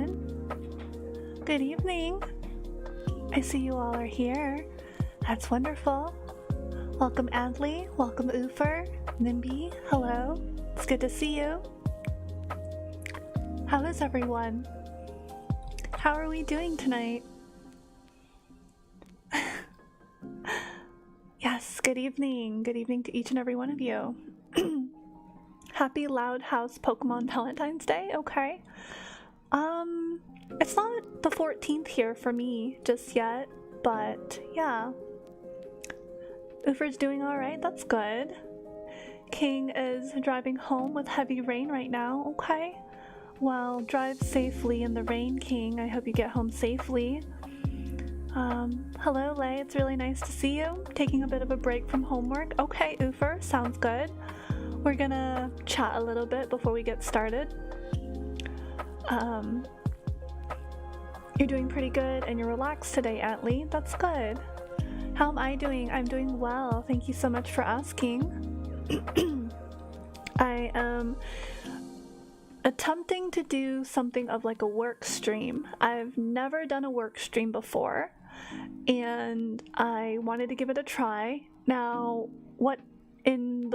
everyone. Good evening. I see you all are here. That's wonderful. Welcome Adley, welcome Ufer, Nimby, hello. It's good to see you. How is everyone? How are we doing tonight? Yes, good evening. Good evening to each and every one of you. Happy Loud House Pokemon Valentine's Day, okay. It's not the 14th here for me just yet, but yeah. Ufer's doing alright, that's good. King is driving home with heavy rain right now, okay. Well, drive safely in the rain, King. I hope you get home safely. Hello, Lay. It's really nice to see you. Taking a bit of a break from homework. Okay, Ufer, sounds good. We're gonna chat a little bit before we get started. You're doing pretty good and you're relaxed today, Atlee. That's good. How am I doing? I'm doing well. Thank you so much for asking. I am attempting to do something of like a work stream. I've never done a work stream before, and I wanted to give it a try. Now, what in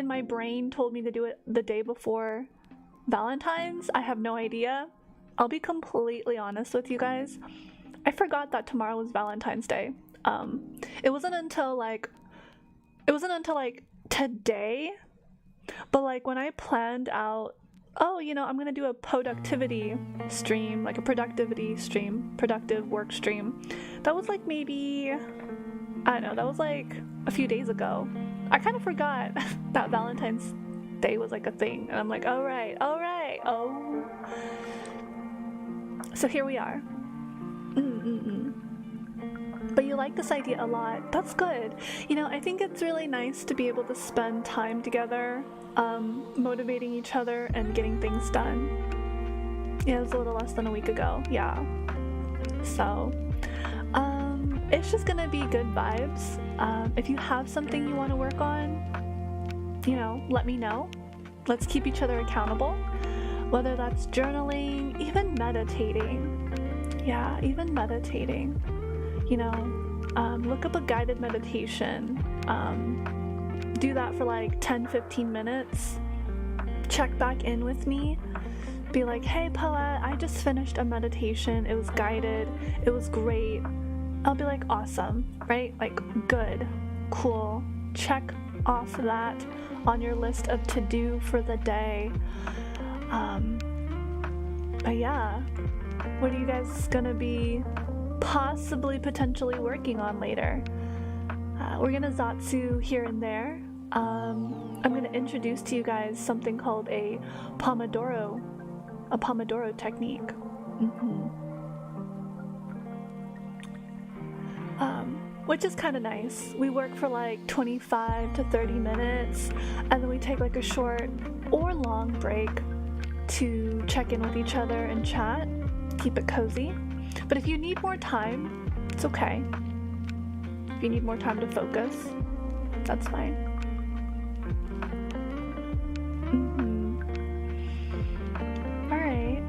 my brain told me to do it the day before Valentine's, I have no idea. I'll be completely honest with you guys. I forgot that tomorrow was Valentine's Day. It wasn't until like today, but like when I planned out, oh, you know, I'm gonna do a POEductivity stream, like a productive work stream. That was like maybe, I don't know, that was like a few days ago. I kind of forgot that Valentine's Day was like a thing, and I'm like, all right, oh. So here we are. But you like this idea a lot. That's good. You know, I think it's really nice to be able to spend time together, motivating each other and getting things done. Yeah, it was a little less than a week ago. Yeah. So, it's just gonna be good vibes. If you have something you want to work on, you know, let me know. Let's keep each other accountable. Whether that's journaling, even meditating. Yeah, even meditating. You know, look up a guided meditation. Do that for like 10-15 minutes. Check back in with me. Be like, hey Poet, I just finished a meditation. It was guided. It was great. I'll be like, awesome, right? Like, good, cool. Check off that on your list of to-do for the day. But yeah, what are you guys gonna be potentially working on later? We're gonna Zatsu here and there. I'm gonna introduce to you guys something called a Pomodoro technique. Which is kind of nice. We work for like 25 to 30 minutes, and then we take like a short or long break to check in with each other and chat, keep it cozy. But if you need more time, it's okay. If you need more time to focus, that's fine. Alright.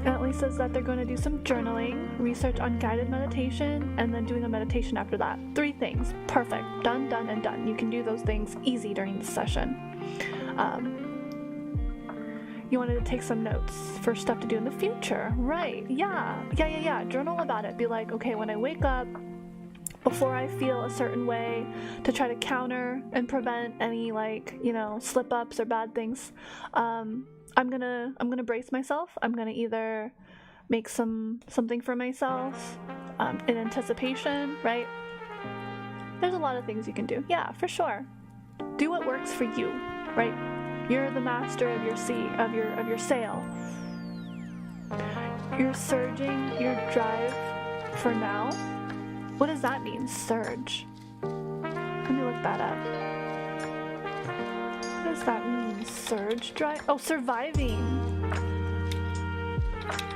Atlee says that they're going to do some journaling, research on guided meditation, and then doing a meditation after that. 3 things. Perfect. Done, done, and done. You can do those things easy during the session. You wanted to take some notes for stuff to do in the future. Right. Yeah. Journal about it. Be like, okay, when I wake up, before I feel a certain way, to try to counter and prevent any, like, you know, slip-ups or bad things, I'm gonna brace myself. I'm gonna either make something for myself in anticipation, right? There's a lot of things you can do. Yeah, for sure. Do what works for you, right? You're the master of your your sail. You're surging your drive for now. What does that mean, surge? Let me look that up. What does that mean, surge drive? Oh, surviving.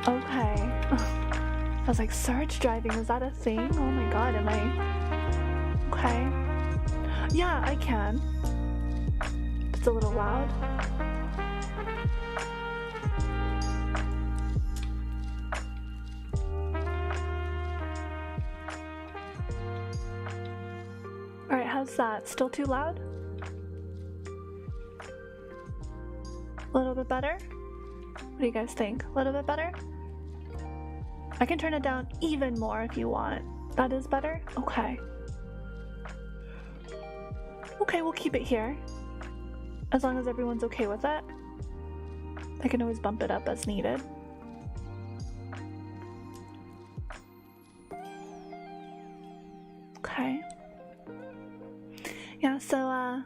Okay. I was like, surge driving, is that a thing? Oh my god, am I... Okay. Yeah, I can. It's a little loud. how's that? Still too loud? A little bit better? What do you guys think? A little bit better? I can turn it down even more if you want. That is better? Okay. Okay, we'll keep it here. As long as everyone's okay with it. I can always bump it up as needed. Okay. Yeah, so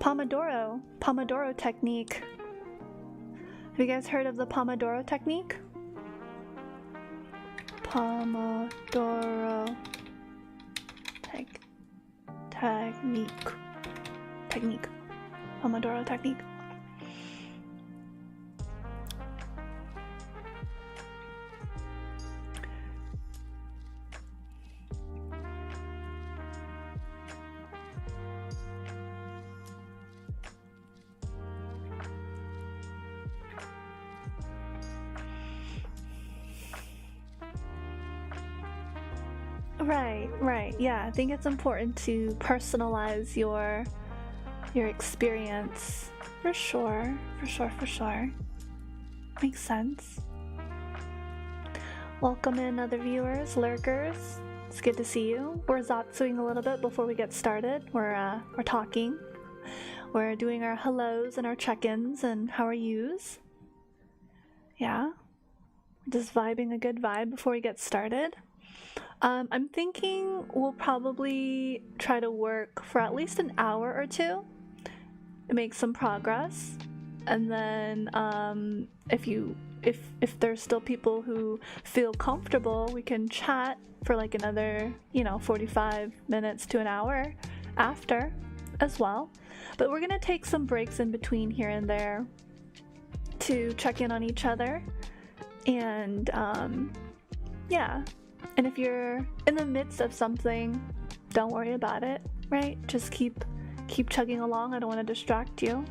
Pomodoro technique. Have you guys heard of the Pomodoro technique? Pomodoro technique. Pomodoro technique. Right. Yeah, I think it's important to personalize your experience. For sure. Makes sense. Welcome in other viewers, lurkers. It's good to see you. We're Zatsuing a little bit before we get started. We're talking. We're doing our hellos and our check-ins and how are yous. Yeah. Just vibing a good vibe before we get started. I'm thinking we'll probably try to work for at least an hour or two to make some progress, and then if there's still people who feel comfortable, we can chat for like another 45 minutes to an hour after as well. But we're gonna take some breaks in between here and there to check in on each other, and yeah. And if you're in the midst of something, don't worry about it, right? Just keep chugging along. I don't want to distract you.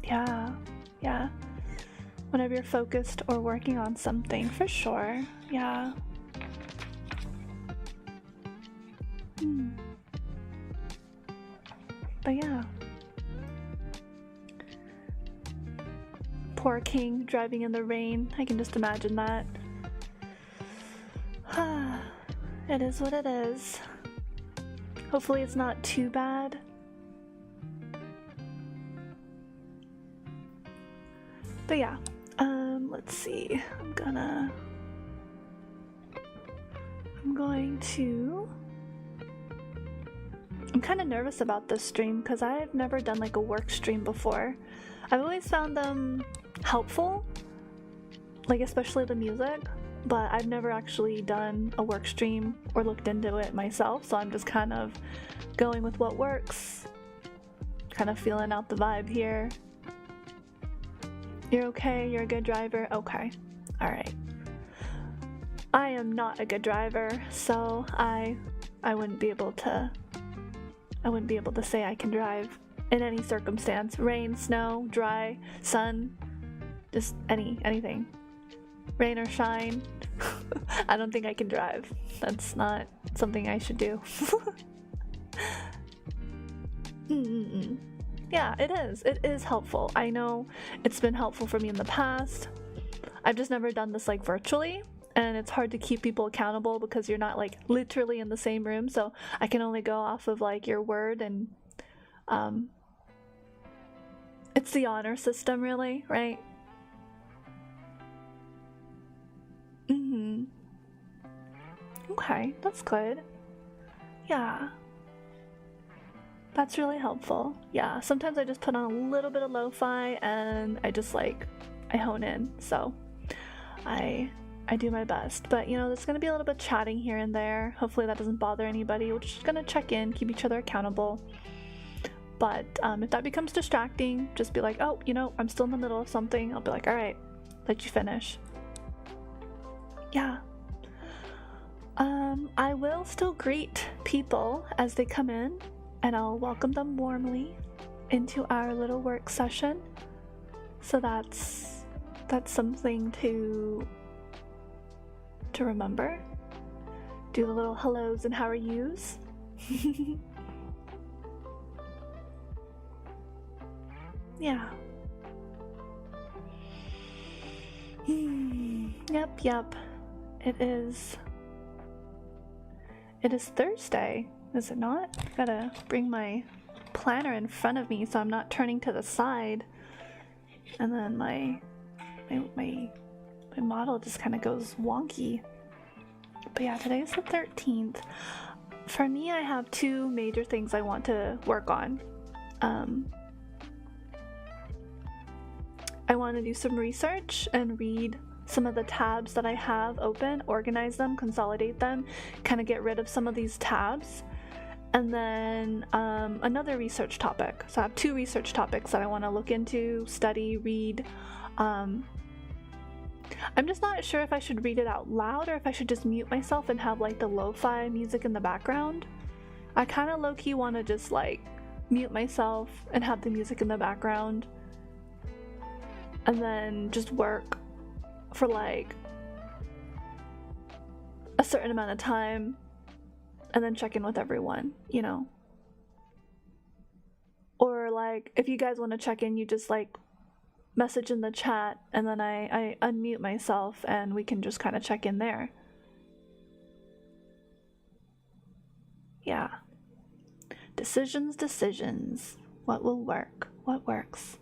Yeah. Whenever you're focused or working on something, for sure. Yeah. But yeah. Poor King driving in the rain. I can just imagine that. It is what it is. Hopefully it's not too bad. But yeah, let's see. I'm kind of nervous about this stream because I've never done like a work stream before. I've always found them helpful, like especially the music, but I've never actually done a work stream or looked into it myself, so I'm just kind of going with what works, kind of feeling out the vibe here. You're okay? You're a good driver? Okay. Alright. I am not a good driver, so I wouldn't be able to say I can drive in any circumstance. Rain, snow, dry, sun, just anything. Rain or shine. I don't think I can drive. That's not something I should do. Yeah, it is. It is helpful. I know it's been helpful for me in the past. I've just never done this like virtually, and it's hard to keep people accountable because you're not like literally in the same room, so I can only go off of like your word, and it's the honor system really, right? Okay, that's good. Yeah. That's really helpful. Yeah, sometimes I just put on a little bit of lo-fi and I just like, I hone in, so I do my best. But you know, there's gonna be a little bit of chatting here and there. Hopefully that doesn't bother anybody. We're just gonna check in, keep each other accountable. But if that becomes distracting, just be like, oh, you know, I'm still in the middle of something. I'll be like, all right, let you finish. Yeah. I will still greet people as they come in, and I'll welcome them warmly into our little work session. So that's something to to remember. Do the little hellos and how are yous. Yeah. Yep. It is Thursday, is it not? Gotta bring my planner in front of me so I'm not turning to the side. And then my model just kind of goes wonky. But yeah, today's the 13th. For me, I have two major things I want to work on. I want to do some research and read some of the tabs that I have open, organize them, consolidate them, kind of get rid of some of these tabs. And then another research topic. So I have two research topics that I want to look into, study, read. I'm just not sure if I should read it out loud or if I should just mute myself and have like the lo-fi music in the background. I kind of low-key want to just like mute myself and have the music in the background and then just work for like a certain amount of time and then check in with everyone, you know? Or like if you guys want to check in, you just like message in the chat and then I unmute myself and we can just kind of check in there. Yeah. Decisions. What will work? What works?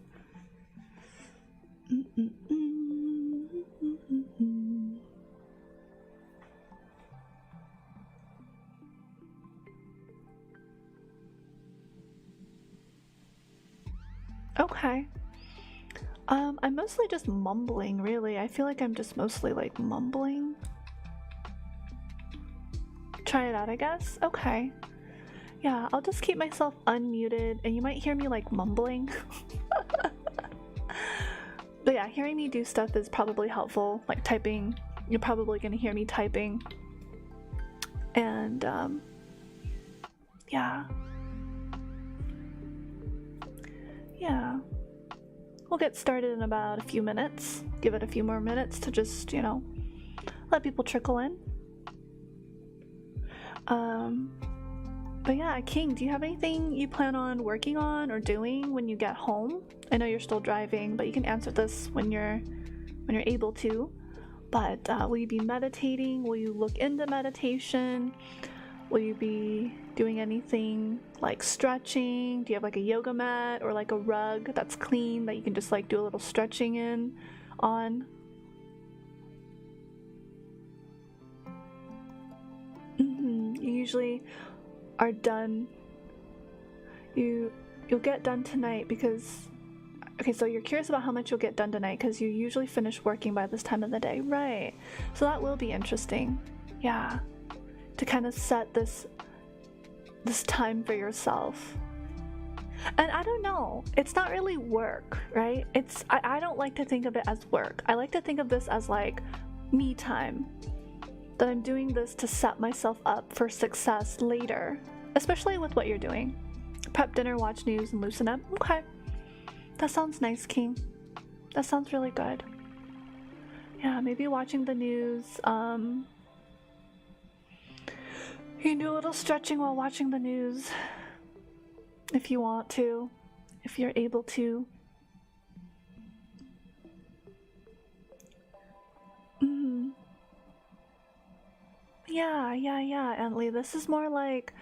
Okay. I'm mostly just mumbling, really. I feel like I'm just mostly like mumbling. Try it out, I guess. Okay. Yeah, I'll just keep myself unmuted and you might hear me like mumbling. But yeah, hearing me do stuff is probably helpful. Like typing, you're probably gonna hear me typing. And yeah. We'll get started in about a few minutes. Give it a few more minutes to just, you know, let people trickle in. But yeah, King, do you have anything you plan on working on or doing when you get home? I know you're still driving, but you can answer this when you're able to. But will you be meditating? Will you look into meditation? Will you be doing anything like stretching? Do you have like a yoga mat or like a rug that's clean that you can just like do a little stretching on? You usually are done. You'll get done tonight because, okay, so you're curious about how much you'll get done tonight because you usually finish working by this time of the day, right? So that will be interesting. Yeah. To kind of set this time for yourself. And I don't know, it's not really work, right? I don't like to think of it as work. I like to think of this as like me time. That I'm doing this to set myself up for success later, especially with what you're doing. Prep dinner, watch news, and loosen up. Okay. That sounds nice, King. That sounds really good. Yeah, maybe watching the news, you can do a little stretching while watching the news if you want to, if you're able to. Yeah, Antley. This is more like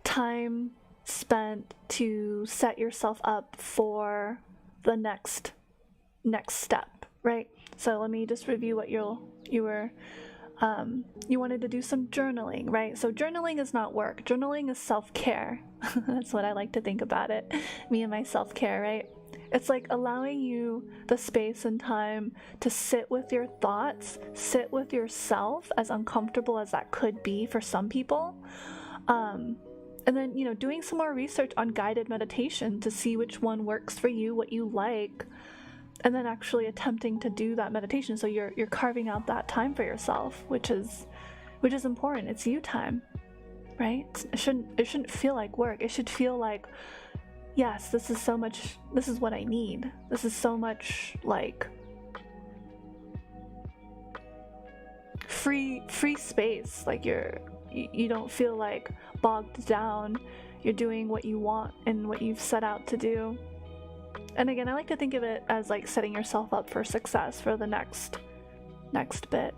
time spent to set yourself up for the next step, right? So let me just review what you wanted to do some journaling, right? So journaling is not work. Journaling is self-care. That's what I like to think about it. Me and my self-care, right? It's like allowing you the space and time to sit with your thoughts, sit with yourself, as uncomfortable as that could be for some people. And then, you know, doing some more research on guided meditation to see which one works for you, what you like, and then actually attempting to do that meditation. So you're carving out that time for yourself, which is important. It's you time, right? It shouldn't feel like work. It should feel like, yes, this is what I need. This is so much like free space. Like you don't feel like bogged down. You're doing what you want and what you've set out to do. And again, I like to think of it as like setting yourself up for success for the next bit.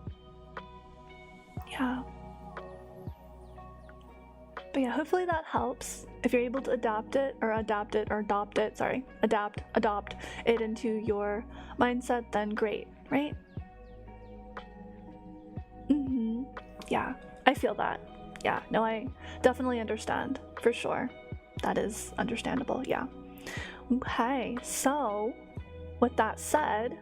Yeah. But yeah, hopefully that helps. If you're able to adopt it into your mindset, then great, right? Yeah, I feel that. Yeah, no, I definitely understand, for sure. That is understandable, yeah. Okay, so with that said,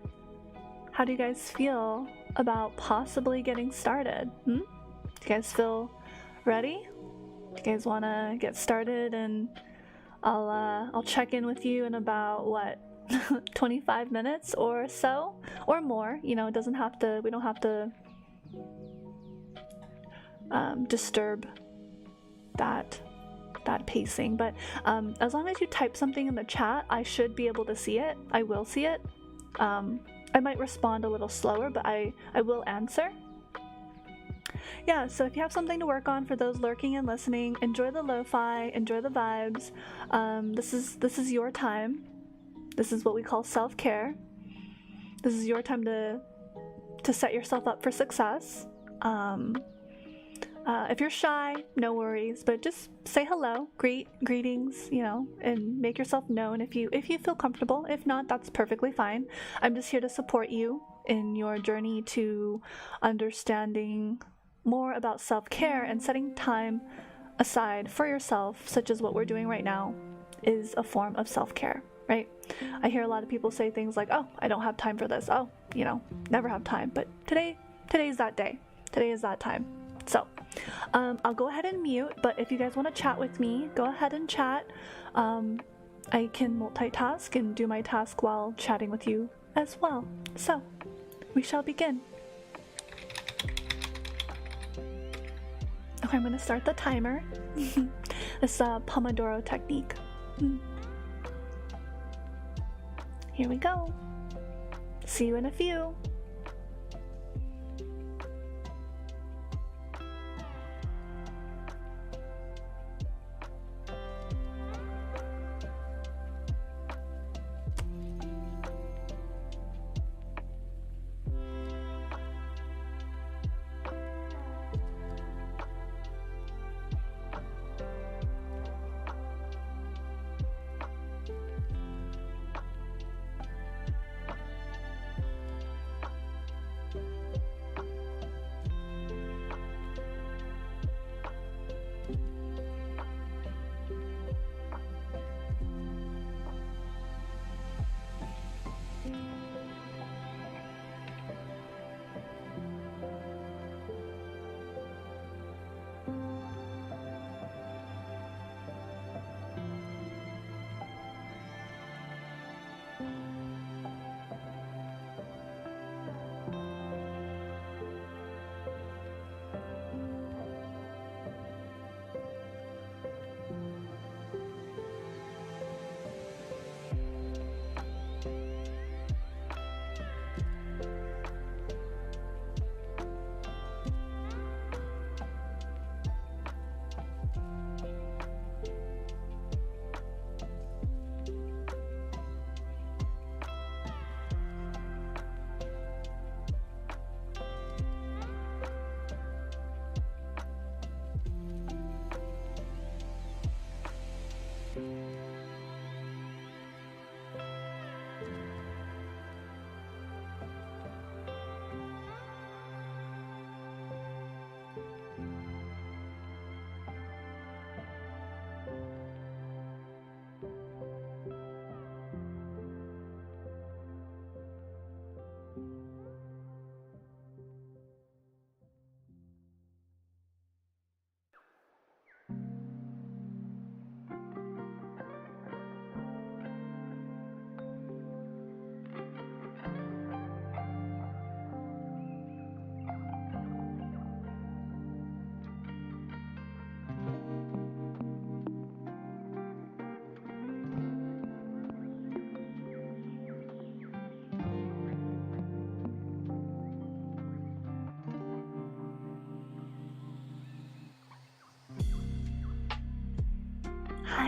how do you guys feel about possibly getting started? Do you guys feel ready? Do you guys want to get started? And I'll check in with you in about what 25 minutes or so, or more. You know, it doesn't have to. We don't have to disturb that pacing. But as long as you type something in the chat, I should be able to see it. I will see it. I might respond a little slower, but I will answer. Yeah, so if you have something to work on, for those lurking and listening, enjoy the lo-fi, enjoy the vibes. This is your time. This is what we call self-care. This is your time to set yourself up for success. If you're shy, no worries, but just say hello, greetings, you know, and make yourself known if you feel comfortable. If not, that's perfectly fine. I'm just here to support you in your journey to understanding more about self-care, and setting time aside for yourself, such as what we're doing right now, is a form of self-care, right? I hear a lot of people say things like, oh, I don't have time for this. Oh, you know, never have time. But today's that day. Today is that time. So I'll go ahead and mute, but if you guys want to chat with me, go ahead and chat. I can multitask and do my task while chatting with you as well. So we shall begin. Okay, I'm going to start the timer. This Pomodoro technique. Here we go. See you in a few.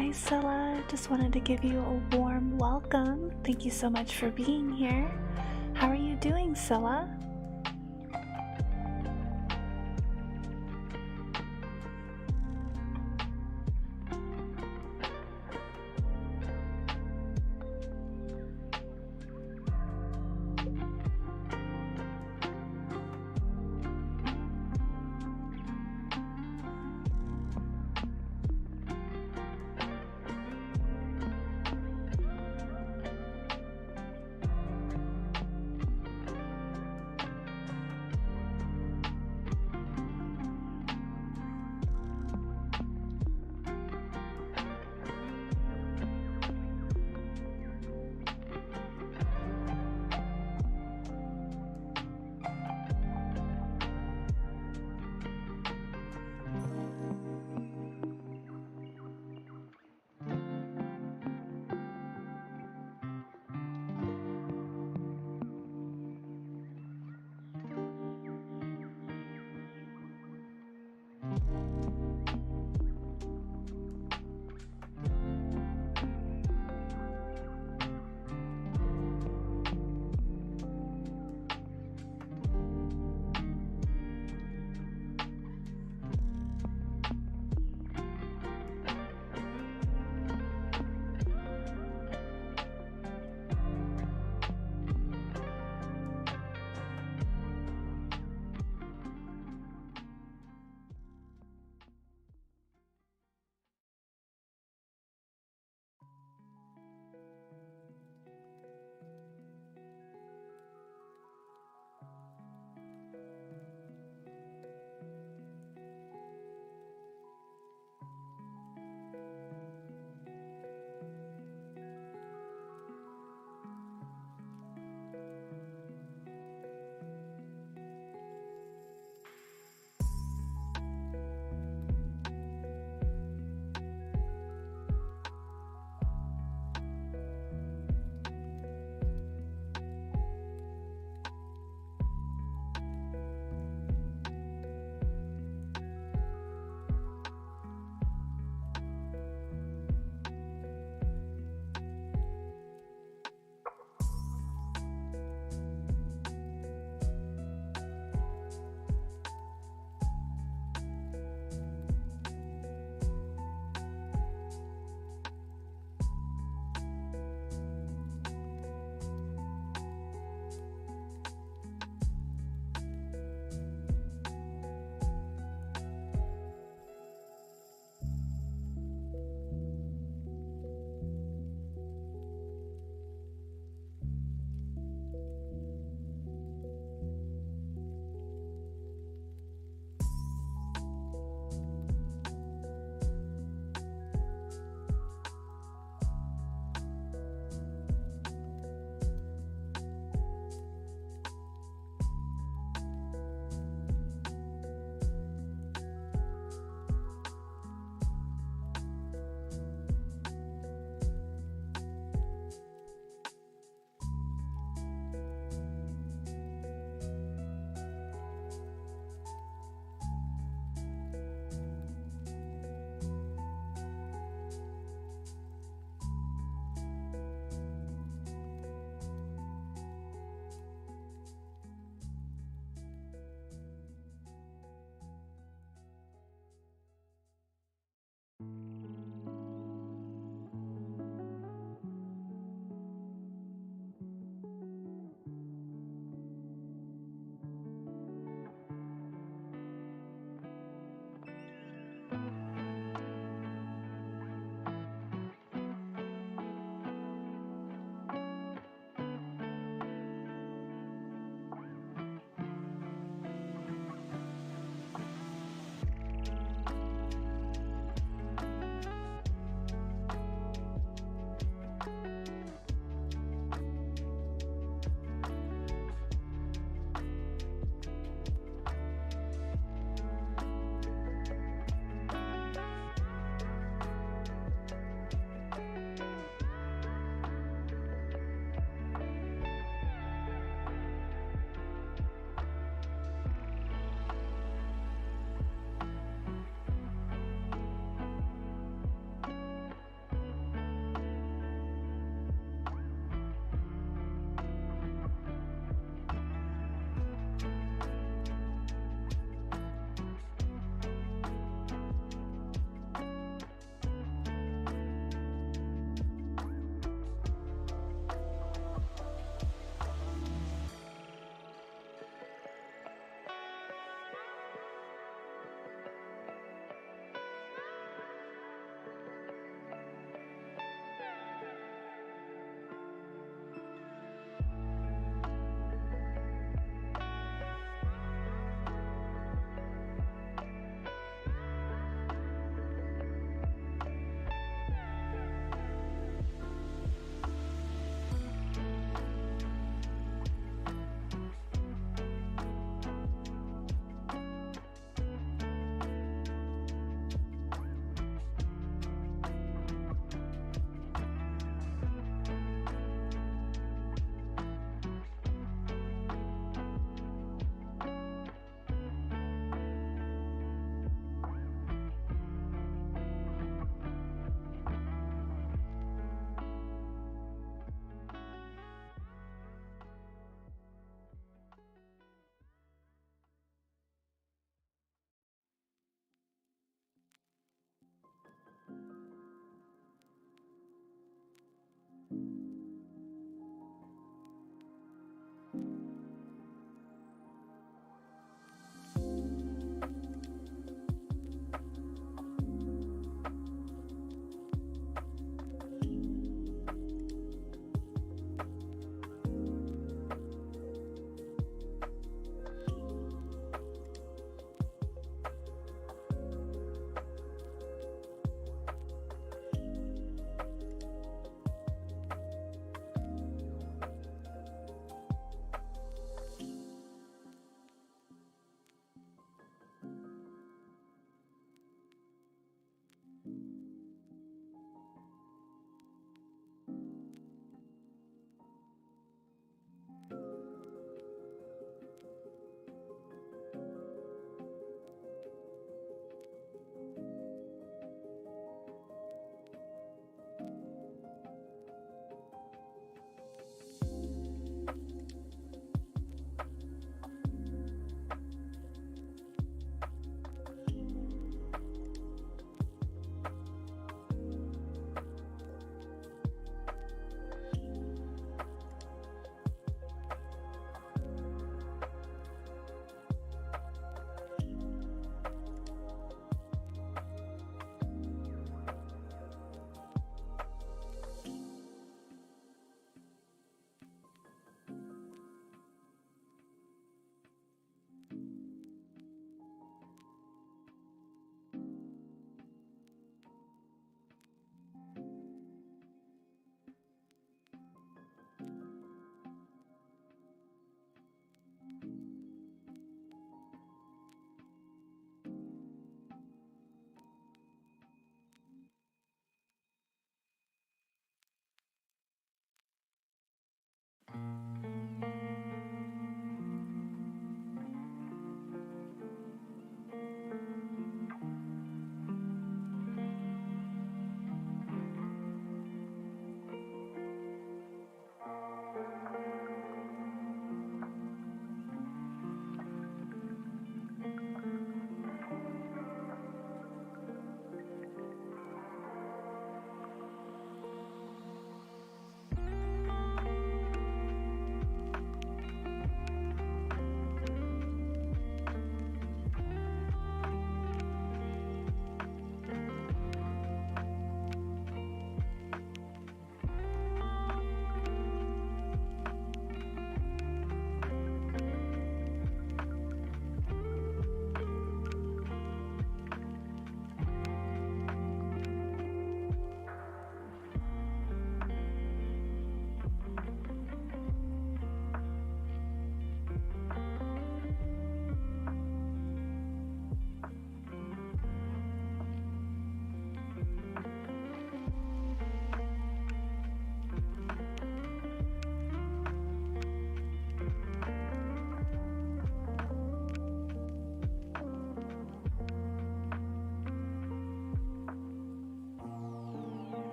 Hi, Sila. Just wanted to give you a warm welcome. Thank you so much for being here. How are you doing, Sila?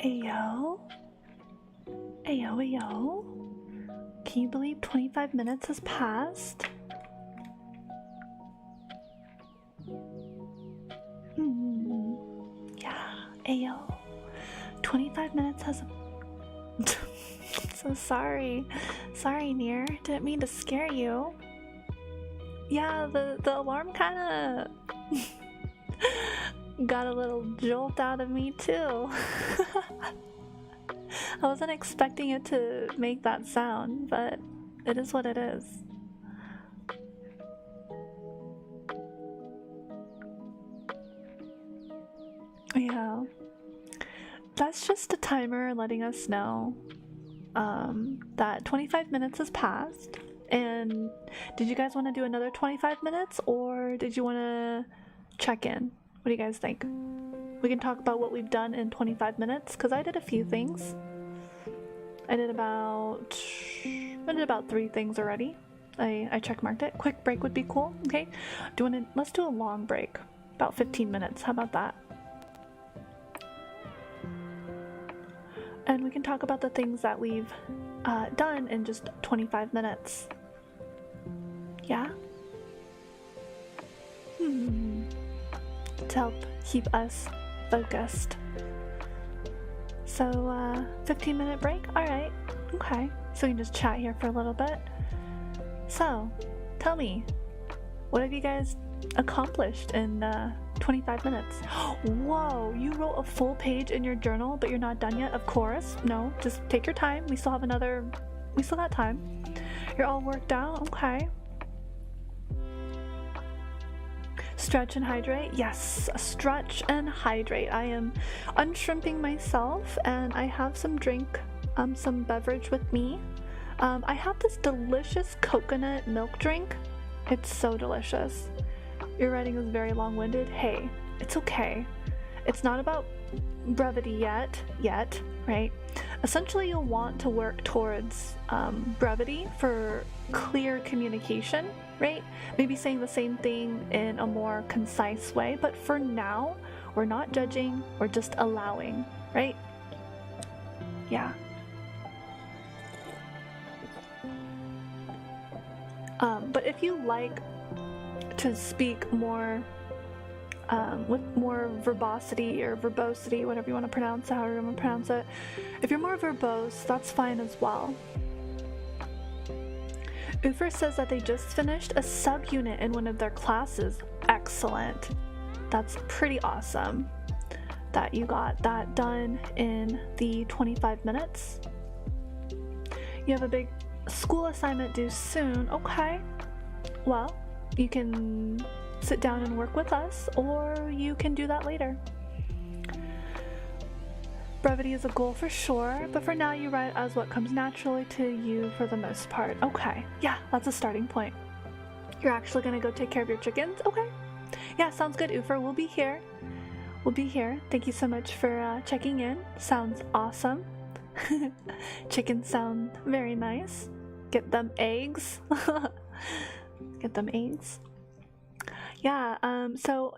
Ayo? Ayo, ayo? Can you believe 25 minutes has passed? Yeah, ayo. 25 minutes has... So sorry. Sorry, Near. Didn't mean to scare you. Yeah, the alarm kinda... got a little jolt out of me too. I wasn't expecting it to make that sound, but it is what it is. Yeah. That's just a timer letting us know that 25 minutes has passed. And did you guys want to do another 25 minutes, or did you want to check in? What do you guys think? We can talk about what we've done in 25 minutes, because I did a few things. I did about 3 things already. I check marked it. Quick break would be cool. Okay. Let's do a long break. About 15 minutes. How about that? And we can talk about the things that we've done in just 25 minutes. Yeah? To help keep us focused. So, 15-minute break? Alright. Okay. So we can just chat here for a little bit. So, tell me, what have you guys accomplished in 25 minutes? Whoa, you wrote a full page in your journal, but you're not done yet? Of course. No, just take your time. We still got time. You're all worked out? Okay. Stretch and hydrate? Yes, stretch and hydrate. I am unshrimping myself, and I have some beverage with me. I have this delicious coconut milk drink. It's so delicious. Your writing is very long-winded. Hey, it's okay. It's not about brevity yet, right? Essentially, you'll want to work towards brevity for clear communication, right? Maybe saying the same thing in a more concise way, but for now, we're not judging, we're just allowing, right? Yeah. But if you like to speak more with more verbosity or verbosity, whatever you want to pronounce it, however you want to pronounce it, if you're more verbose, that's fine as well. Ufer says that they just finished a subunit in one of their classes. Excellent. That's pretty awesome that you got that done in the 25 minutes. You have a big school assignment due soon. Okay. Well, you can sit down and work with us, or you can do that later. Brevity is a goal for sure, but for now you write as what comes naturally to you for the most part. Okay, yeah, that's a starting point. You're actually gonna go take care of your chickens? Okay. Yeah, sounds good, Ufer. We'll be here. We'll be here. Thank you so much for checking in. Sounds awesome. Chickens sound very nice. Get them eggs. Get them eggs. Yeah, so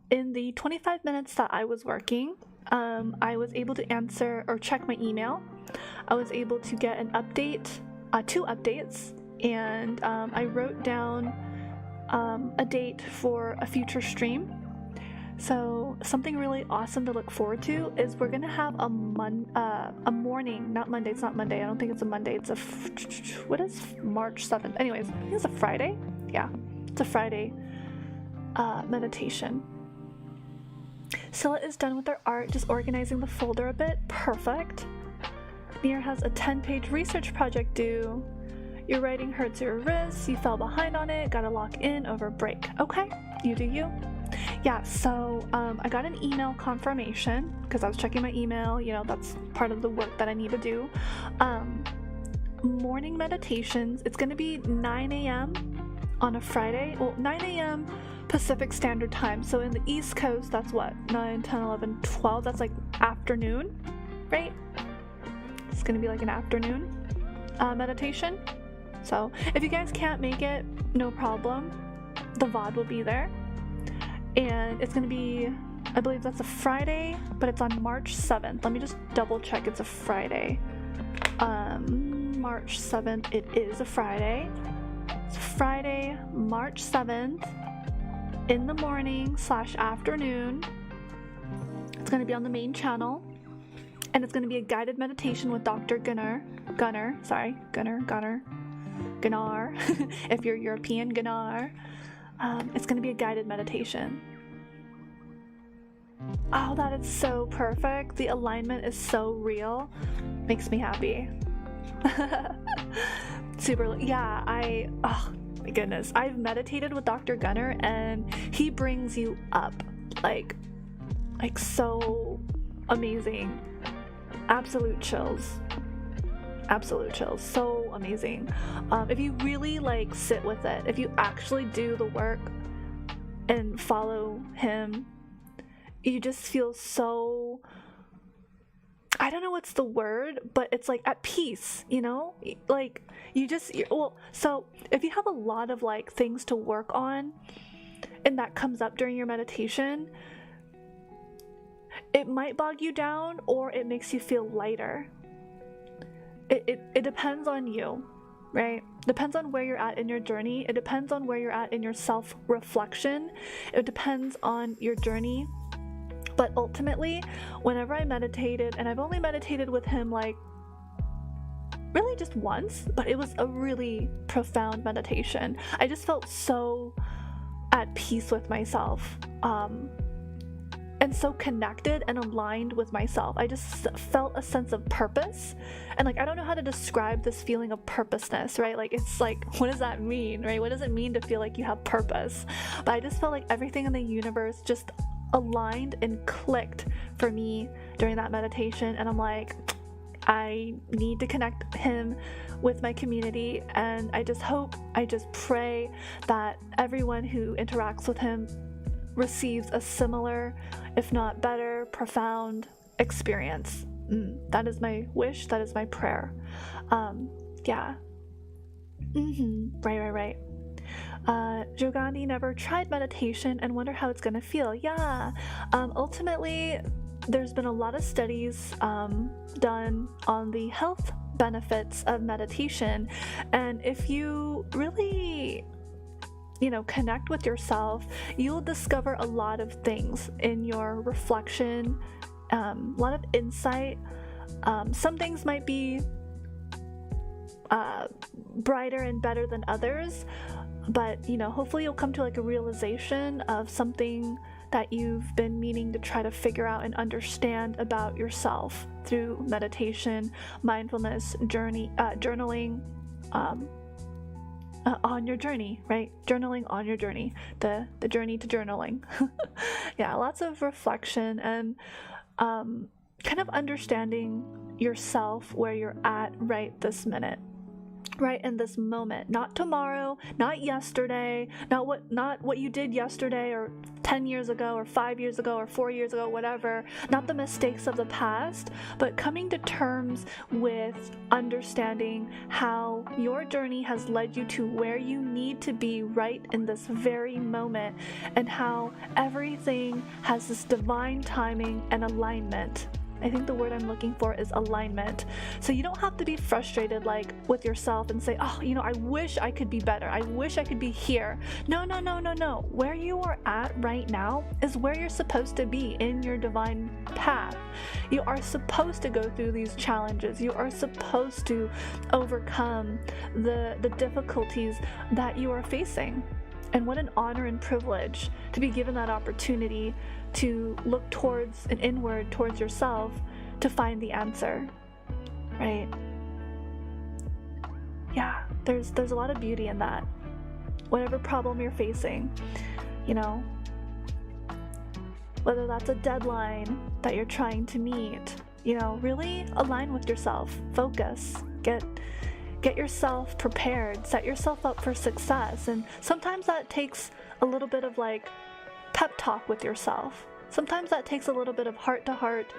in the 25 minutes that I was working, I was able to answer or check my email. I was able to get an update, 2 updates, and I wrote down a date for a future stream. So something really awesome to look forward to is we're gonna have a morning, not Monday, it's not Monday, I don't think it's a Monday, it's what is March 7th? Anyways, I think it's a Friday. Yeah, it's a Friday meditation. Sila is done with their art, just organizing the folder a bit. Perfect. Mir has a 10-page research project due. Your writing hurts your wrists, you fell behind on it, gotta lock in over break. Okay, you do you. Yeah, so I got an email confirmation because I was checking my email, you know, that's part of the work that I need to do. Morning meditations, it's gonna be 9 a.m. on a Friday, well, 9 a.m. Pacific Standard Time. So in the East Coast, that's what, 9, 10, 11, 12, that's like afternoon, right? It's gonna be like an afternoon meditation. So if you guys can't make it, no problem. The VOD will be there. And it's gonna be I believe that's a Friday, but it's on March 7th. Let me just double check it's a Friday. March 7th, it is a Friday. It's Friday, March 7th, in the morning / afternoon. It's going to be on the main channel, and it's going to be a guided meditation with Dr. Gunnar, if you're European, Gunnar. It's going to be a guided meditation. Oh, that is so perfect. The alignment is so real. Makes me happy. Super, yeah, oh my goodness. I've meditated with Dr. Gunnar, and he brings you up like so amazing. Absolute chills. So amazing. If you really like sit with it, if you actually do the work and follow him, you just feel so, I don't know what's the word, but it's like at peace, you know? Like so if you have a lot of like things to work on and that comes up during your meditation, it might bog you down or it makes you feel lighter. It depends on you, right? Depends on where you're at in your journey. It depends on where you're at in your self-reflection. It depends on your journey. But ultimately, whenever I meditated, and I've only meditated with him like really just once, but it was a really profound meditation. I just felt so at peace with myself. And so connected and aligned with myself. I just felt a sense of purpose. And like, I don't know how to describe this feeling of purposeness, right? Like, it's like, what does that mean, right? What does it mean to feel like you have purpose? But I just felt like everything in the universe just aligned and clicked for me during that meditation. And I'm like, I need to connect him with my community. And I just pray that everyone who interacts with him receives a similar, if not better, profound experience. That is my wish. That is my prayer. Yeah. Right. Jogani never tried meditation and wonder how it's gonna feel. Yeah. Ultimately, there's been a lot of studies done on the health benefits of meditation, and if you really connect with yourself, you'll discover a lot of things in your reflection, a lot of insight. Some things might be brighter and better than others, but hopefully you'll come to like a realization of something that you've been meaning to try to figure out and understand about yourself through meditation, mindfulness, journaling, on your journey, right? Journaling on your journey, the journey to journaling. Yeah, lots of reflection and kind of understanding yourself, where you're at right this minute, right in this moment, not tomorrow, not yesterday, not what you did yesterday or 10 years ago or 5 years ago or 4 years ago, whatever, not the mistakes of the past, but coming to terms with understanding how your journey has led you to where you need to be right in this very moment, and how everything has this divine timing and alignment. I think the word I'm looking for is alignment. So you don't have to be frustrated like with yourself and say, oh, I wish I could be better. I wish I could be here. No. Where you are at right now is where you're supposed to be in your divine path. You are supposed to go through these challenges. You are supposed to overcome the difficulties that you are facing. And what an honor and privilege to be given that opportunity to look towards and inward towards yourself to find the answer, right? Yeah, there's a lot of beauty in that. Whatever problem you're facing, whether that's a deadline that you're trying to meet, really align with yourself, focus, get yourself prepared, set yourself up for success. And sometimes that takes a little bit of like pep talk with yourself. Sometimes that takes a little bit of heart-to-heart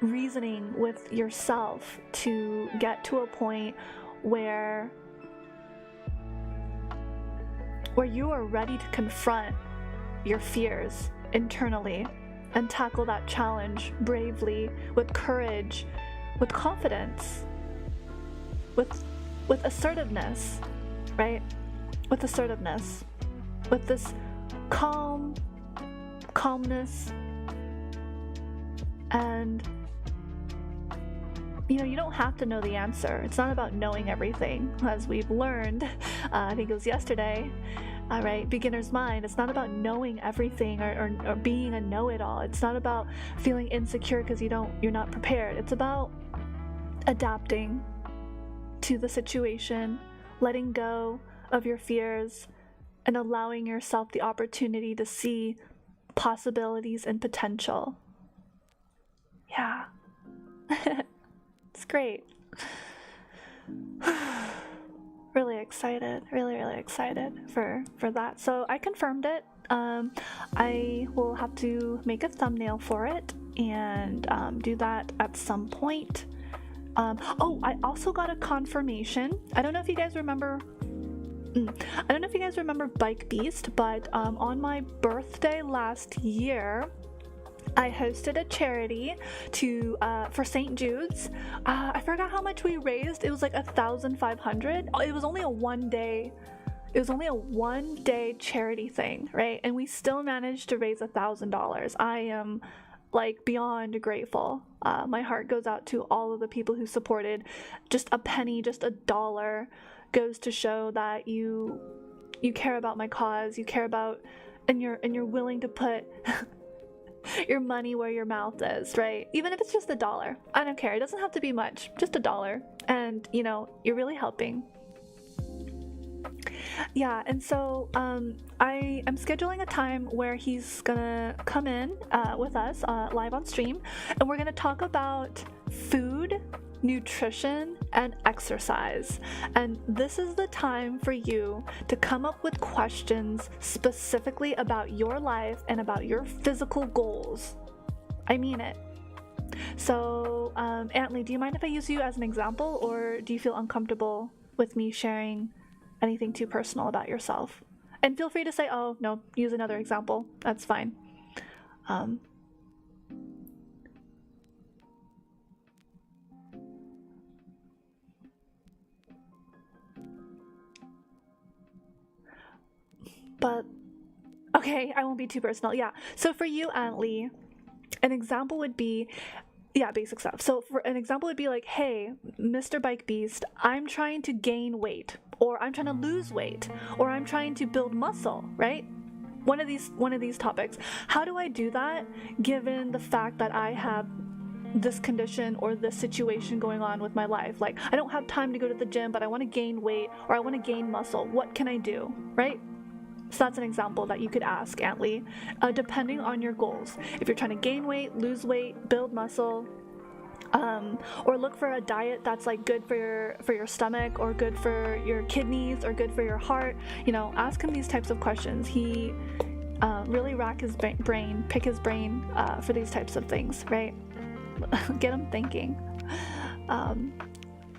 reasoning with yourself to get to a point where you are ready to confront your fears internally and tackle that challenge bravely, with courage, with confidence, with assertiveness, right? With assertiveness, with this calmness, and you don't have to know the answer. It's not about knowing everything, as we've learned. I think it was yesterday. Right, beginner's mind. It's not about knowing everything or being a know-it-all. It's not about feeling insecure because you're not prepared. It's about adapting to the situation, letting go of your fears, and allowing yourself the opportunity to see possibilities and potential. Yeah. It's great. Really excited, really excited for that. So I confirmed it. I will have to make a thumbnail for it and do that at some point. I also got a confirmation. I don't know if you guys remember Bike Beast, but on my birthday last year, I hosted a charity for St. Jude's. I forgot how much we raised. It was like $1,500. It was only a one-day charity thing, right? And we still managed to raise $1,000. I am like beyond grateful. My heart goes out to all of the people who supported. Just a penny, just $1 goes to show that you care about my cause. You care about, and you're willing to put your money where your mouth is, right? Even if it's just $1, I don't care. It doesn't have to be much, just $1, and you're really helping. Yeah, and so I am scheduling a time where he's gonna come in with us live on stream, and we're gonna talk about food, nutrition, and exercise. And this is the time for you to come up with questions specifically about your life and about your physical goals. I mean it. So, Antley, do you mind if I use you as an example, or do you feel uncomfortable with me sharing anything too personal about yourself? And feel free to say, oh, no, use another example. That's fine. But, okay, I won't be too personal. Yeah, so for you, Antley, an example would be, basic stuff. So for an example would be like, hey, Mr. Bike Beast, I'm trying to gain weight, or I'm trying to lose weight, or I'm trying to build muscle, right? One of these topics. How do I do that given the fact that I have this condition or this situation going on with my life? Like, I don't have time to go to the gym, but I want to gain weight, or I want to gain muscle. What can I do, right? So that's an example that you could ask, Antley, depending on your goals. If you're trying to gain weight, lose weight, build muscle, or look for a diet that's like good for your stomach, or good for your kidneys, or good for your heart, ask him these types of questions. He really pick his brain for these types of things, right? Get him thinking.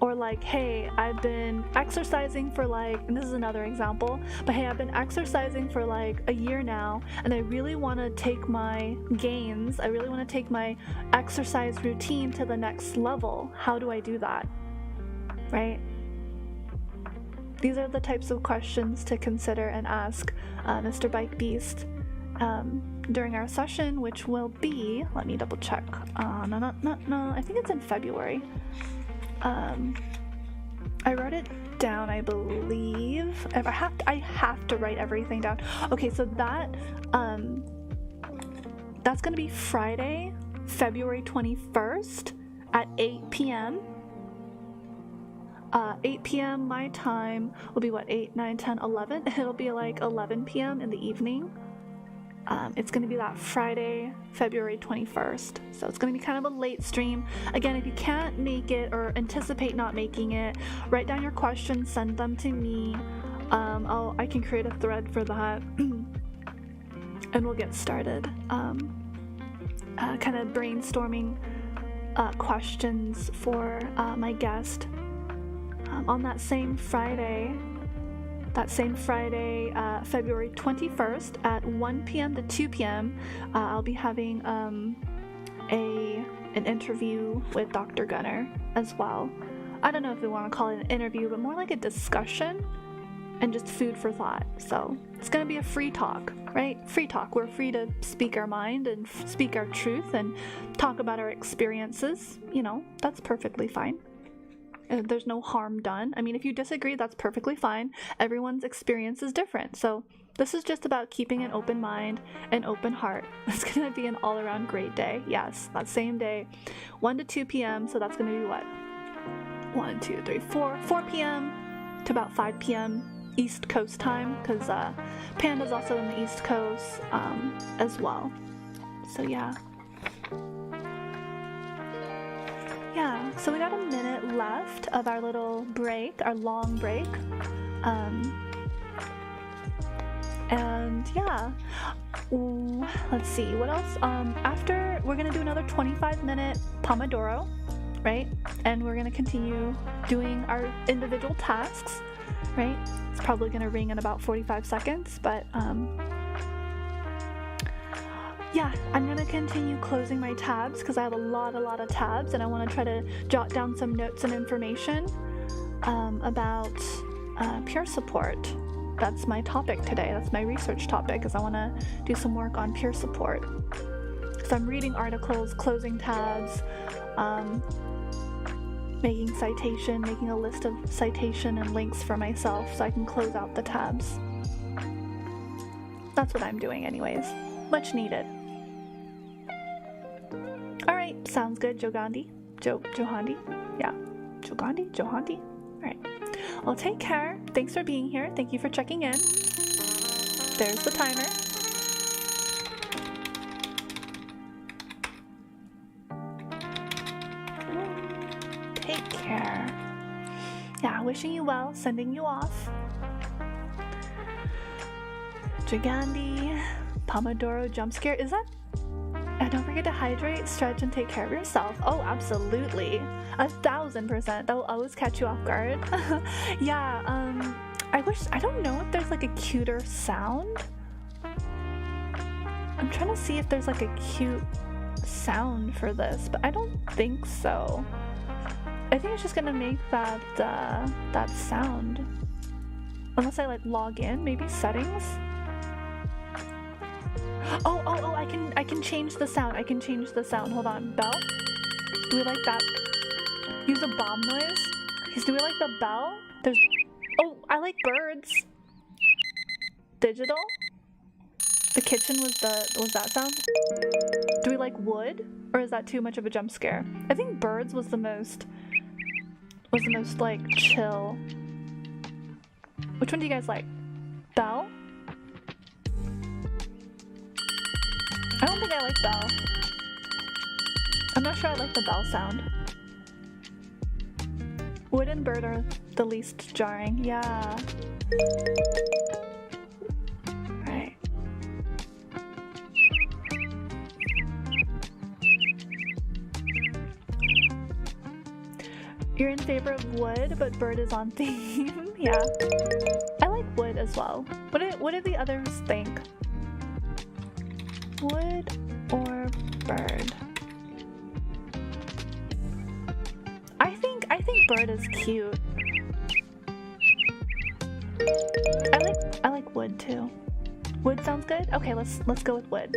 Or like, hey, I've been exercising for and this is another example, but hey, I've been exercising for like a year now, and I really want to take my gains, I really want to take my exercise routine to the next level. How do I do that? Right? These are the types of questions to consider and ask Mr. Bike Beast during our session, which will be, let me double check. No, I think it's in February. I wrote it down, I believe. I have to write everything down. Okay, so that's gonna be Friday, February 21st at 8 p.m. 8 p.m. my time will be 8, 9, 10, 11. It'll be like 11 p.m. in the evening. It's going to be that Friday, February 21st. So it's going to be kind of a late stream. Again, if you can't make it or anticipate not making it, write down your questions, send them to me. I can create a thread for that and we'll get started. Kind of brainstorming questions for my guest. On that same Friday, that same Friday, February 21st at 1 p.m. to 2 p.m., I'll be having an interview with Dr. Gunner as well. I don't know if we want to call it an interview, but more like a discussion and just food for thought. So it's going to be a free talk, right? Free talk. We're free to speak our mind and speak our truth and talk about our experiences. You know, that's perfectly fine. There's no harm done. I mean, if you disagree, that's perfectly fine. Everyone's experience is different. So this is just about keeping an open mind and open heart. It's going to be an all-around great day. Yes, that same day, 1 to 2 p.m. So that's going to be what? 1, 2, 3, 4 p.m. to about 5 p.m. East Coast time, because Panda's also in the East Coast as well. So yeah. Yeah, so we got a minute left of our little break, our long break. And yeah, let's see, what else? After, we're gonna do another 25-minute Pomodoro, right? And we're gonna continue doing our individual tasks, right? It's probably gonna ring in about 45 seconds, but yeah, I'm gonna continue closing my tabs because I have a lot of tabs, and I want to try to jot down some notes and information about peer support. That's my topic today. That's my research topic, is I want to do some work on peer support. So I'm reading articles, closing tabs, making a list of citation and links for myself so I can close out the tabs. That's what I'm doing anyways. Much needed. Alright, sounds good, Johandi? Yeah, Johandi? Alright. Well, take care. Thanks for being here. Thank you for checking in. There's the timer. Take care. Yeah, wishing you well, sending you off. Gigandi, Pomodoro jump scare. Is that? And don't forget to hydrate, stretch, and take care of yourself. Oh, absolutely. 1000%. That will always catch you off guard. Yeah, I don't know if there's like a cuter sound. I'm trying to see if there's like a cute sound for this, but I don't think so. I think it's just gonna make that sound. Unless I like log in, maybe settings. Oh, I can change the sound. Hold on. Bell? Do we like that? Use a bomb noise? Do we like the bell? Oh, I like birds. Digital? The kitchen was that sound? Do we like wood? Or is that too much of a jump scare? I think birds was the most like chill. Which one do you guys like? Bell? I don't think I like bell. I'm not sure I like the bell sound. Wood and bird are the least jarring. Yeah. Right. You're in favor of wood, but bird is on theme. Yeah. I like wood as well. What do the others think? Wood or bird? I think bird is cute. I like wood too. Wood sounds good? Okay, let's go with wood.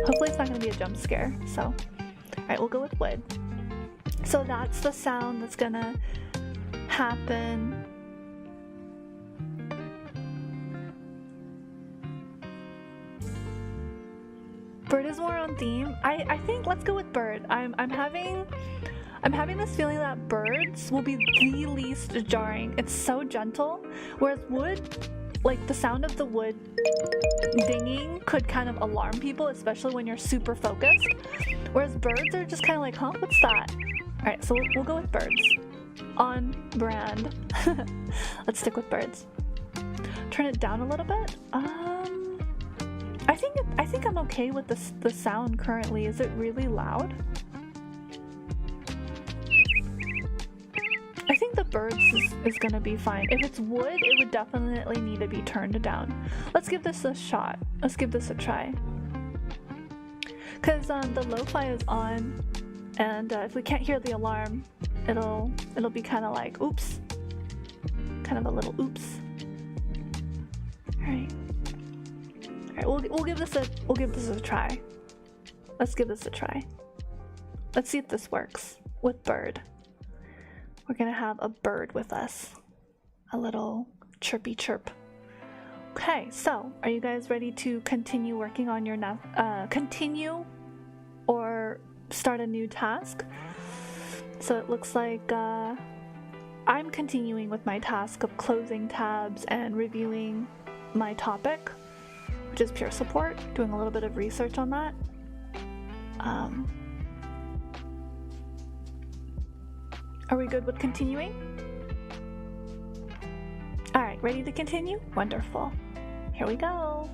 Hopefully it's not gonna be a jump scare, so. Alright, we'll go with wood. So that's the sound that's gonna happen. Bird is more on theme. I think let's go with bird. I'm having this feeling that birds will be the least jarring. It's so gentle, whereas wood, like the sound of the wood dinging could kind of alarm people, especially when you're super focused. Whereas birds are just kind of like, huh, what's that? All right, so we'll go with birds. On brand. Let's stick with birds. Turn it down a little bit. I think I'm okay with the sound currently. Is it really loud? I think the birds is gonna be fine. If it's wood, it would definitely need to be turned down. Let's give this a shot. Let's give this a try. Because the lo-fi is on, and if we can't hear the alarm, it'll be kind of like, oops. Kind of a little oops. Alright. Alright, we'll give this a try. Let's give this a try. Let's see if this works with bird. We're gonna have a bird with us. A little chirpy chirp. Okay, so are you guys ready to continue working on your continue or start a new task? So it looks like I'm continuing with my task of closing tabs and reviewing my topic, which is peer support, doing a little bit of research on that. Are we good with continuing? Alright, ready to continue? Wonderful. Here we go.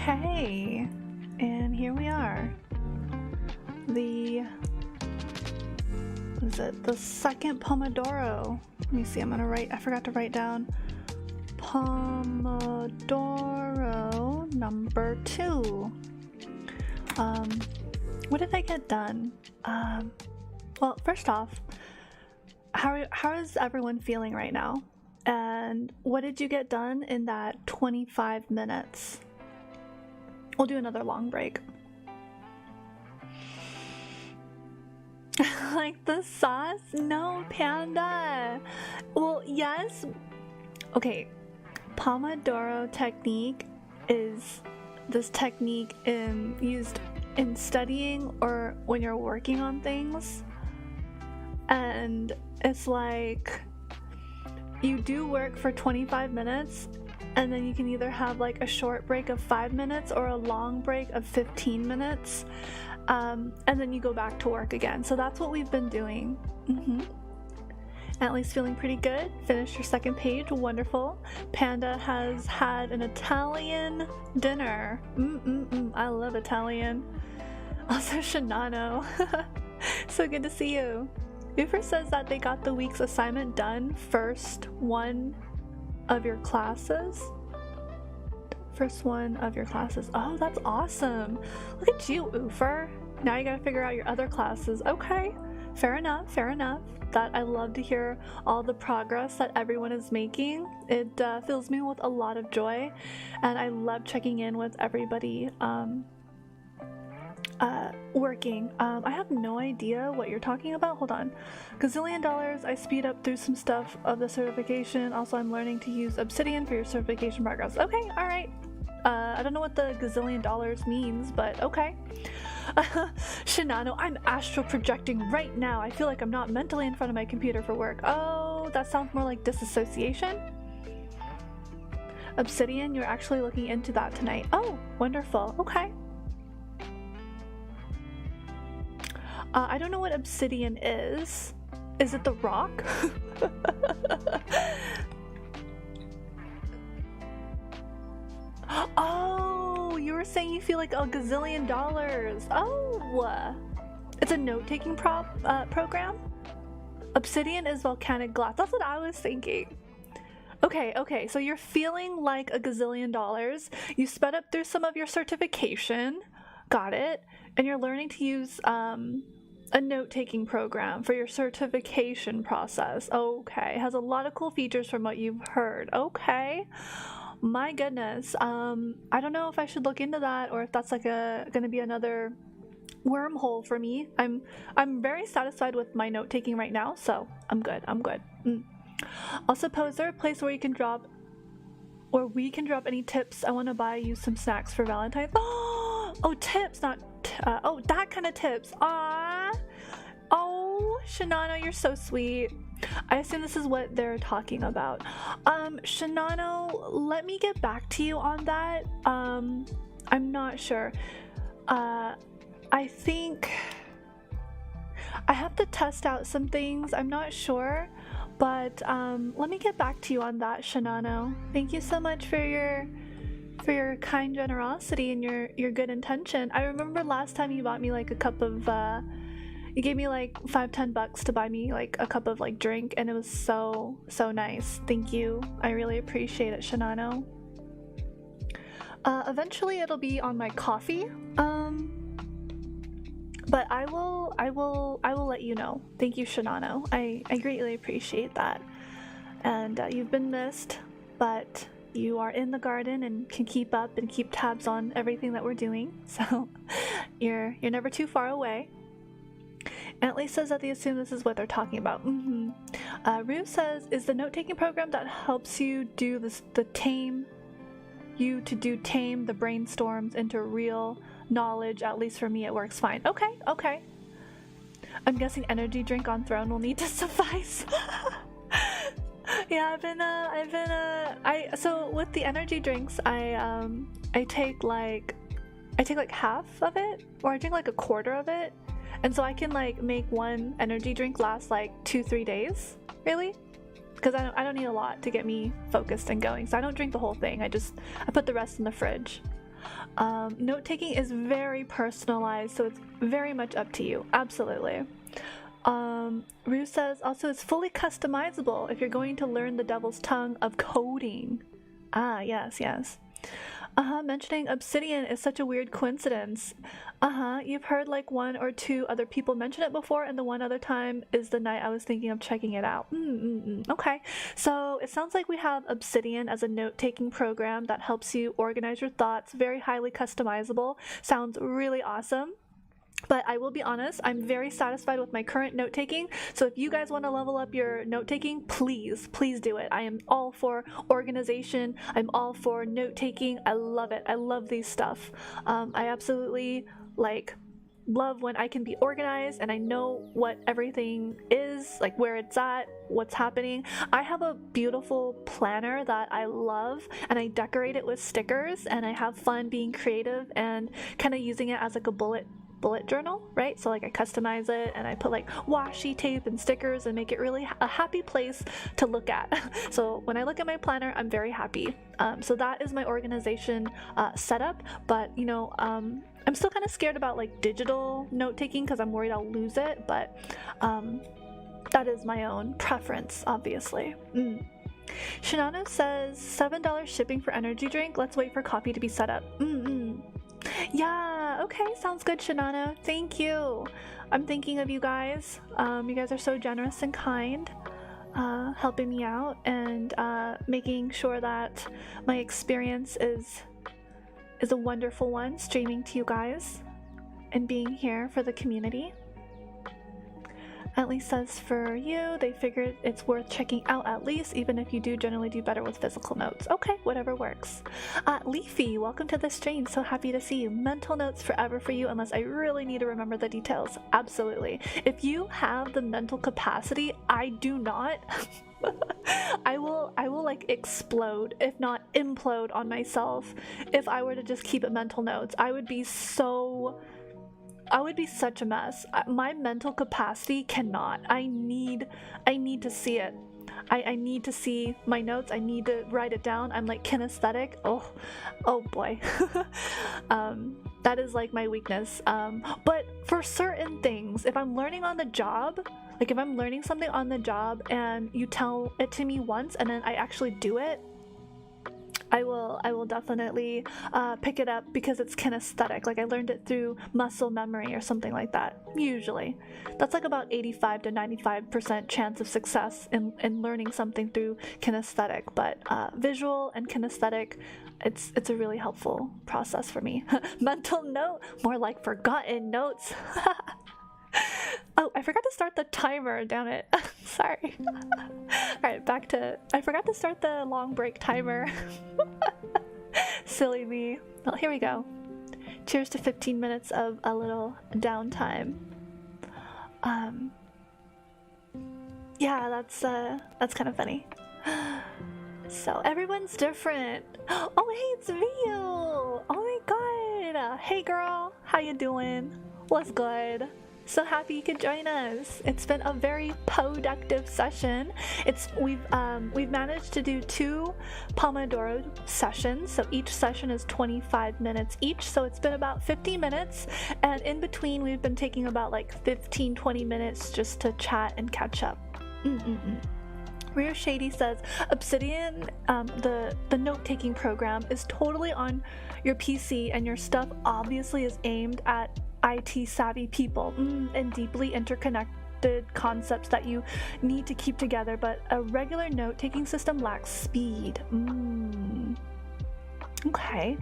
Okay, and here we are. The second Pomodoro. Let me see, I forgot to write down Pomodoro number 2. What did I get done? Well, first off, how is everyone feeling right now? And what did you get done in that 25 minutes? We'll do another long break. Like the sauce? No, Panda. Well, yes. Okay, Pomodoro technique is this technique used in studying or when you're working on things. And it's like you do work for 25 minutes and then you can either have like a short break of 5 minutes or a long break of 15 minutes. And then you go back to work again. So that's what we've been doing. At least feeling pretty good. Finished your second page. Wonderful. Panda has had an Italian dinner. I love Italian. Also Shinano. So good to see you. Ufer says that they got the week's assignment done first one of your classes. Oh, that's awesome. Look at you, Ufer. Now you gotta figure out your other classes. Okay, fair enough. That I love to hear all the progress that everyone is making. It fills me with a lot of joy, and I love checking in with everybody working. I have no idea what you're talking about. Hold on. Gazillion dollars. I speed up through some stuff of the certification. Also, I'm learning to use Obsidian for your certification progress. Okay, all right. I don't know what the gazillion dollars means, but okay. Shinano, I'm astral projecting right now. I feel like I'm not mentally in front of my computer for work. Oh, that sounds more like disassociation. Obsidian, you're actually looking into that tonight. Oh, wonderful. Okay. I don't know what obsidian is. Is it the rock? Oh, you were saying you feel like a gazillion dollars. Oh, it's a note-taking program? Obsidian is volcanic glass. That's what I was thinking. Okay, so you're feeling like a gazillion dollars. You sped up through some of your certification. Got it. And you're learning to use a note-taking program for your certification process. Okay, it has a lot of cool features from what you've heard. Okay. My goodness. I don't know if I should look into that or if that's like gonna be another wormhole for me. I'm very satisfied with my note-taking right now, so I'm good. Also, Poser, a place where we can drop any tips. I want to buy you some snacks for Valentine's. Oh, tips, not oh, that kind of tips. Oh, Shinano, you're so sweet. I assume this is what they're talking about. Shinano, let me get back to you on that. I'm not sure. I think I have to test out some things. I'm not sure, but let me get back to you on that, Shinano. Thank you so much for your kind generosity and your good intention. I remember last time you bought me like a cup of you gave me like $5-10 to buy me like a cup of like drink, and it was so nice. Thank you. I really appreciate it, Shinano. Eventually it'll be on my coffee. But I will let you know. Thank you, Shinano. I greatly appreciate that. And you've been missed, but you are in the garden and can keep up and keep tabs on everything that we're doing. So you're never too far away. Antley says that they assume this is what they're talking about. Rue says, is the note-taking program that helps you do this tame the brainstorms into real knowledge. At least for me, it works fine. Okay. I'm guessing energy drink on throne will need to suffice. Yeah, so with the energy drinks, I take like half of it, or I drink like a quarter of it, and so I can like make one energy drink last like 2-3 days, really, because I don't need a lot to get me focused and going. So I don't drink the whole thing. I put the rest in the fridge. Note-taking is very personalized, so it's very much up to you. Absolutely. Rue says, also it's fully customizable if you're going to learn the devil's tongue of coding. Ah, yes, yes. Mentioning obsidian is such a weird coincidence. You've heard like 1 or 2 other people mention it before, and the one other time is the night I was thinking of checking it out. Okay, so it sounds like we have Obsidian as a note-taking program that helps you organize your thoughts, very highly customizable. Sounds really awesome. But I will be honest, I'm very satisfied with my current note-taking, so if you guys want to level up your note-taking, please do it. I am all for organization, I'm all for note-taking, I love it, I love these stuff. I absolutely, love when I can be organized and I know what everything is, like where it's at, what's happening. I have a beautiful planner that I love, and I decorate it with stickers, and I have fun being creative and kind of using it as like a bullet journal, right? So like I customize it and I put like washi tape and stickers and make it really a happy place to look at. So when I look at my planner, I'm very happy. So that is my organization setup, but I'm still kind of scared about like digital note-taking because I'm worried I'll lose it, but that is my own preference, obviously. Shinano says $7 shipping for energy drink. Let's wait for coffee to be set up. Yeah, okay, sounds good, Shinano. Thank you. I'm thinking of you guys. You guys are so generous and kind, helping me out and making sure that my experience is a wonderful one, streaming to you guys and being here for the community. Atlee says for you, they figured it's worth checking out at least, even if you do generally do better with physical notes. Okay, whatever works. Leafy, welcome to the stream. So happy to see you. Mental notes forever for you unless I really need to remember the details. Absolutely. If you have the mental capacity, I do not. I will like explode, if not implode on myself if I were to just keep it mental notes. I would be such a mess. My mental capacity cannot. I need to see it. I need to see my notes. I need to write it down. I'm like kinesthetic. Oh boy. That is like my weakness. But for certain things, if I'm learning on the job, like if I'm learning something on the job and you tell it to me once and then I actually do it, I will definitely pick it up because it's kinesthetic. Like I learned it through muscle memory or something like that. Usually, that's like about 85 to 95% chance of success in learning something through kinesthetic. But visual and kinesthetic, it's a really helpful process for me. Mental note, more like forgotten notes. Oh, I forgot to start the timer, damn it. Sorry. Alright, I forgot to start the long break timer. Silly me. Well, here we go. Cheers to 15 minutes of a little downtime. Yeah, that's kind of funny. So everyone's different. Oh, hey, it's Rio! Oh my god! Hey girl, how you doing? What's good? So happy you could join us. It's been a very productive session. We've managed to do 2 Pomodoro sessions. So each session is 25 minutes each. So it's been about 50 minutes. And in between, we've been taking about like 15-20 minutes just to chat and catch up. Rear Shady says, Obsidian, the note-taking program, is totally on your PC and your stuff obviously is aimed at IT savvy people and deeply interconnected concepts that you need to keep together, but a regular note-taking system lacks speed. Okay.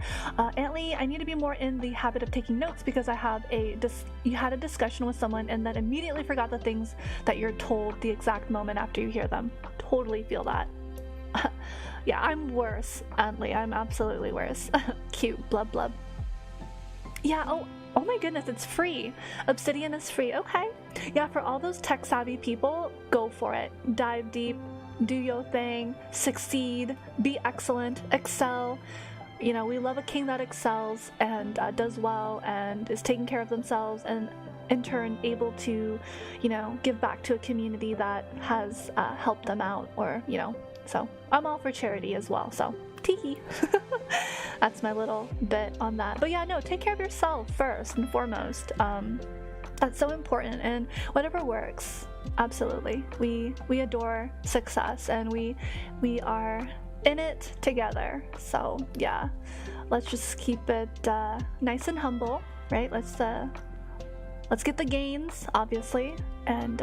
Antley, I need to be more in the habit of taking notes because I have you had a discussion with someone and then immediately forgot the things that you're told the exact moment after you hear them. Totally feel that. Yeah, I'm worse, Antley. I'm absolutely worse. Cute. Blub blub. Yeah, oh my goodness, it's free. Obsidian is free. Okay. Yeah, for all those tech-savvy people, go for it. Dive deep, do your thing, succeed, be excellent, excel. You know, we love a king that excels and does well and is taking care of themselves and in turn able to, you know, give back to a community that has helped them out or, you know. So I'm all for charity as well. So Tee. That's my little bit on that. But yeah, no, take care of yourself first and foremost. That's so important, and whatever works, absolutely. We adore success, and we are in it together. So yeah, let's just keep it nice and humble, right? Let's get the gains, obviously, and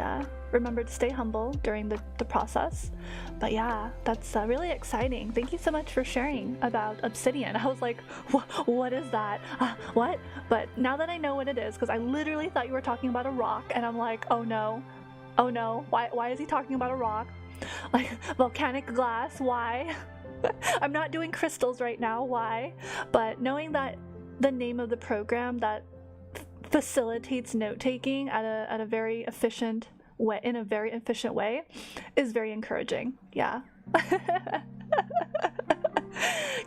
remember to stay humble during the process. But yeah, that's really exciting. Thank you so much for sharing about obsidian. I was like, what is that? What? But now that I know what it is, because I literally thought you were talking about a rock, and I'm like, oh no, why is he talking about a rock? Like volcanic glass, why? I'm not doing crystals right now, why? But knowing that the name of the program that facilitates note-taking at a very efficient way, in a very efficient way, is very encouraging. Yeah.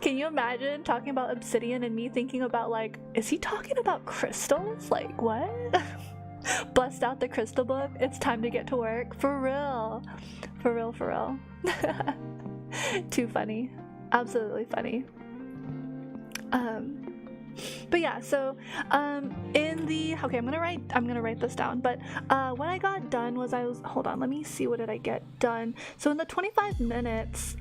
Can you imagine talking about obsidian and me thinking about, like, is he talking about crystals? Like, what? Bust out the crystal book. It's time to get to work. For real. For real. Too funny. Absolutely funny. But yeah, so okay, I'm gonna write this down. But what I got done was hold on, let me see, what did I get done? So in the 25 minutes,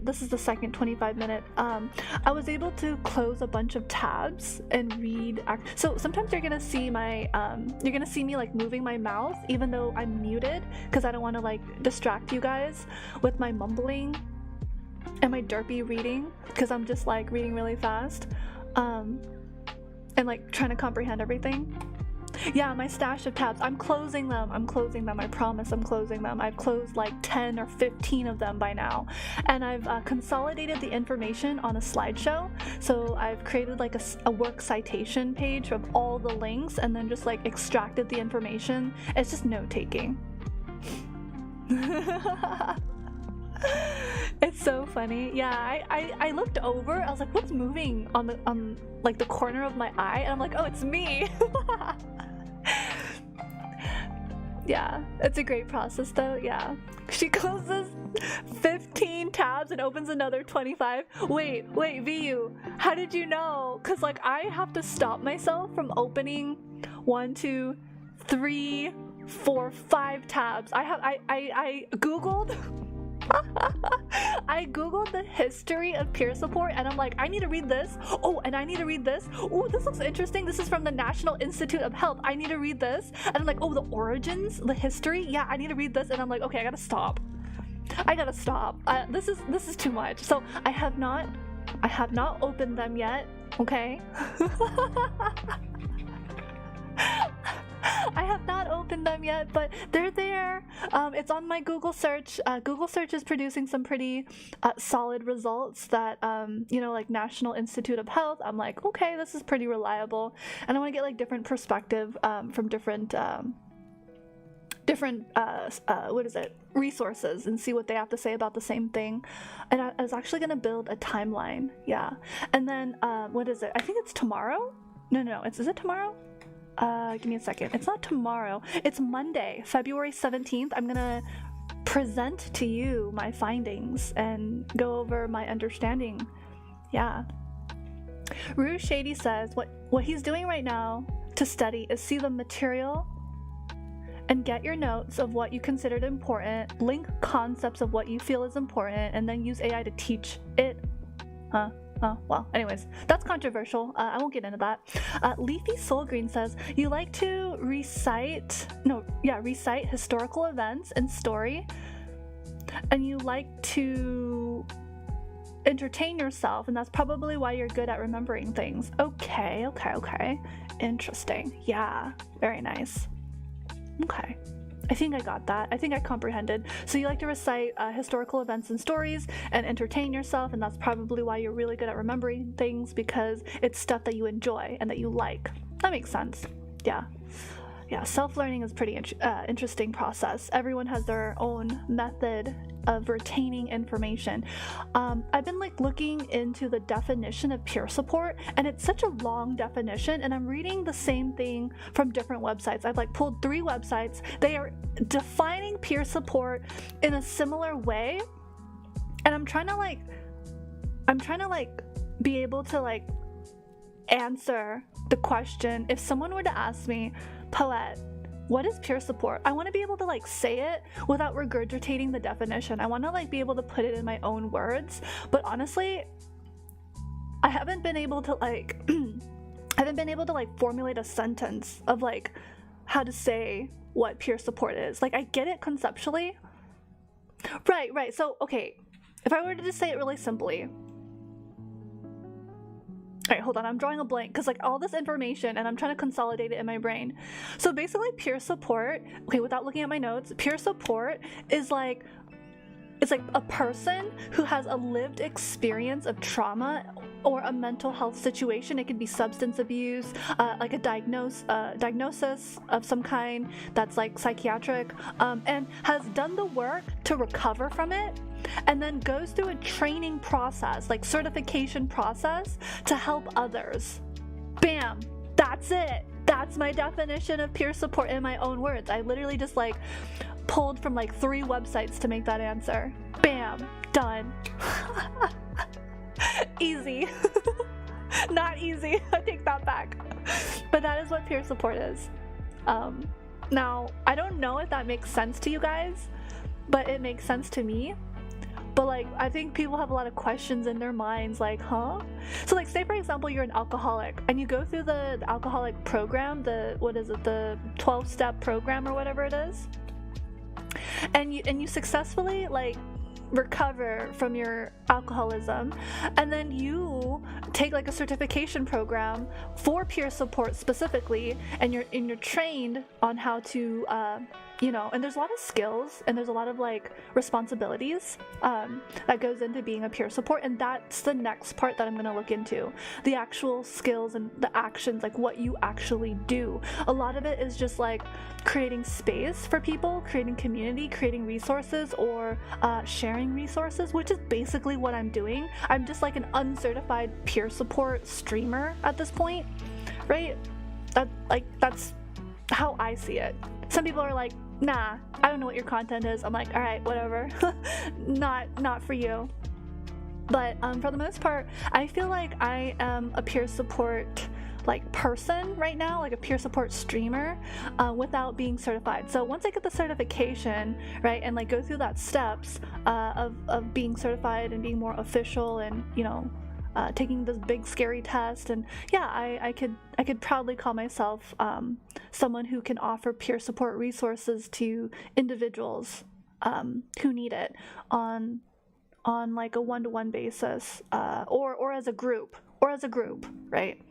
this is the second 25-minute, I was able to close a bunch of tabs and read. So sometimes you're gonna see me like moving my mouth even though I'm muted, because I don't want to like distract you guys with my mumbling and my derpy reading, because I'm just like reading really fast. And like trying to comprehend everything. Yeah, my stash of tabs, I'm closing them, I promise I'm closing them. I've closed like 10 or 15 of them by now, and I've consolidated the information on a slideshow. So I've created like a work citation page of all the links, and then just like extracted the information. It's just note-taking. It's so funny. Yeah, I looked over, I was like, what's moving on like the corner of my eye? And I'm like, oh, it's me. Yeah, it's a great process though. Yeah, she closes 15 tabs and opens another 25. Wait, VU, how did you know? Because like I have to stop myself from opening 1, 2, 3, 4, 5 tabs. I googled I googled the history of peer support, and I'm like, I need to read this. Oh, and I need to read this. Oh, this looks interesting. This is from the National Institute of Health. I need to read this. And I'm like, oh, the origins, the history. Yeah, I need to read this. And I'm like, okay, I gotta stop. This is too much. So I have not opened them yet. Okay. I have not opened them yet, but they're there. It's on my Google search. Google search is producing some pretty solid results that, like National Institute of Health. I'm like, okay, this is pretty reliable. And I want to get like different perspective from different resources, and see what they have to say about the same thing. And I was actually going to build a timeline. Yeah. And then, what is it? I think it's tomorrow. No, is it tomorrow? Give me a second. It's not tomorrow. It's Monday, February 17th. I'm gonna present to you my findings and go over my understanding. Yeah. Rue Shady says what he's doing right now to study is see the material and get your notes of what you considered important, link concepts of what you feel is important, and then use AI to teach it. Oh, well, anyways, that's controversial. I won't get into that. Leafy Soul Green says, you like to recite historical events and story, and you like to entertain yourself, and that's probably why you're good at remembering things. Okay. Interesting. Yeah, very nice. Okay. I think I got that. I think I comprehended. So you like to recite historical events and stories and entertain yourself, and that's probably why you're really good at remembering things, because it's stuff that you enjoy and that you like. That makes sense. Yeah, self-learning is a pretty interesting process. Everyone has their own method of retaining information. I've been like looking into the definition of peer support, and it's such a long definition, and I'm reading the same thing from different websites. I've like pulled 3 websites. They are defining peer support in a similar way, and I'm trying to like I'm trying to like be able to like answer the question. If someone were to ask me, Poette, what is peer support? I want to be able to like say it without regurgitating the definition. I want to like be able to put it in my own words. But honestly, I haven't been able to like formulate a sentence of like how to say what peer support is. Like I get it conceptually. Right. So okay, if I were to just say it really simply. All right, hold on. I'm drawing a blank because like all this information and I'm trying to consolidate it in my brain. So basically peer support, okay, without looking at my notes, peer support is like, it's like a person who has a lived experience of trauma or a mental health situation. It could be substance abuse, like a diagnosis of some kind that's like psychiatric, and has done the work to recover from it, and then goes through a training process, like certification process, to help others. Bam! That's it! That's my definition of peer support in my own words. I literally just like pulled from like 3 websites to make that answer. Bam! Done. Easy. Not easy. I take that back. But that is what peer support is. Now, I don't know if that makes sense to you guys, but it makes sense to me. But like, I think people have a lot of questions in their minds, like, huh? So like, say for example, you're an alcoholic and you go through the alcoholic program, the 12-step program or whatever it is, and you successfully like recover from your alcoholism, and then you take like a certification program for peer support specifically, and you're trained on how to and there's a lot of skills and there's a lot of like responsibilities that goes into being a peer support, and that's the next part that I'm going to look into, the actual skills and the actions, like what you actually do. A lot of it is just like creating space for people, creating community, creating resources, or sharing resources, which is basically what I'm doing. I'm just like an uncertified peer support streamer at this point, right? That's how I see it. Some people are like, nah, I don't know what your content is. I'm like, all right, whatever. not for you. But for the most part, I feel like I am a peer support like person right now, like a peer support streamer, without being certified. So once I get the certification, right, and like go through that steps of being certified and being more official, and taking this big scary test, and yeah, I could proudly call myself someone who can offer peer support resources to individuals who need it on like a one-to-one basis, or as a group, right?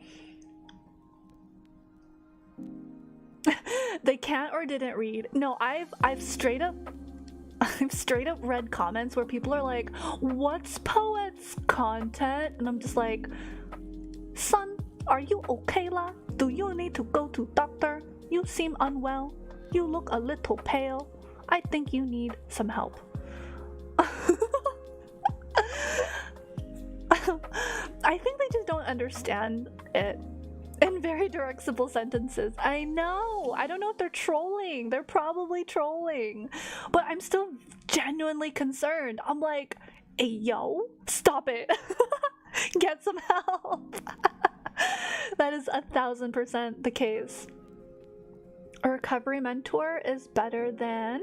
They can't or didn't read. No, I've straight up read comments where people are like, what's Poet's content? And I'm just like, son, are you okay lah? Do you need to go to doctor? You seem unwell. You look a little pale. I think you need some help. I think they just don't understand it in very direct, simple sentences. I know. I don't know if they're trolling. They're probably trolling. But I'm still genuinely concerned. I'm like, hey, yo, stop it. Get some help. That is 1,000% the case. A recovery mentor is better than ...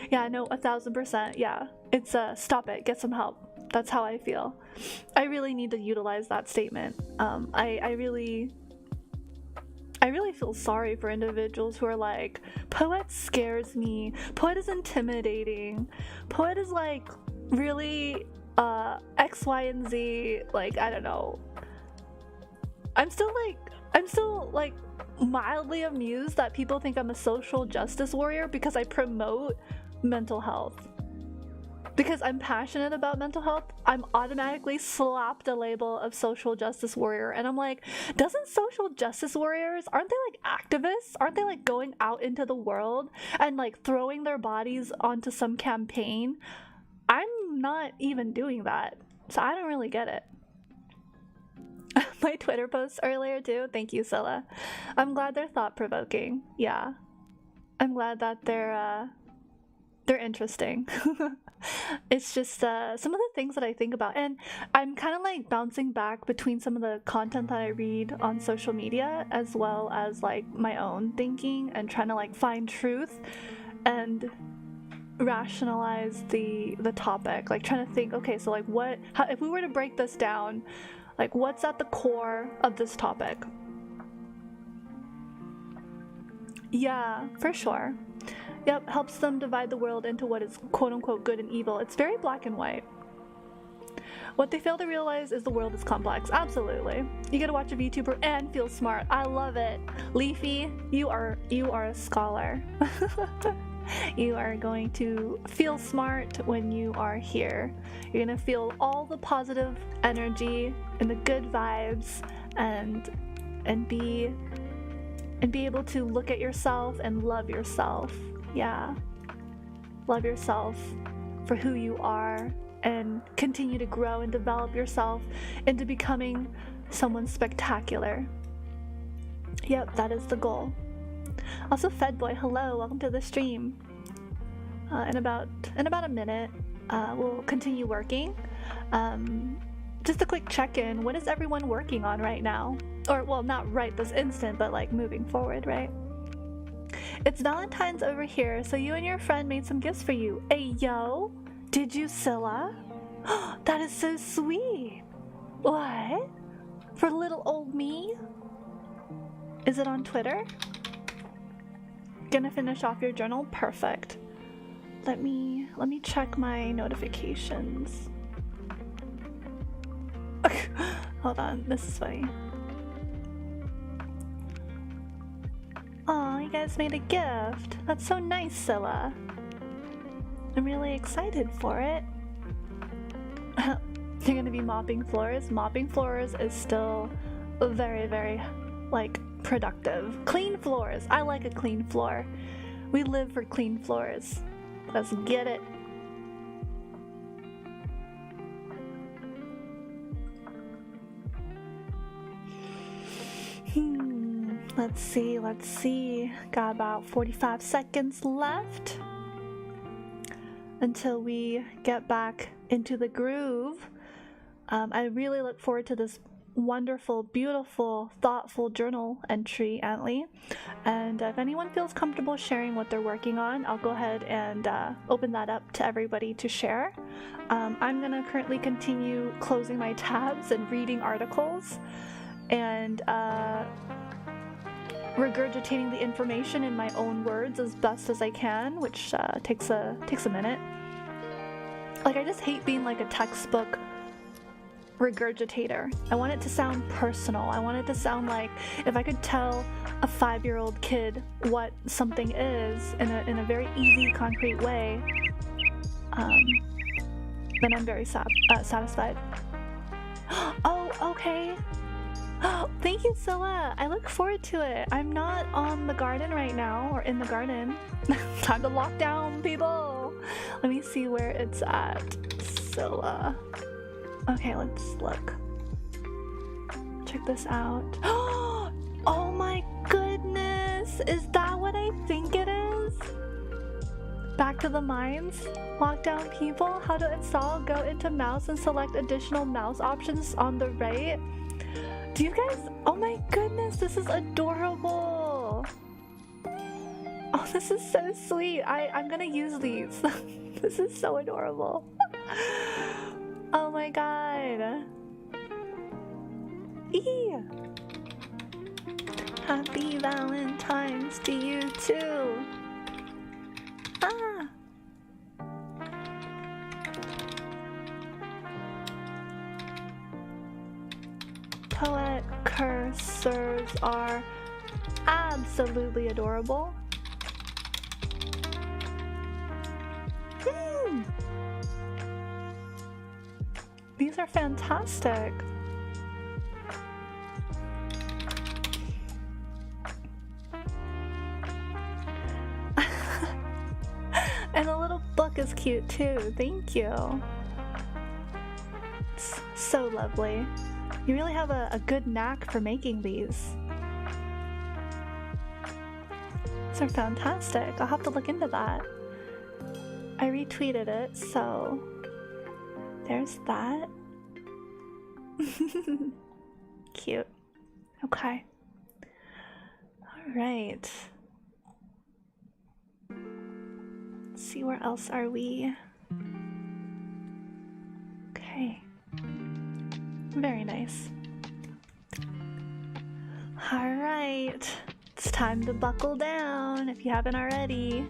Yeah, no, 1,000%. Yeah. It's stop it. Get some help. That's how I feel. I really need to utilize that statement. I really feel sorry for individuals who are like, Poette scares me. Poette is intimidating. Poette is like really X, Y, and Z. Like, I don't know. I'm still like mildly amused that people think I'm a social justice warrior because I promote mental health. Because I'm passionate about mental health, I'm automatically slapped a label of social justice warrior. And I'm like, doesn't social justice warriors, aren't they like activists? Aren't they like going out into the world and like throwing their bodies onto some campaign? I'm not even doing that. So I don't really get it. My Twitter posts earlier too, thank you, Sila. I'm glad they're thought-provoking. Yeah. I'm glad that they're they're interesting. It's just some of the things that I think about, and I'm kind of like bouncing back between some of the content that I read on social media as well as like my own thinking, and trying to like find truth and rationalize the topic, like trying to think, okay, so like if we were to break this down, like what's at the core of this topic? Yeah, for sure. Yep, helps them divide the world into what is quote-unquote good and evil. It's very black and white. What they fail to realize is the world is complex. Absolutely. You get to watch a VTuber and feel smart. I love it. Leafy, you are a scholar. You are going to feel smart when you are here. You're going to feel all the positive energy and the good vibes, and be able to look at yourself and love yourself. Yeah. Love yourself for who you are, and continue to grow and develop yourself into becoming someone spectacular. Yep, that is the goal. Also, Fedboy, hello, welcome to the stream. In about a minute, we'll continue working. Just a quick check-in. What is everyone working on right now? Or, well, not right this instant, but like moving forward, right? It's Valentine's over here, so you and your friend made some gifts for you. Hey, yo! Did you, Sila? That is so sweet! What? For little old me? Is it on Twitter? Gonna finish off your journal? Perfect. Let me check my notifications. Hold on, this is funny. Aw, you guys made a gift. That's so nice, Sila. I'm really excited for it. You're gonna be mopping floors? Mopping floors is still very, very, like, productive. Clean floors. I like a clean floor. We live for clean floors. Let's get it. Let's see. Got about 45 seconds left until we get back into the groove. I really look forward to this wonderful, beautiful, thoughtful journal entry, Antly. And if anyone feels comfortable sharing what they're working on, I'll go ahead and open that up to everybody to share. I'm gonna currently continue closing my tabs and reading articles, and regurgitating the information in my own words as best as I can, which takes a minute. Like, I just hate being like a textbook regurgitator. I want it to sound personal. I want it to sound like if I could tell a 5-year-old kid what something is in a very easy, concrete way, then I'm very satisfied. Oh, okay. Oh, thank you, Sila. I look forward to it. I'm not on the garden right now, or in the garden. Time to lock down, people. Let me see where it's at. Sila. Okay, let's look. Check this out. Oh my goodness! Is that what I think it is? Back to the mines? Lockdown people? How to install? Go into mouse and select additional mouse options on the right. Do you guys? Oh my goodness, this is adorable! Oh, this is so sweet. I'm gonna use these. This is so adorable. Oh my god. Eee. Happy Valentine's to you too. Ah. Poette-Cursors are absolutely adorable. These are fantastic. And the little book is cute too. Thank you. It's so lovely. You really have a good knack for making these. These are fantastic. I'll have to look into that. I retweeted it, so there's that. Cute. Okay. Alright. Let's see, where else are we? Okay. Very nice. Alright. It's time to buckle down if you haven't already.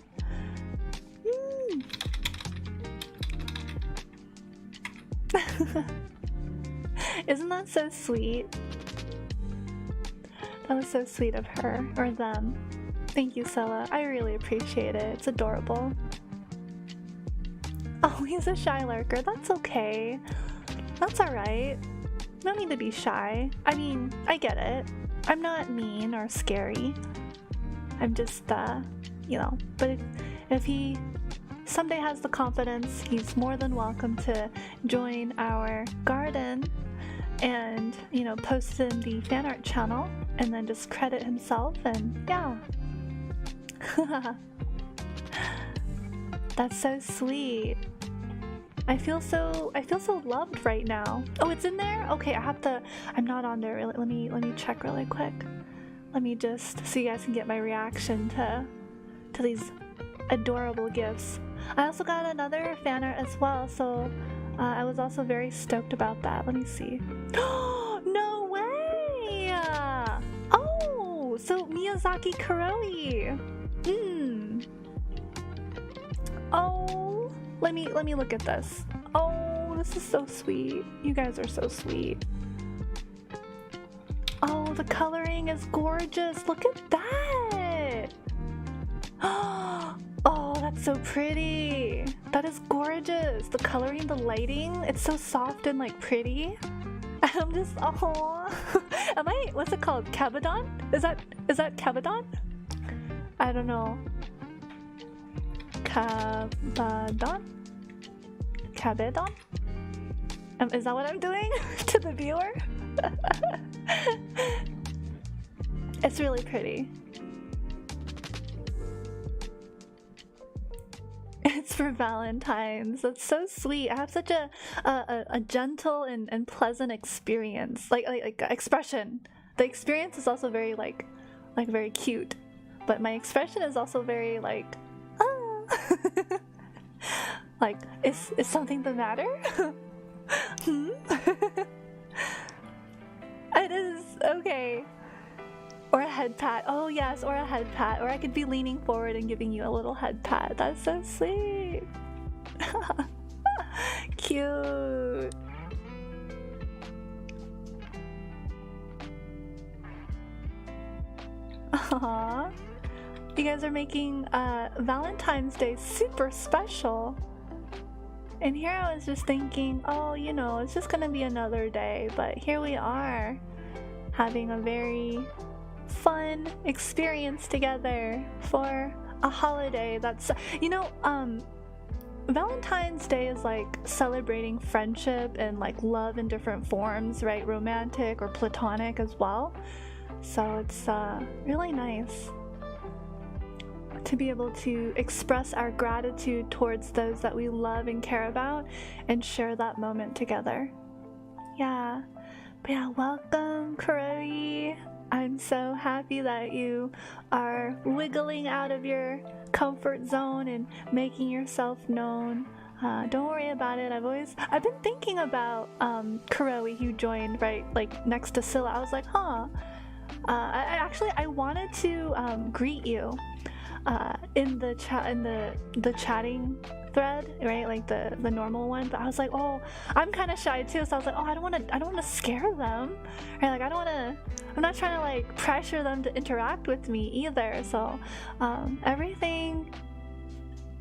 Isn't that so sweet? That was so sweet of her, or them. Thank you, Sila. I really appreciate it. It's adorable. Oh, he's a shy lurker. That's okay. That's alright. No need to be shy. I mean, I get it. I'm not mean or scary. I'm just, you know, but if he someday has the confidence, he's more than welcome to join our garden and, you know, post in the fan art channel and then just credit himself, and yeah. That's so sweet. I feel so loved right now. Oh, it's in there? Okay, I'm not on there. Let me check really quick. Let me just so you guys can get my reaction to these adorable gifts. I also got another fan art as well, so I was also very stoked about that. Let me see. No way! Oh, so Miyazaki Kuroi. Oh, let me look at this. Oh, this is so sweet. You guys are so sweet. Oh, the coloring is gorgeous. Look at that. Oh, that's so pretty. That is gorgeous. The coloring, the lighting, it's so soft and like pretty. I'm just, oh. What's it called? Cabadon? Is that Cabadon? I don't know. Cabadon? Cabedon? Is that what I'm doing to the viewer? It's really pretty. It's for Valentine's. That's so sweet. I have such a gentle and pleasant experience. Like expression. The experience is also very like very cute. But my expression is also very like like, is something the matter? It is, okay. Or a head pat. Oh yes, or a head pat. Or I could be leaning forward and giving you a little head pat. That's so sweet. Cute. Aww. You guys are making Valentine's Day super special. And here I was just thinking, oh, you know, it's just gonna be another day, but here we are having a very fun experience together for a holiday that's, you know, Valentine's Day is like celebrating friendship and like love in different forms, right? Romantic or platonic as well. So it's really nice to be able to express our gratitude towards those that we love and care about and share that moment together. Yeah. But yeah, welcome, Kuroi. I'm so happy that you are wiggling out of your comfort zone and making yourself known. Don't worry about it. I've been thinking about Kuroi, who joined right like next to Sila. I was like, huh. I wanted to greet you in the chat, in the chatting thread, right? Like the normal one. But I was like, oh, I'm kind of shy too. So I was like, oh, I don't want to scare them, right? Like I'm not trying to like pressure them to interact with me either. So everything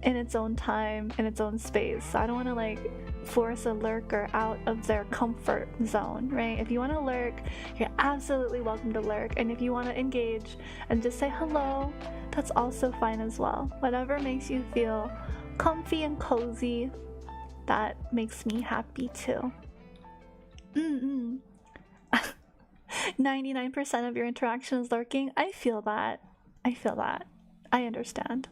in its own time, in its own space. I don't want to like force a lurker out of their comfort zone, right? If you want to lurk, you're absolutely welcome to lurk. And if you want to engage and just say hello, that's also fine as well. Whatever makes you feel comfy and cozy, that makes me happy too. 99% of your interaction is lurking. I feel that. I understand.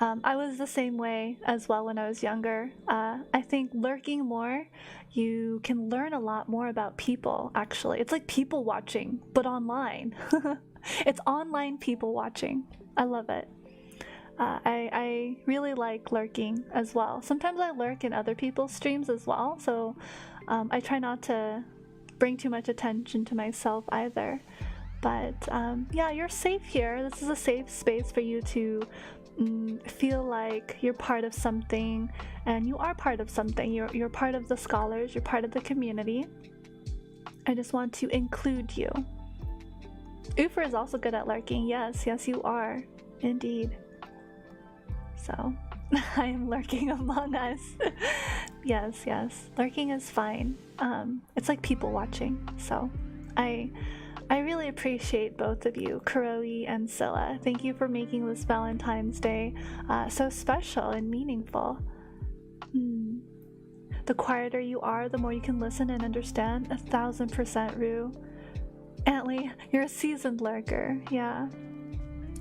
I was the same way as well when I was younger. I think lurking more, you can learn a lot more about people, actually. It's like people watching, but online. It's online people watching. I love it. I really like lurking as well. Sometimes I lurk in other people's streams as well, so I try not to bring too much attention to myself either. But yeah, you're safe here. This is a safe space for you to feel like you're part of something, and you are part of something. You're part of the scholars, you're part of the community. I just want to include you. Ufer is also good at lurking. Yes, you are. Indeed. So, I am lurking among us. Yes. Lurking is fine. It's like people watching. So, I really appreciate both of you, Kuroi and Sila. Thank you for making this Valentine's Day so special and meaningful. The quieter you are, the more you can listen and understand. 1000% Rue. Antley, you're a seasoned lurker. Yeah.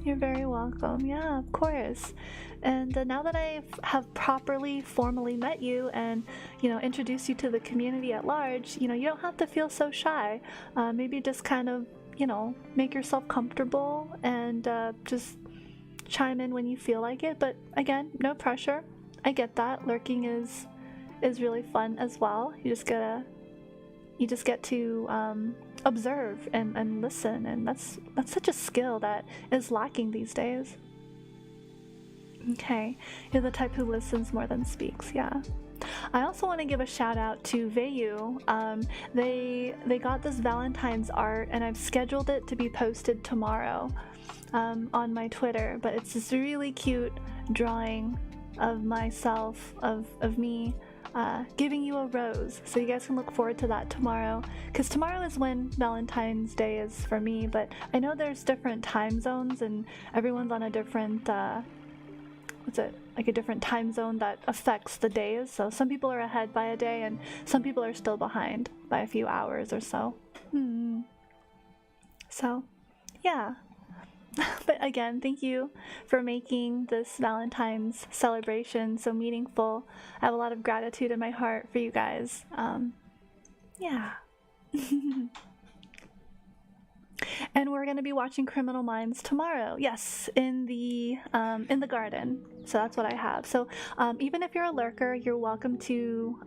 You're very welcome. Yeah, of course. And now that I have properly, formally met you and, introduced you to the community at large, you don't have to feel so shy. Maybe just kind of, make yourself comfortable and just chime in when you feel like it. But again, no pressure. I get that. Lurking is really fun as well. You just get to observe and listen, and that's such a skill that is lacking these days. Okay, you're the type who listens more than speaks. Yeah. I also want to give a shout out to Vayu. They got this Valentine's art, and I've scheduled it to be posted tomorrow on my Twitter. But it's this really cute drawing of myself, of me, giving you a rose. So you guys can look forward to that tomorrow, because tomorrow is when Valentine's Day is for me. But I know there's different time zones, and everyone's on a different a different time zone that affects the days. So some people are ahead by a day, and some people are still behind by a few hours or so. So yeah. But again, thank you for making this Valentine's celebration so meaningful. I have a lot of gratitude in my heart for you guys. Yeah. And we're going to be watching Criminal Minds tomorrow. Yes, in the garden. So that's what I have. So even if you're a lurker, you're welcome to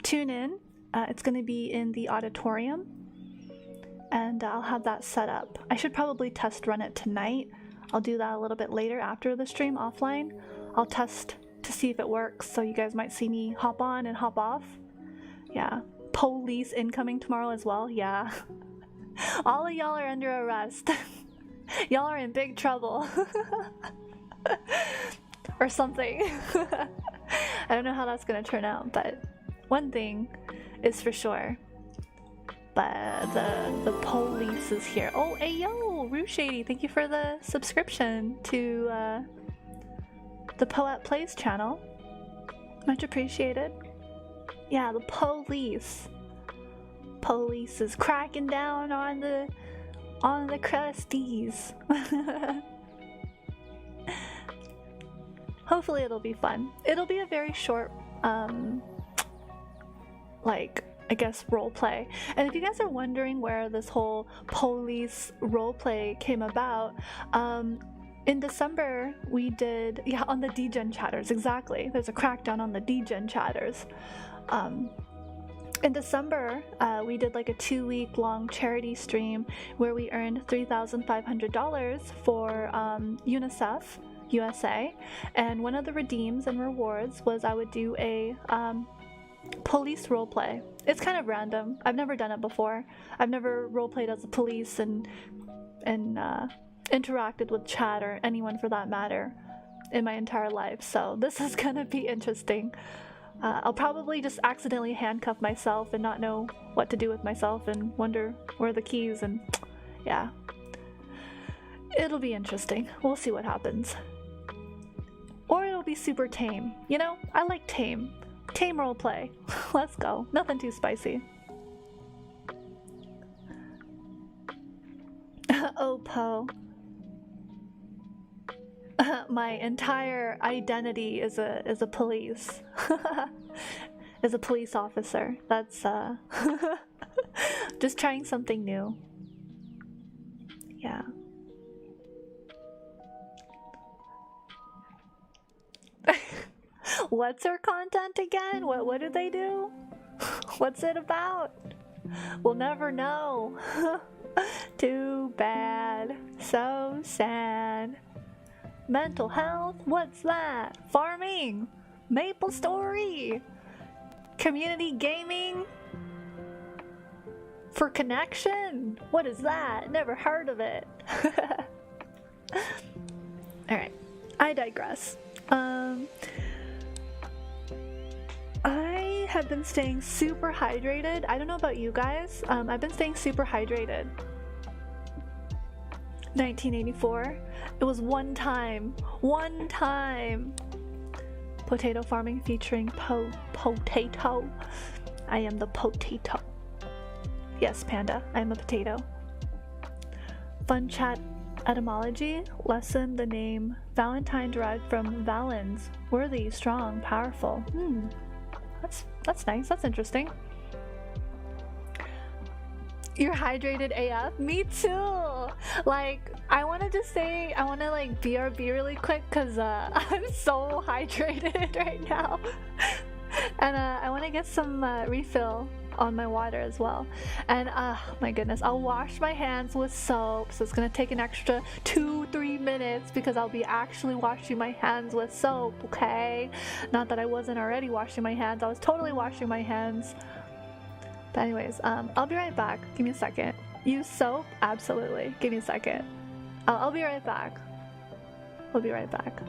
tune in. It's going to be in the auditorium, and I'll have that set up. I should probably test run it tonight. I'll do that a little bit later after the stream offline. I'll test to see if it works, so you guys might see me hop on and hop off. Yeah. Police incoming tomorrow as well. Yeah. All of y'all are under arrest. Y'all are in big trouble. Or something. I don't know how that's gonna turn out, but one thing is for sure. But the police is here. Oh, hey yo, Rue Shady, thank you for the subscription to the Poet Plays channel. Much appreciated. Yeah, the police. Police is cracking down on the crusties. Hopefully it'll be fun. It'll be a very short I guess roleplay. And if you guys are wondering where this whole police roleplay came about, in December we did on the DGen chatters. Exactly. There's a crackdown on the DGen chatters. In December, we did like a 2-week long charity stream where we earned $3,500 for UNICEF USA, and one of the redeems and rewards was I would do a police roleplay. It's kind of random. I've never done it before. I've never roleplayed as a police and interacted with chat or anyone for that matter in my entire life. So this is gonna be interesting. I'll probably just accidentally handcuff myself and not know what to do with myself and wonder where are the keys, and yeah. It'll be interesting. We'll see what happens. Or it'll be super tame. I like tame. Tame roleplay. Let's go. Nothing too spicy. Oh, Poe. My entire identity is a police. Is a police officer. That's just trying something new. Yeah. What's her content again? What do they do? What's it about? We'll never know. Too bad. So sad. Mental health? What's that? Farming? Maple Story? Community gaming? For connection? What is that? Never heard of it. Alright, I digress. I have been staying super hydrated. I don't know about you guys. I've been staying super hydrated. 1984. It was one time. Potato farming featuring potato. I am the potato. Yes, Panda, I am a potato. Fun chat etymology lesson. The name Valentine derived from valens, worthy, strong, powerful. That's nice. That's interesting. You're hydrated AF? Me too! Like, I wanted to say, I want to like BRB really quick because I'm so hydrated right now. And I want to get some refill on my water as well. And my goodness, I'll wash my hands with soap, so it's gonna take an extra 2-3 minutes because I'll be actually washing my hands with soap, okay? Not that I wasn't already washing my hands, I was totally washing my hands. But anyways, I'll be right back. Give me a second. Use soap? Absolutely. Give me a second. I'll be right back. We'll be right back.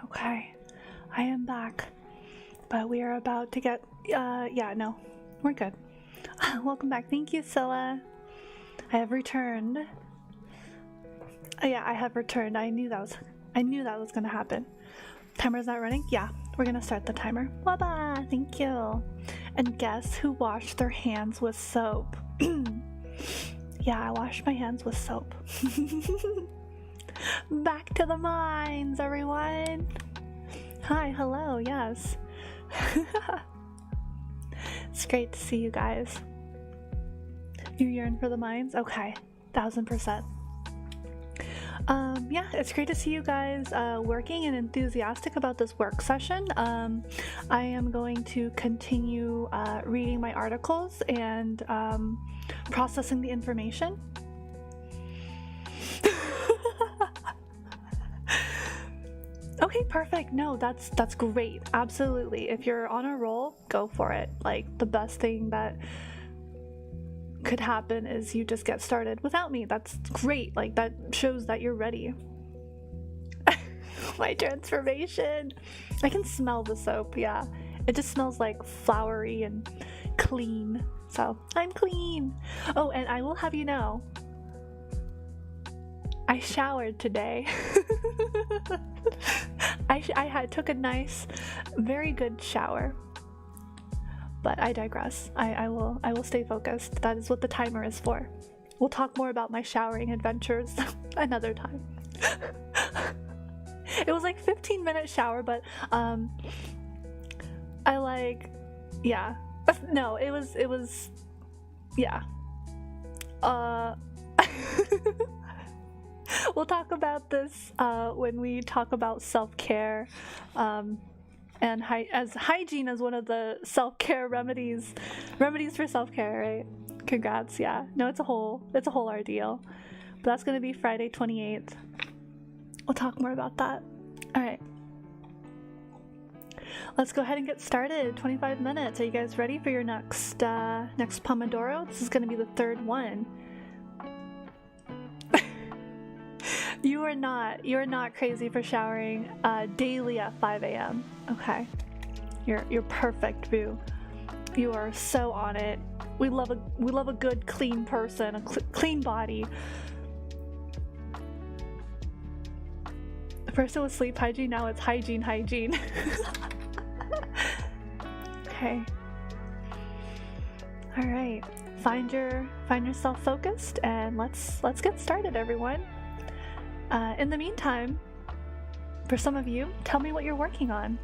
Okay, I am back, but we are about to get, yeah, no, we're good. Welcome back. Thank you, Sila. I have returned. Yeah, I have returned. I knew that was gonna happen. Timer's not running? Yeah, we're gonna start the timer. Waba, thank you. And guess who washed their hands with soap? Yeah, I washed my hands with soap. Back to the mines, everyone. Hi, hello, yes. It's great to see you guys. You yearn for the mines? Okay, 1000%. Yeah, it's great to see you guys working and enthusiastic about this work session. I am going to continue reading my articles and processing the information. Okay, perfect. No, that's great. Absolutely. If you're on a roll, go for it. Like, the best thing that could happen is you just get started without me. That's great. Like, that shows that you're ready. My transformation. I can smell the soap, yeah. It just smells like flowery and clean. So, I'm clean. Oh, and I will have you know, I showered today. I took a nice, very good shower. But I digress. I will stay focused. That is what the timer is for. We'll talk more about my showering adventures another time. It was like 15-minute shower, but I like, yeah. No, it was yeah. We'll talk about this when we talk about self-care, and as hygiene is one of the self-care remedies for self-care, right? Congrats, yeah. No, it's a whole ordeal. But that's gonna be Friday 28th. We'll talk more about that. All right. Let's go ahead and get started. 25 minutes. Are you guys ready for your next Pomodoro? This is gonna be the third one. You are not crazy for showering daily at 5 a.m. Okay, you're perfect, Boo. You are so on it. We love a good clean person, a clean body. First it was sleep hygiene, now it's hygiene. Okay. All right. Find yourself focused, and let's get started, everyone. In the meantime, for some of you, tell me what you're working on.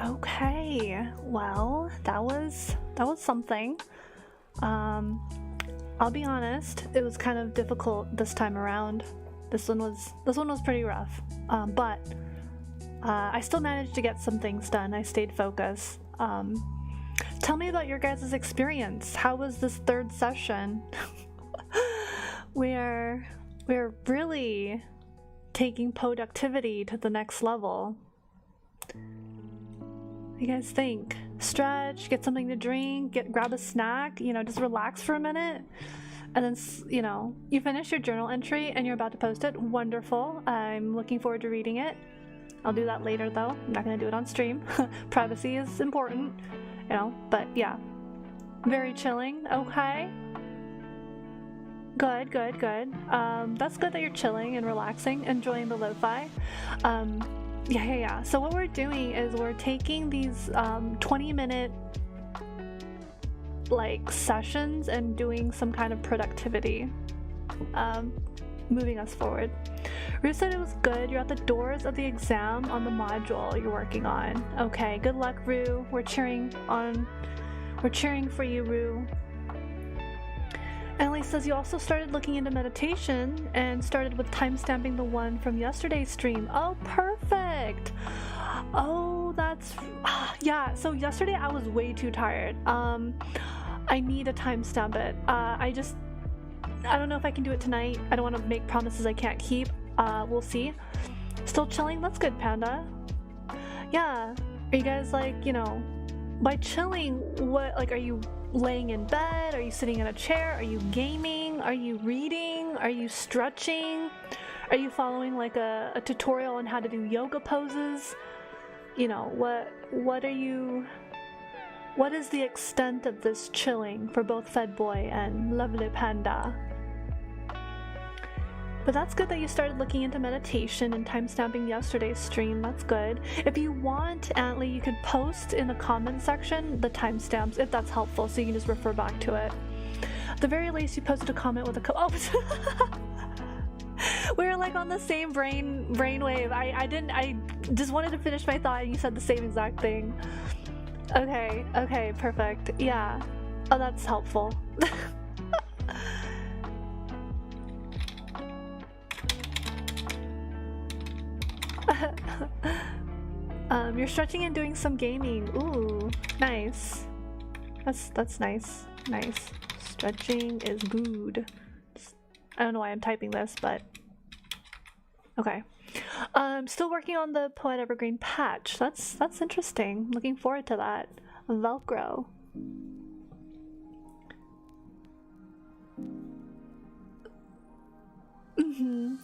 Okay, well, that was something. I'll be honest, it was kind of difficult this time around. This one was pretty rough, but I still managed to get some things done. I stayed focused. Tell me about your guys' experience. How was this third session? We're really taking Poette-Activity to the next level. What do you guys think? Stretch, get something to drink, grab a snack, just relax for a minute. And then, you finish your journal entry and you're about to post it. Wonderful. I'm looking forward to reading it. I'll do that later though. I'm not going to do it on stream. Privacy is important, but yeah. Very chilling. Okay. Good. That's good that you're chilling and relaxing, enjoying the lo-fi. Yeah. So what we're doing is we're taking these 20-minute sessions and doing some kind of productivity, moving us forward. Rue said it was good. You're at the doors of the exam on the module you're working on. Okay, good luck, Rue. We're cheering for you, Rue. Emily says you also started looking into meditation and started with timestamping the one from yesterday's stream. Oh, perfect. Oh, yeah. So yesterday I was way too tired. I need to timestamp it. I don't know if I can do it tonight. I don't want to make promises I can't keep. We'll see. Still chilling? That's good, Panda. Yeah. Are you guys by chilling, what, are you laying in bed? Are you sitting in a chair? Are you gaming? Are you reading? Are you stretching? Are you following a tutorial on how to do yoga poses? What is the extent of this chilling for both Fed Boy and Lovely Panda? But that's good that you started looking into meditation and timestamping yesterday's stream. That's good. If you want, Antly, you could post in the comment section the timestamps if that's helpful, so you can just refer back to it. At the very least, you posted a comment with a we were on the same brainwave. I just wanted to finish my thought and you said the same exact thing. Okay, perfect. Yeah. Oh, that's helpful. You're stretching and doing some gaming. Ooh, nice. That's nice. Nice. Stretching is good. I don't know why I'm typing this, but okay. Still working on the Poet Evergreen patch. That's interesting. Looking forward to that. Velcro.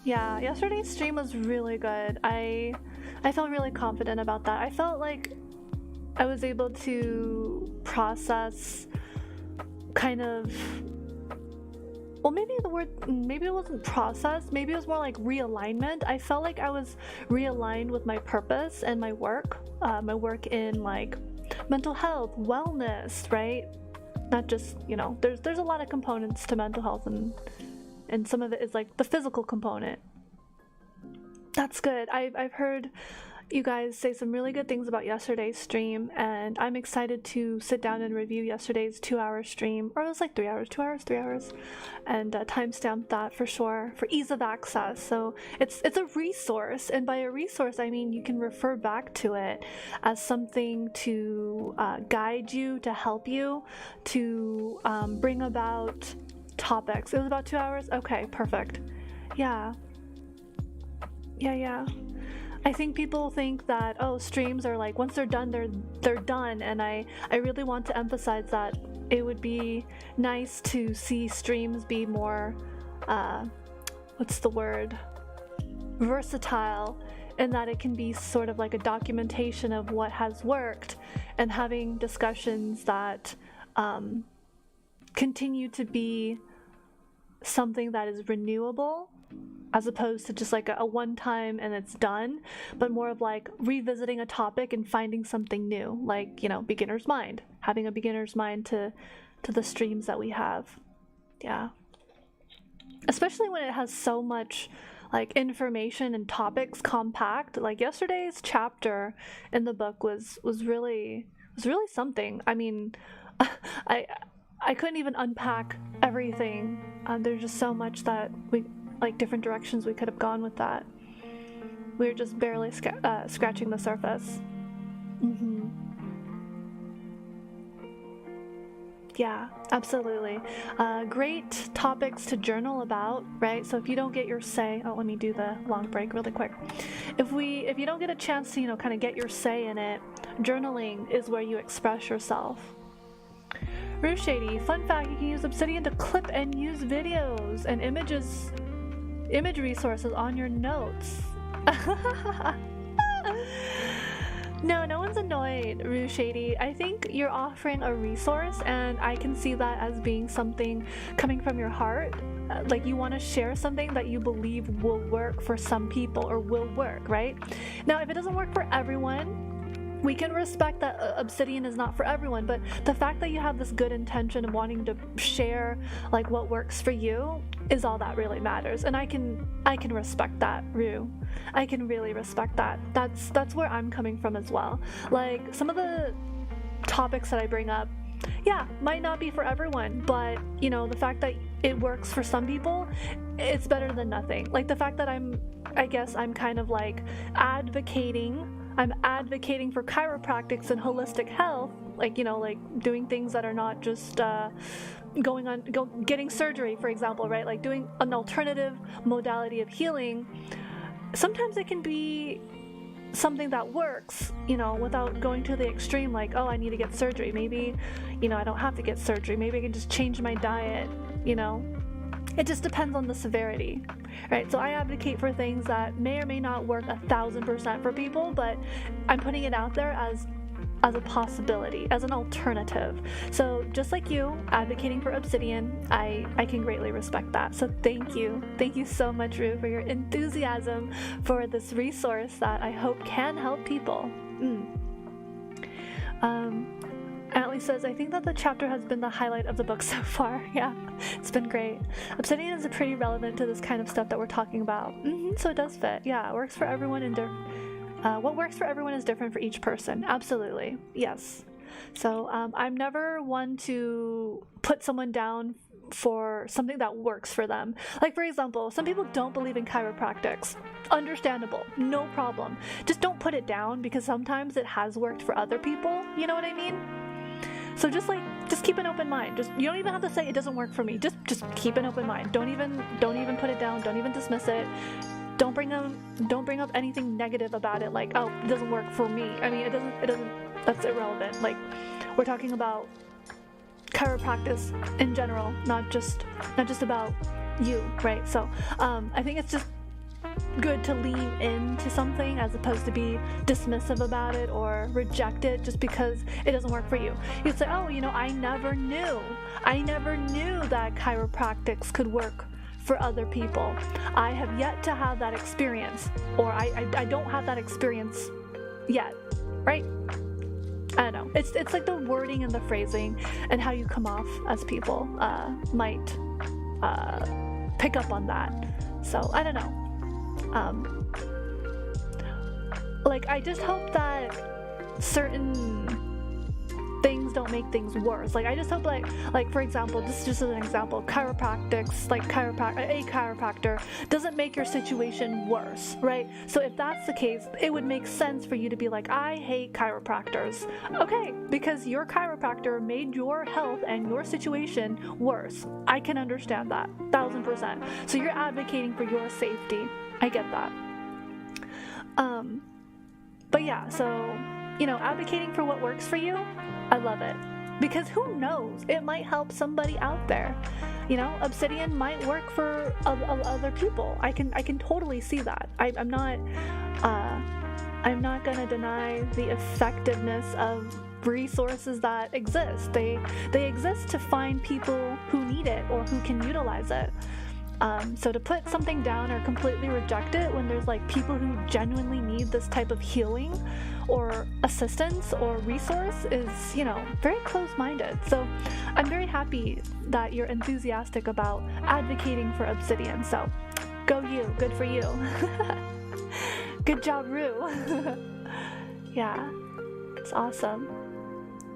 Yeah, yesterday's stream was really good. I felt really confident about that. I felt like I was able to process kind of, well, maybe it wasn't process, maybe it was more like realignment. I felt like I was realigned with my purpose and my work in mental health, wellness, right? Not just, there's a lot of components to mental health, and some of it is the physical component. That's good. I've heard you guys say some really good things about yesterday's stream, and I'm excited to sit down and review yesterday's 2-hour stream, or it was 3 hours, 2 hours, 3 hours, and timestamp that for sure for ease of access. So it's a resource, and by a resource I mean you can refer back to it as something to guide you, to help you, to bring about topics. It was about 2 hours? Okay, perfect. Yeah. I think people think that, oh, streams are once they're done, they're done, and I really want to emphasize that it would be nice to see streams be more, what's the word? Versatile, in that it can be sort of like a documentation of what has worked, and having discussions that continue to be something that is renewable, as opposed to just a one-time and it's done, but more of revisiting a topic and finding something new, beginner's mind, having a beginner's mind to the streams that we have. Yeah, especially when it has so much like information and topics compact. Like yesterday's chapter in the book was really something. I mean, I couldn't even unpack everything. There's just so much that we, like, different directions we could have gone with that. We were just barely scratching the surface. Yeah, absolutely. Great topics to journal about, right? So if you don't get your say, let me do the long break really quick. If you don't get a chance to, kind of get your say in it, journaling is where you express yourself. Rue Shady, fun fact, you can use Obsidian to clip and use videos and image resources on your notes. No one's annoyed, Rue Shady. I think you're offering a resource, and I can see that as being something coming from your heart. Like you want to share something that you believe will work for some people or will work, right? Now, if it doesn't work for everyone, we can respect that Obsidian is not for everyone, but the fact that you have this good intention of wanting to share like what works for you is all that really matters. And I can respect that, Rue. I can really respect that. That's where I'm coming from as well. Like some of the topics that I bring up, yeah, might not be for everyone, but the fact that it works for some people, it's better than nothing. Like the fact that I guess I'm kind of like advocating for chiropractics and holistic health, like doing things that are not just getting surgery, for example, right? Like doing an alternative modality of healing. Sometimes it can be something that works, without going to the extreme, like, oh, I need to get surgery. Maybe, I don't have to get surgery. Maybe I can just change my diet, It just depends on the severity, right? So I advocate for things that may or may not work 1,000% for people, but I'm putting it out there as a possibility, as an alternative. So just like you advocating for Obsidian, I can greatly respect that. So thank you so much, Rue, for your enthusiasm for this resource that I hope can help people. Atlee says, I think that the chapter has been the highlight of the book so far. Yeah, it's been great. Obsidian is pretty relevant to this kind of stuff that we're talking about. So it does fit. Yeah, it works for everyone what works for everyone is different for each person. Absolutely. Yes. So I'm never one to put someone down for something that works for them. Like, for example, some people don't believe in chiropractics. Understandable. No problem. Just don't put it down because sometimes it has worked for other people. You know what I mean? So just keep an open mind. You don't even have to say it doesn't work for me. Just keep an open mind. Don't even put it down. Don't even dismiss it. Don't bring up anything negative about it, like, oh, it doesn't work for me. I mean, it doesn't, that's irrelevant. Like, we're talking about chiropractic in general, not just about you, right? So I think it's just good to lean into something as opposed to be dismissive about it or reject it just because it doesn't work for you. You'd say, oh, I never knew that chiropractics could work for other people. I have yet to have that experience, or I don't have that experience yet, right? I don't know. It's like the wording and the phrasing and how you come off as people might pick up on that. So I don't know. Like, I just hope that certain things don't make things worse. Like, I just hope, like for example, this is just an example, chiropractics, like a chiropractor doesn't make your situation worse, right? So if that's the case, it would make sense for you to be like, I hate chiropractors. Okay, because your chiropractor made your health and your situation worse. I can understand that, 1,000%. So you're advocating for your safety. I get that. But yeah, so, advocating for what works for you, I love it. Because who knows? It might help somebody out there. Obsidian might work for other people. I can totally see that. I'm not gonna deny the effectiveness of resources that exist. They exist to find people who need it or who can utilize it. So to put something down or completely reject it when there's like people who genuinely need this type of healing or assistance or resource is, very close-minded. So I'm very happy that you're enthusiastic about advocating for Obsidian. So Go you. Good for you. Good job, Rue. Yeah, it's awesome.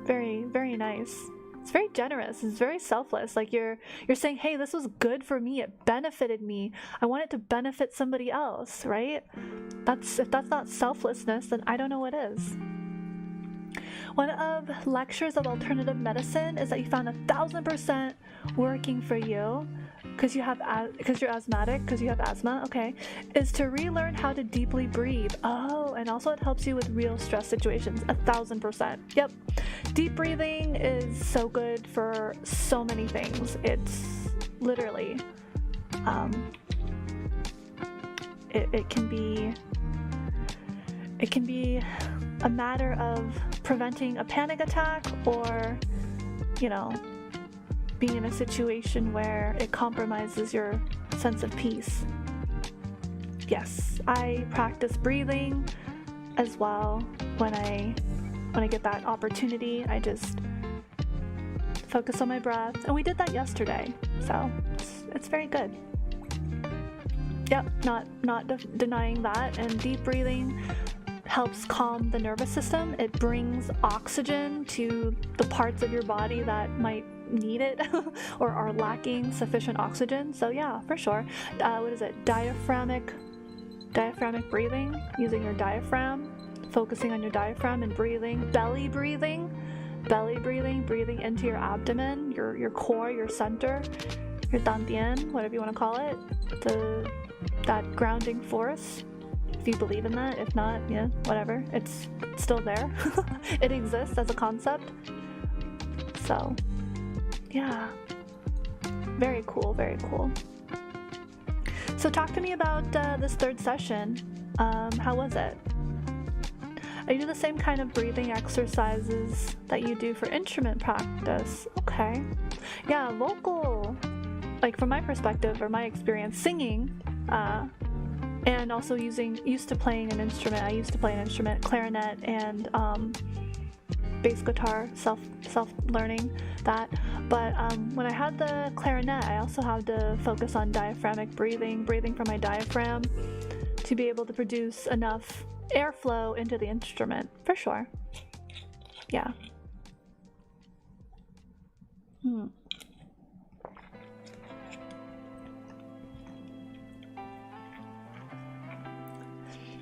Very, very nice. It's very generous. It's very selfless. Like you're saying, hey, this was good for me. It benefited me. I want it to benefit somebody else, right? If that's not selflessness, then I don't know what is. One of lectures of alternative medicine is that you found 1,000% working for you because you're asthmatic, because you have asthma, okay, is to relearn how to deeply breathe. Oh, and also it helps you with real stress situations. 1,000%. Yep. Deep breathing is so good for so many things. It's literally, it can be a matter of preventing a panic attack or, being in a situation where it compromises your sense of peace. Yes, I practice breathing as well. When I get that opportunity, I just focus on my breath. And we did that yesterday, so it's very good. Yep, not denying that. And deep breathing helps calm the nervous system. It brings oxygen to the parts of your body that might need it or are lacking sufficient oxygen. So yeah, for sure. What is it? Diaphragmatic breathing, using your diaphragm, focusing on your diaphragm and breathing. Belly breathing, breathing into your abdomen, your core, your center, your dantian, whatever you want to call it. That grounding force. If you believe in that, if not, yeah, whatever. It's still there. It exists as a concept. So, yeah. Very cool, very cool. So talk to me about this third session. How was it? You do the same kind of breathing exercises that you do for instrument practice. Okay. Yeah, vocal, like from my perspective or my experience, singing, and also used to playing an instrument. I used to play an instrument, clarinet and bass guitar, self-learning that. But when I had the clarinet, I also had to focus on diaphragmatic breathing from my diaphragm to be able to produce enough airflow into the instrument, for sure. Yeah.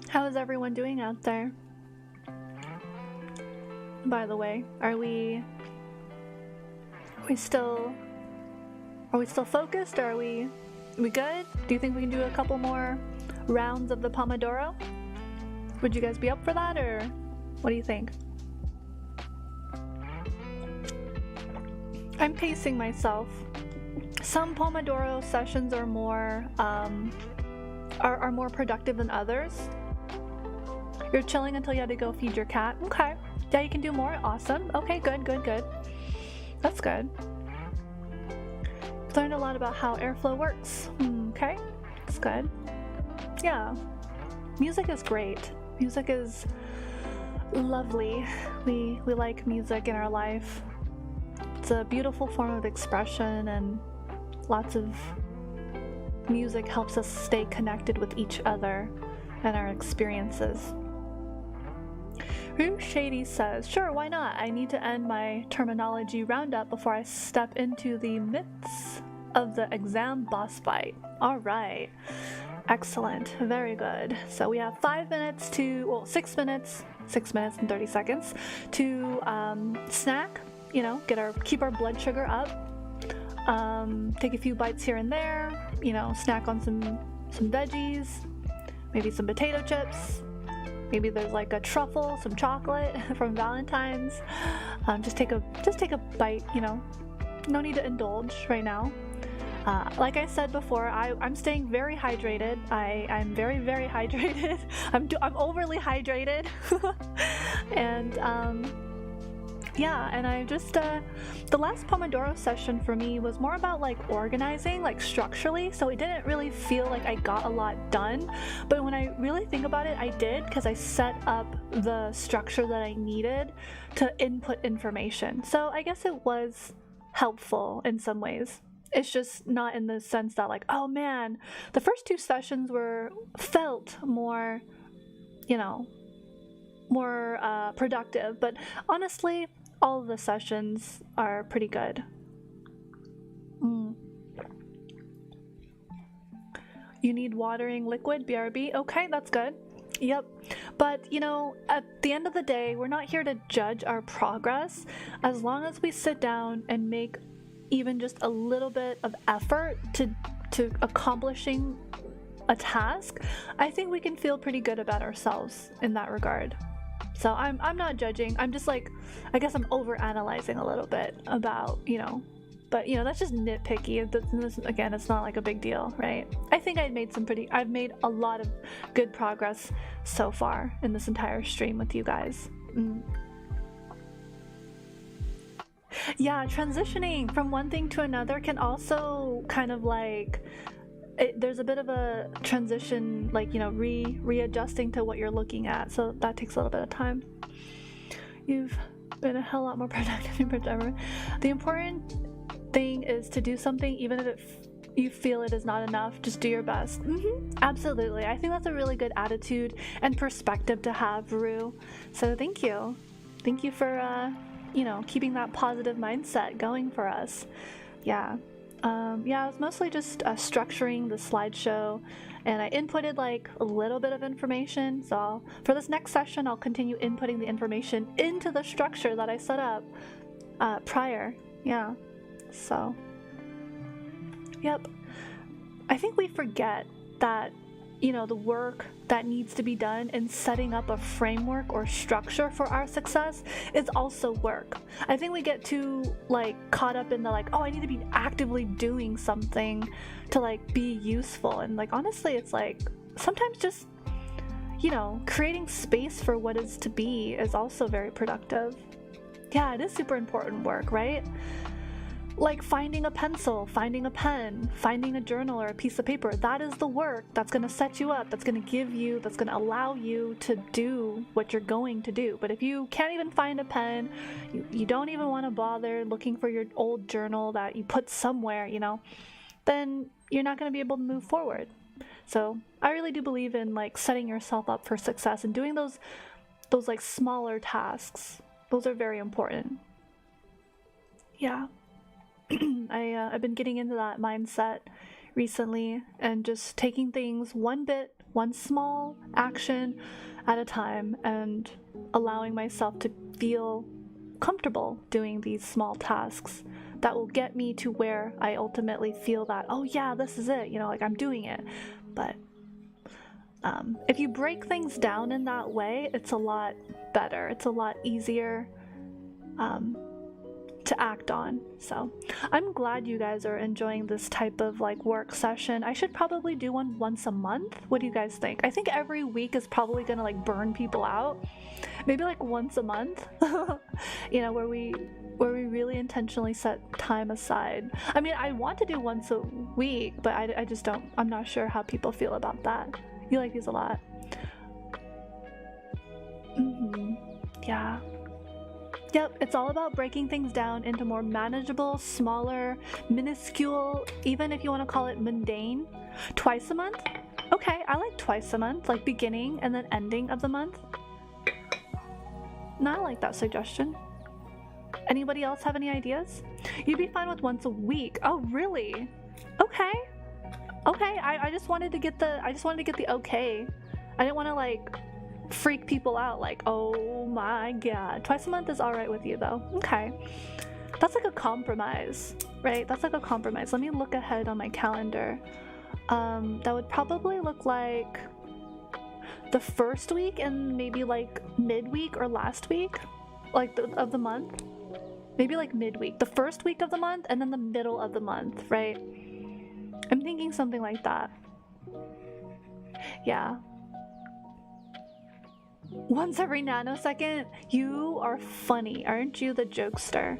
How is everyone doing out there? By the way, are we still focused? Are we good? Do you think we can do a couple more rounds of the Pomodoro? Would you guys be up for that, or what do you think? I'm pacing myself. Some Pomodoro sessions are more productive than others. You're chilling until you had to go feed your cat. Okay. Yeah, you can do more. Awesome. Okay, good. That's good. Learned a lot about how airflow works. Okay, that's good. Yeah. Music is great. Music is lovely. We like music in our life. It's a beautiful form of expression, and lots of music helps us stay connected with each other and our experiences. Rue Shady says, sure, why not? I need to end my terminology roundup before I step into the midst of the exam boss fight. All right. Excellent. Very good. So we have 6 minutes and 30 seconds to snack, keep our blood sugar up, take a few bites here and there, snack on some veggies, maybe some potato chips. Maybe there's like a truffle, some chocolate from Valentine's. Just take a bite, No need to indulge right now. Like I said before, I'm staying very hydrated. I'm very, very hydrated. I'm overly hydrated. And and I just the last Pomodoro session for me was more about like organizing, like structurally, so it didn't really feel like I got a lot done. But when I really think about it, I did, because I set up the structure that I needed to input information. So I guess it was helpful in some ways. It's just not in the sense that like, oh man, the first 2 sessions felt more, more productive. But honestly, all of the sessions are pretty good. You need watering liquid, BRB. Okay, that's good. Yep. But, at the end of the day, we're not here to judge our progress. As long as we sit down and make even just a little bit of effort to accomplishing a task, I think we can feel pretty good about ourselves in that regard. So I'm not judging. I'm just like, I guess I'm overanalyzing a little bit about, but that's just nitpicky. Again, it's not like a big deal, right? I think I've made a lot of good progress so far in this entire stream with you guys. Yeah, transitioning from one thing to another can also kind of like, there's a bit of a transition, like, readjusting to what you're looking at. So that takes a little bit of time. You've been a hell lot more productive than ever. The important thing is to do something, even if you feel it is not enough. Just do your best. Absolutely. I think that's a really good attitude and perspective to have, Rue. So thank you for keeping that positive mindset going for us. Yeah, I was mostly just structuring the slideshow, and I inputted like a little bit of information. So for this next session, I'll continue inputting the information into the structure that I set up prior. Yeah, so yep. I think we forget that the work that needs to be done in setting up a framework or structure for our success is also work. I think we get too like caught up in the like, oh, I need to be actively doing something to like be useful. And like, honestly, it's like sometimes just, creating space for what is to be is also very productive. Yeah, it is super important work, right? Like finding a pencil, finding a pen, finding a journal or a piece of paper. That is the work that's going to set you up, that's going to allow you to do what you're going to do. But if you can't even find a pen, you don't even want to bother looking for your old journal that you put somewhere, then you're not going to be able to move forward. So I really do believe in like setting yourself up for success and doing those like smaller tasks. Those are very important. Yeah. I've been getting into that mindset recently and just taking things one small action at a time and allowing myself to feel comfortable doing these small tasks that will get me to where I ultimately feel that, oh yeah, this is it, like I'm doing it. But if you break things down in that way, it's a lot better. It's a lot easier to act on. So I'm glad you guys are enjoying this type of like work session. I should probably do one once a month. What do you guys think? I think every week is probably gonna like burn people out. Maybe like once a month, where we really intentionally set time aside. I mean, I want to do once a week, but I just don't. I'm not sure how people feel about that. You like these a lot. Yeah. Yep, it's all about breaking things down into more manageable, smaller, minuscule, even if you want to call it mundane. Twice a month? Okay, I like twice a month, like beginning and then ending of the month. No, I like that suggestion. Anybody else have any ideas? You'd be fine with once a week. Oh, really? Okay. Okay, I just wanted to get the okay. I didn't want to like freak people out like, oh my god. Twice a month is alright with you though. Okay. That's like a compromise, right? That's like a compromise. Let me look ahead on my calendar. That would probably look like the first week and maybe like midweek or last week, like of the month. Maybe like midweek. The first week of the month and then the middle of the month, right? I'm thinking something like that. Yeah. Once every nanosecond? You are funny, aren't you, the jokester?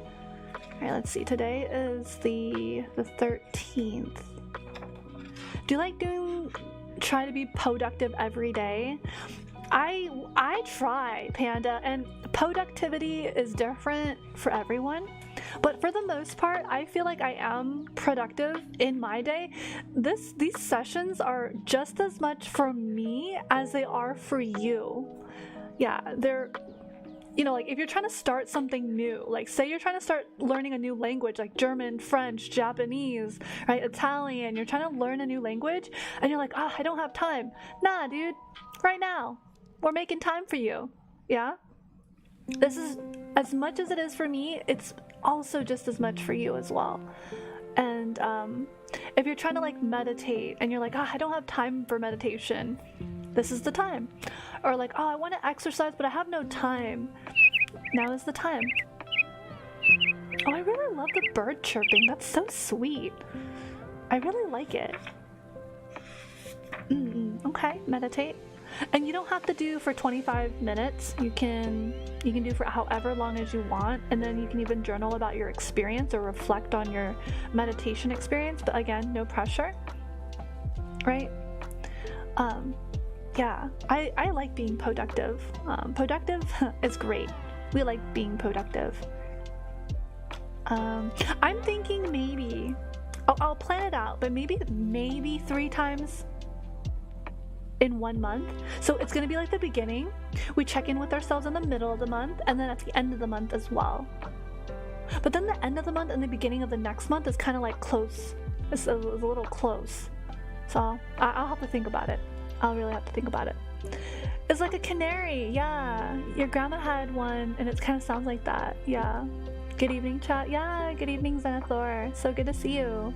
Alright, let's see. Today is the 13th. Do you like try to be productive every day? I try, Panda, and POEductivity is different for everyone. But for the most part, I feel like I am productive in my day. These sessions are just as much for me as they are for you. Yeah, they're, like if you're trying to start something new, like say you're trying to start learning a new language like German, French, Japanese, right, Italian, you're trying to learn a new language and you're like, I don't have time. Nah, dude, right now, we're making time for you. Yeah? This is, as much as it is for me, it's also just as much for you as well. And if you're trying to like meditate and you're like, I don't have time for meditation, this is the time. Or like, I want to exercise but I have no time. Now is the time. Oh, I really love the bird chirping. That's so sweet. I really like it. Okay, meditate. And you don't have to do for 25 minutes. You can do for however long as you want, and then you can even journal about your experience or reflect on your meditation experience, but again, no pressure. Right? Yeah, I like being productive. Productive is great. We like being productive. I'm thinking maybe, I'll plan it out, but maybe 3 times in 1 month. So it's gonna be like the beginning. We check in with ourselves in the middle of the month, and then at the end of the month as well. But then the end of the month and the beginning of the next month is kind of like close. It's a little close. So I'll have to think about it. I'll really have to think about it. It's like a canary. Yeah, your grandma had one and it kind of sounds like that. Yeah. Good evening, chat. Yeah, good evening, Xenothor. So good to see you.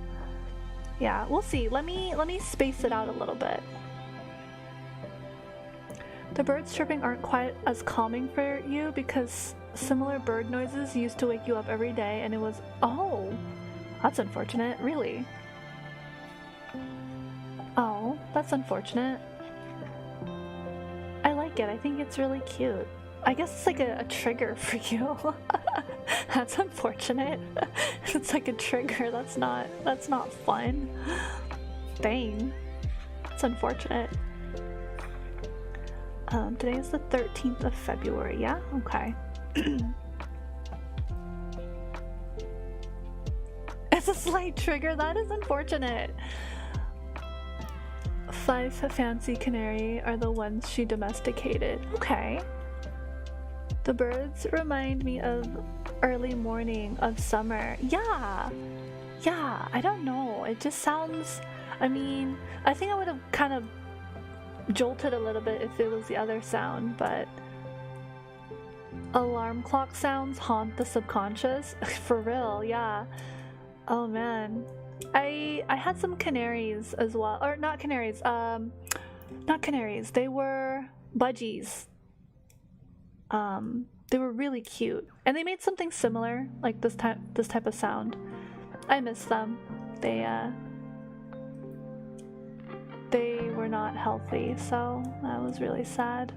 Yeah, we'll see. Let me space it out a little bit. The birds chirping aren't quite as calming for you because similar bird noises used to wake you up every day, and it was, oh, that's unfortunate. Really? Oh, that's unfortunate. I like it. I think it's really cute. I guess it's like a trigger for you. That's unfortunate. It's like a trigger. That's not fun. Dang. It's unfortunate. Today is the 13th of February, yeah? Okay. It's a slight trigger. That is unfortunate. 5 fancy canary are the ones she domesticated. Okay. The birds remind me of early morning of summer. Yeah. Yeah, I don't know. It just sounds, I mean, I think I would have kind of jolted a little bit if it was the other sound, but alarm clock sounds haunt the subconscious. For real, yeah. Oh man. I had some canaries as well, or not canaries, they were budgies. They were really cute, and they made something similar, like this type of sound. I miss them. They were not healthy, so that was really sad.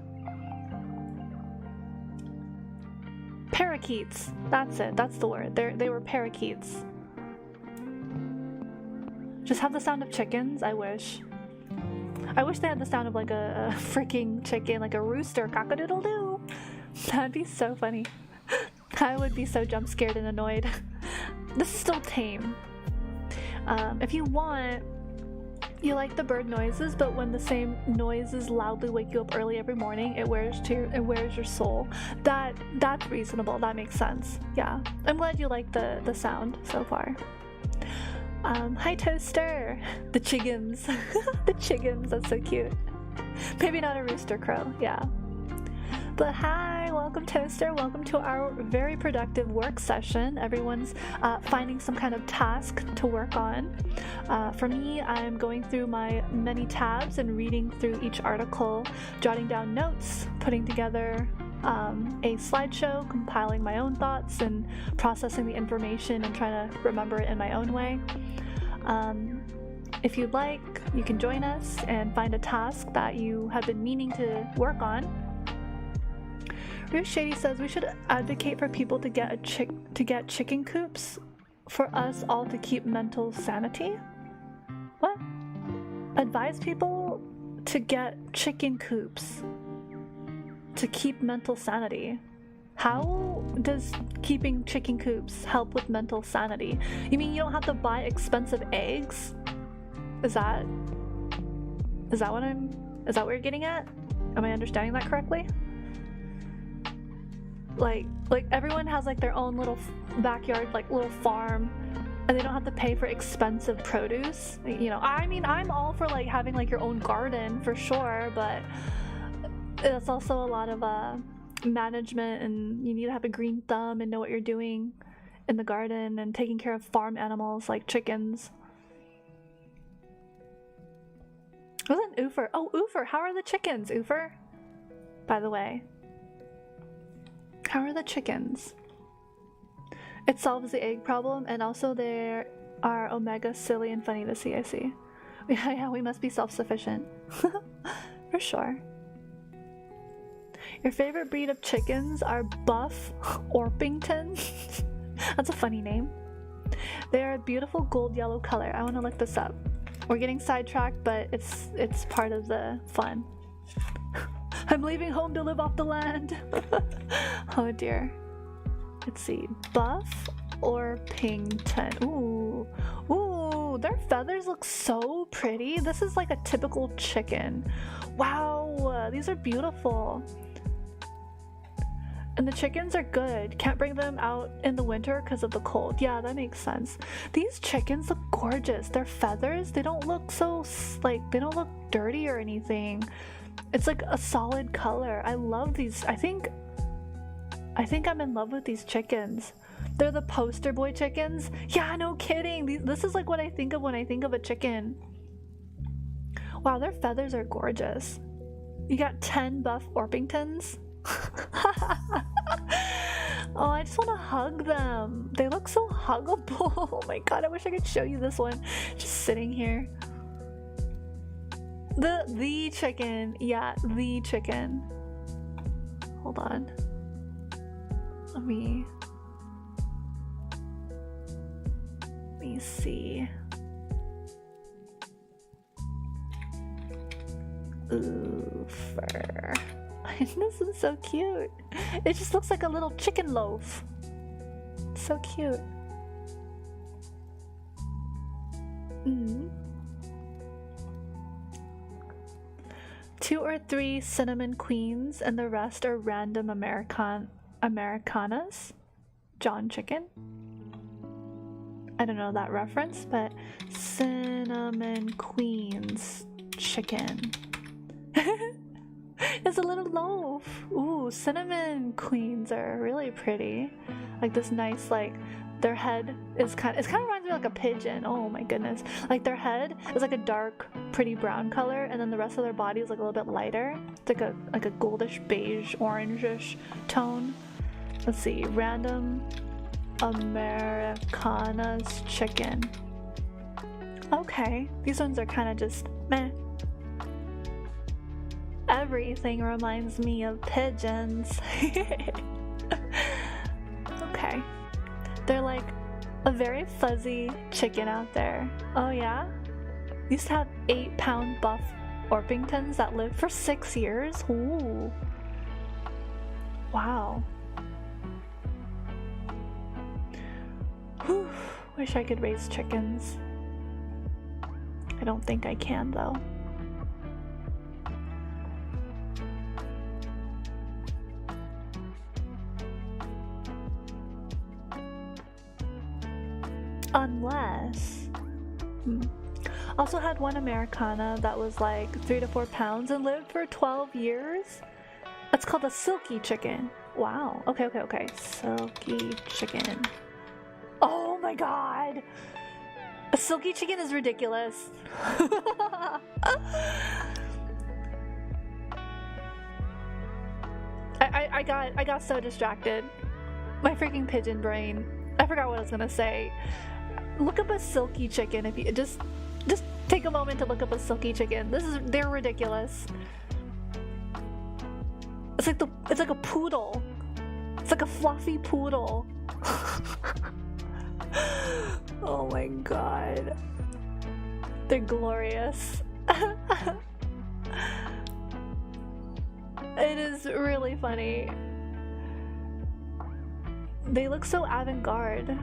Parakeets. That's it. That's the word. They were parakeets. Just have the sound of chickens. I wish they had the sound of like a freaking chicken, like a rooster, cock-a-doodle-doo. That'd be so funny. I would be so jump scared and annoyed. This is still tame. If you want, you like the bird noises, but when the same noises loudly wake you up early every morning, it wears your soul. That's reasonable. That makes sense. Yeah, I'm glad you like the sound so far. Hi Toaster! The chickens. The chickens, that's so cute. Maybe not a rooster crow, yeah. But hi, welcome Toaster, welcome to our very productive work session. Everyone's finding some kind of task to work on. For me, I'm going through my many tabs and reading through each article, jotting down notes, putting together a slideshow, compiling my own thoughts and processing the information and trying to remember it in my own way. If you'd like, you can join us and find a task that you have been meaning to work on. Ruth Shady says we should advocate for people to get chicken coops for us all to keep mental sanity. What? Advise people to get chicken coops. to keep mental sanity. How does keeping chicken coops help with mental sanity? You mean you don't have to buy expensive eggs? Is that what you're getting at? Am I understanding that correctly? Like everyone has like their own little backyard, like little farm, and they don't have to pay for expensive produce. You know, I mean, I'm all for like having like your own garden for sure, but it's also a lot of management, and you need to have a green thumb and know what you're doing in the garden and taking care of farm animals like chickens. It was an Oofer. Oh, Oofer, how are the chickens, Oofer? By the way. How are the chickens? It solves the egg problem, and also there are omega silly and funny to see, I see. Yeah, we must be self-sufficient. For sure. Your favorite breed of chickens are Buff Orpington. That's a funny name. They are a beautiful gold yellow color. I want to look this up. We're getting sidetracked, but it's part of the fun. I'm leaving home to live off the land. Oh dear. Let's see. Buff Orpington. Ooh, their feathers look so pretty. This is like a typical chicken. Wow, these are beautiful. And the chickens are good. Can't bring them out in the winter because of the cold. Yeah, that makes sense. These chickens look gorgeous. Their feathers, they don't look so, like, they don't look dirty or anything. It's like a solid color. I love these. I think I'm in love with these chickens. They're the poster boy chickens. Yeah, no kidding. This is like what I think of when I think of a chicken. Wow, their feathers are gorgeous. You got 10 Buff Orpingtons? Oh, I just want to hug them. They look so huggable. Oh my god, I wish I could show you this one. Just sitting here. The chicken. Yeah, the chicken. Hold on. Let me see. Ooh, fur. This is so cute. It just looks like a little chicken loaf. So cute. Mm. 2 or 3 cinnamon queens, and the rest are random Americanas. John chicken. I don't know that reference, but cinnamon queens chicken. It's a little loaf. Ooh, cinnamon queens are really pretty. Like this nice, like their head is it kind of reminds me of like a pigeon. Oh my goodness. Like their head is like a dark, pretty brown color, and then the rest of their body is like a little bit lighter. It's like a goldish beige, orangish tone. Let's see, random Americanas chicken. Okay, these ones are kind of just meh. Everything reminds me of pigeons. Okay. They're like a very fuzzy chicken out there. Oh yeah? We used to have 8-pound Buff Orpingtons that lived for 6 years. Ooh. Wow. Whew. Wish I could raise chickens. I don't think I can though. Unless also had one Americana that was like 3 to 4 pounds and lived for 12 years. That's called a silky chicken. Wow. Okay. Silky chicken. Oh my god. A silky chicken is ridiculous. I got so distracted. My freaking pigeon brain. I forgot what I was gonna say. Look up a silky chicken if you just take a moment to look up a silky chicken. They're ridiculous. It's like a poodle. It's like a fluffy poodle. Oh my god. They're glorious. It is really funny. They look so avant-garde.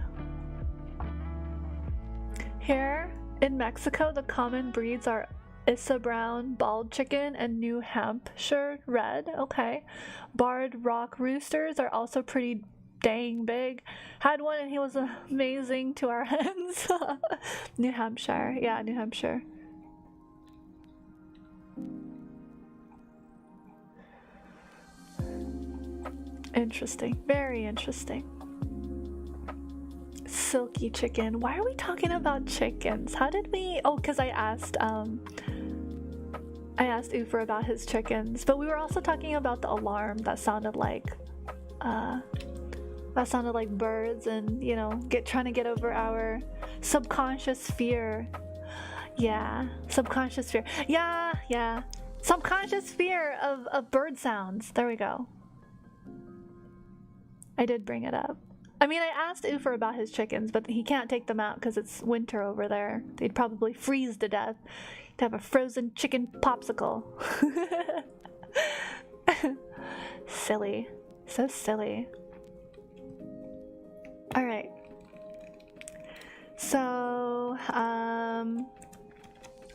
Here in Mexico, the common breeds are Issa Brown, Bald Chicken, and New Hampshire Red. Okay. Barred Rock Roosters are also pretty dang big. Had one and he was amazing to our hens. New Hampshire. Yeah, New Hampshire. Interesting. Very interesting. Silky chicken. Why are we talking about chickens? How did we... Oh, because I asked Ufer about his chickens, but we were also talking about the alarm that sounded like birds, and you know, trying to get over our subconscious fear. Yeah, subconscious fear. Yeah. Subconscious fear of bird sounds. There we go. I did bring it up. I mean, I asked Ufer about his chickens, but he can't take them out because it's winter over there. They'd probably freeze to death. To have a frozen chicken popsicle. Silly. So silly. Alright. So,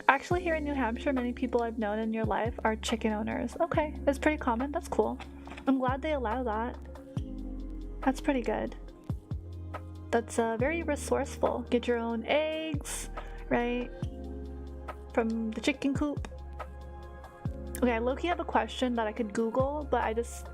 actually here in New Hampshire, many people I've known in your life are chicken owners. Okay, that's pretty common. That's cool. I'm glad they allow that. That's pretty good. That's very resourceful. Get your own eggs, right? From the chicken coop. Okay, I low-key have a question that I could Google, but I just,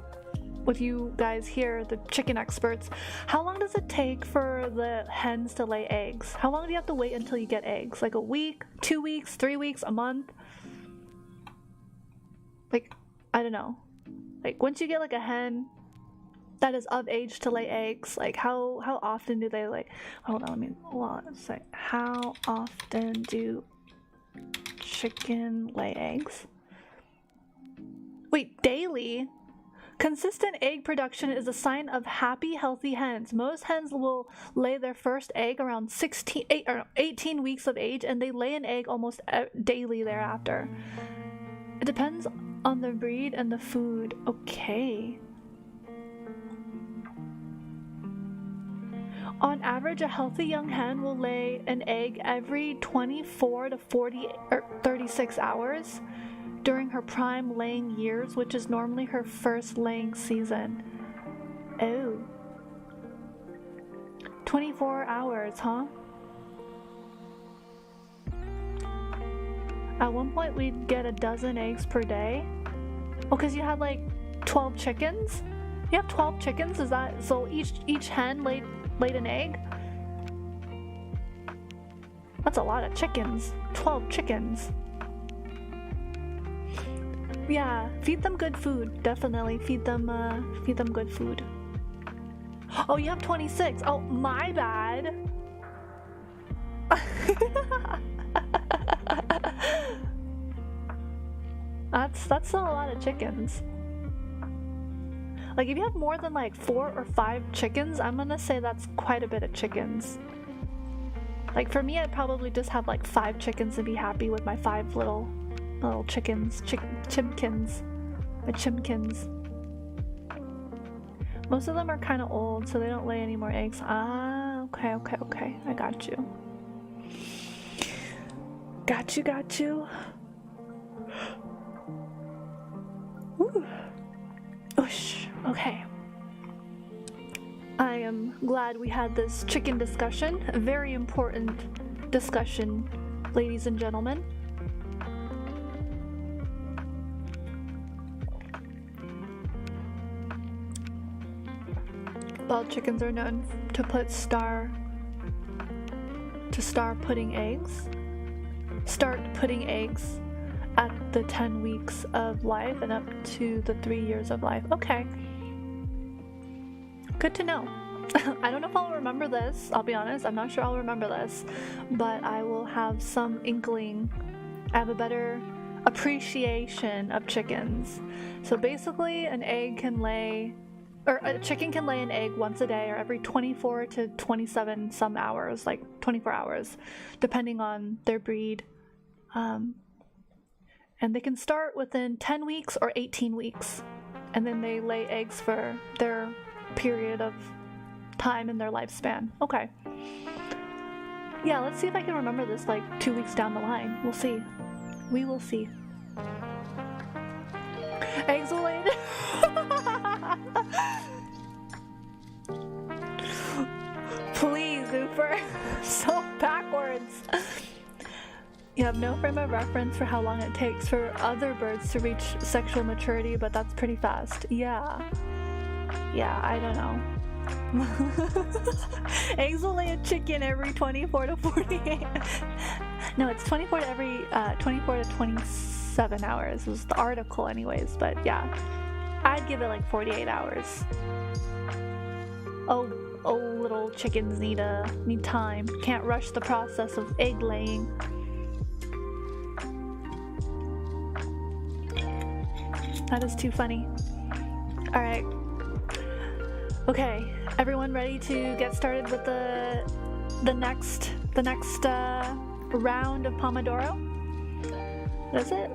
with you guys here, the chicken experts, how long does it take for the hens to lay eggs? How long do you have to wait until you get eggs? Like a week, 2 weeks, 3 weeks, a month? Like, I don't know. Like, once you get like a hen that is of age to lay eggs, like how often do they lay? Hold on, let me say, how often do chicken lay eggs? Wait, daily? Consistent egg production is a sign of happy, healthy hens. Most hens will lay their first egg around 18 weeks of age, and they lay an egg almost daily thereafter. It depends on the breed and the food. Okay. On average, a healthy young hen will lay an egg every 24 to 36 hours during her prime laying years, which is normally her first laying season. Oh. 24 hours, huh? At one point, we'd get a dozen eggs per day. Oh, because you had like 12 chickens? You have 12 chickens? Is that so? Each hen laid an egg? That's a lot of chickens. 12 chickens. Yeah, feed them good food. Definitely feed them good food. Oh, you have 26. Oh, my bad. That's still a lot of chickens. Like, if you have more than like 4 or 5 chickens, I'm gonna say that's quite a bit of chickens. Like, for me, I'd probably just have like 5 chickens and be happy with my 5 little chickens, chimkins, my chimkins. Most of them are kind of old, so they don't lay any more eggs. Ah, okay, I got you. Got you. Woo. Oosh. Okay. I am glad we had this chicken discussion. A very important discussion, ladies and gentlemen. Wild chickens are known to start putting eggs at the 10 weeks of life and up to the 3 years of life. Okay. Good to know. I don't know if I'll remember this. I'll be honest, I'm not sure I'll remember this, but I will have some inkling. I have a better appreciation of chickens. So basically, a chicken can lay an egg once a day or every 24 to 27 some hours, like 24 hours, depending on their breed. And they can start within 10 weeks or 18 weeks. and then they lay eggs for their period of time in their lifespan. Okay. Yeah, let's see if I can remember this like 2 weeks down the line. We'll see. We will see. Eggs will lay. Please, Ooper. So backwards. You have no frame of reference for how long it takes for other birds to reach sexual maturity, but that's pretty fast. Yeah. Yeah, I don't know. Eggs will lay a chicken every 24 to 48. No, it's 24 to 27 hours was the article anyways, but yeah. I'd give it like 48 hours. Oh, little chickens need time. Can't rush the process of egg laying. That is too funny. All right. Okay, everyone ready to get started with the next round of Pomodoro? What is it?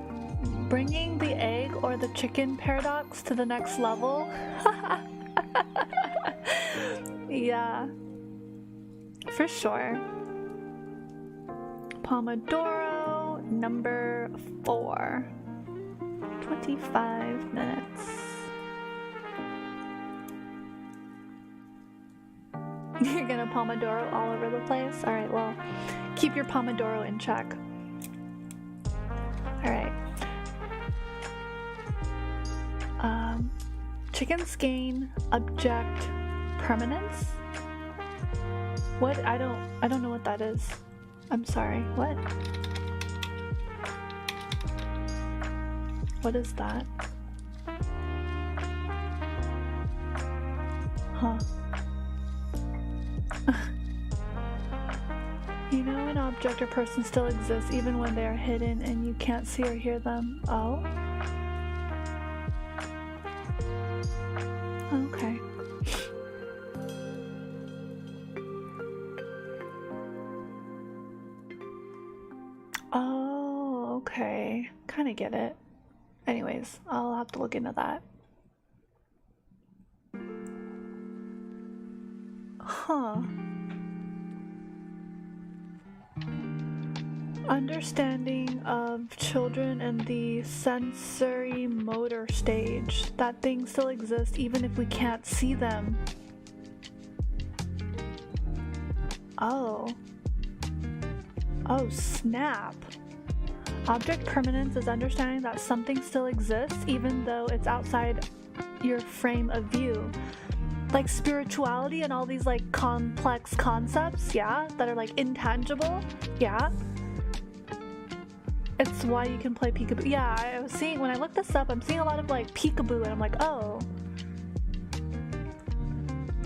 Bringing the egg or the chicken paradox to the next level? Yeah, for sure. Pomodoro number 4. 25 minutes. You're gonna Pomodoro all over the place? Alright, well, keep your Pomodoro in check. Alright. Chickens gain object permanence? What? I don't know what that is. I'm sorry, what? What is that? Huh. You know an object or person still exists even when they are hidden and you can't see or hear them. Oh? Okay. Oh, okay. Kinda get it. Anyways, I'll have to look into that. Huh. Understanding of children and the sensory motor stage. That things still exist even if we can't see them. Oh. Oh, snap. Object permanence is understanding that something still exists even though it's outside your frame of view. Like spirituality and all these like complex concepts, yeah, that are like intangible, yeah. It's why you can play peekaboo. Yeah, I was seeing, when I looked this up, I'm seeing a lot of like peekaboo and I'm like, oh.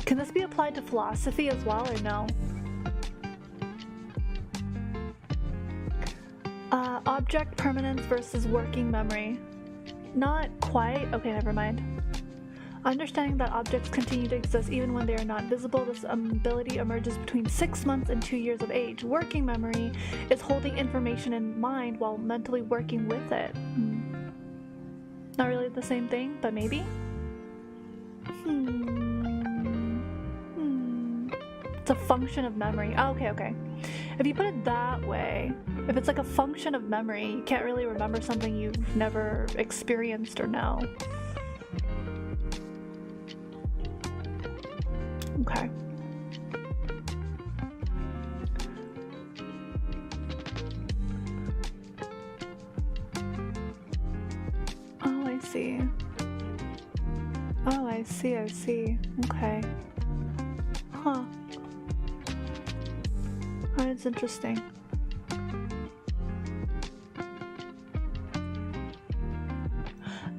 Can this be applied to philosophy as well or no? Object permanence versus working memory. Not quite. Okay, never mind. Understanding that objects continue to exist even when they are not visible, this ability emerges between 6 months and 2 years of age. Working memory is holding information in mind while mentally working with it. Not really the same thing, but maybe? It's a function of memory. Oh, okay. If you put it that way, if it's like a function of memory, you can't really remember something you've never experienced or know. Okay. Oh, I see. Oh, I see. Okay. Huh. That's interesting.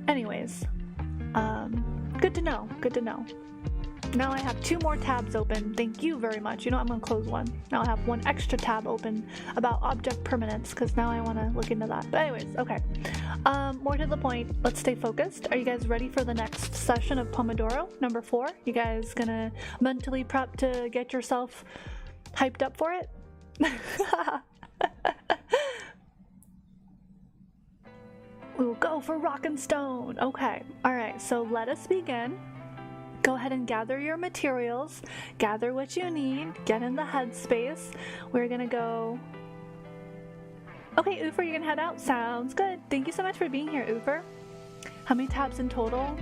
Anyways, good to know. Now I have 2 more tabs open. Thank you very much. You know, I'm gonna close one. Now I have 1 extra tab open about object permanence because now I want to look into that. But anyways, okay. More to the point, let's stay focused. Are you guys ready for the next session of Pomodoro, number 4? You guys gonna mentally prep to get yourself hyped up for it? We will go for rock and stone. Okay, all right, so let us begin. Go ahead and gather your materials, gather what you need, get in the headspace. We're gonna go... Okay, Oofer, you're gonna head out. Sounds good. Thank you so much for being here, Oofer. How many tabs in total?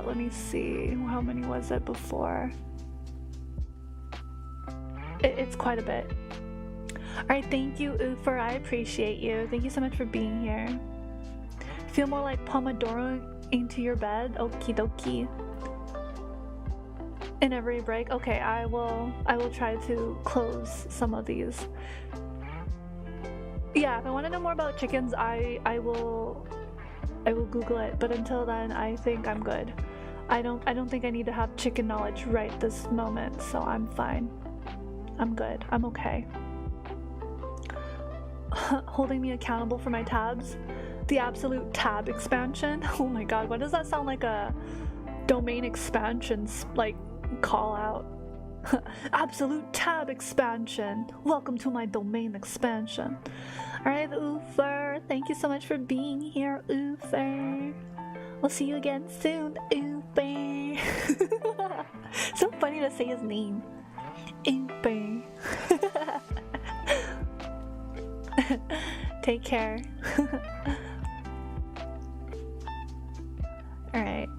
Let me see. How many was it before? It's quite a bit. Alright, thank you, Oofer. I appreciate you. Thank you so much for being here. Feel more like Pomodoro into your bed? Okie dokie. In every break? Okay, I will try to close some of these. Yeah, if I want to know more about chickens, I will Google it, but until then I think I'm good. I don't think I need to have chicken knowledge right this moment, so I'm fine. I'm good. I'm okay. Holding me accountable for my tabs. The absolute tab expansion. Oh my god, why does that sound like a domain expansions like call out? Absolute tab expansion. Welcome to my domain expansion. Alright, Oofer, thank you so much for being here, Oofer. We'll see you again soon, Oofer. So funny to say his name. Oofer. Take care. Alright.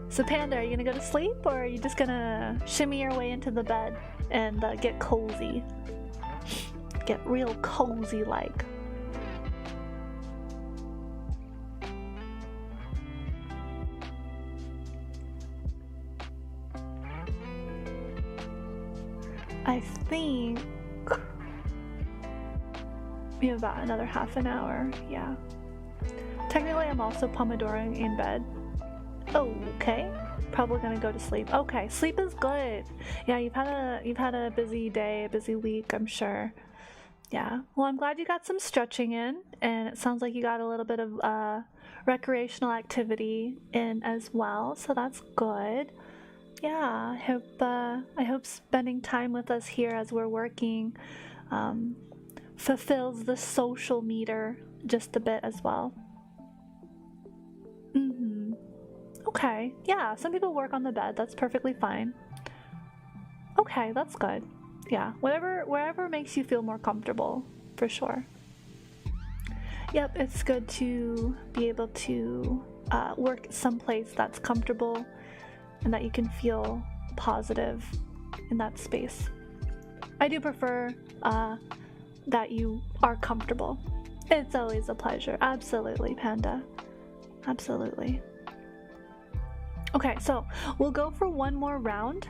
So Panda, are you gonna go to sleep, or are you just gonna shimmy your way into the bed and get cozy? Get real cozy like. I think we have about another half an hour, yeah. Technically I'm also Pomodoroing in bed. Okay, probably gonna go to sleep. Okay, sleep is good. Yeah, you've had a busy day, a busy week, I'm sure. Yeah, well, I'm glad you got some stretching in, and it sounds like you got a little bit of recreational activity in as well, so that's good. Yeah, I hope spending time with us here as we're working fulfills the social meter just a bit as well. Okay, yeah, some people work on the bed, that's perfectly fine. Okay, that's good. Yeah, wherever makes you feel more comfortable, for sure. Yep, it's good to be able to work someplace that's comfortable and that you can feel positive in that space. I do prefer that you are comfortable. It's always a pleasure. Absolutely, Panda. Absolutely. Okay, so we'll go for one more round.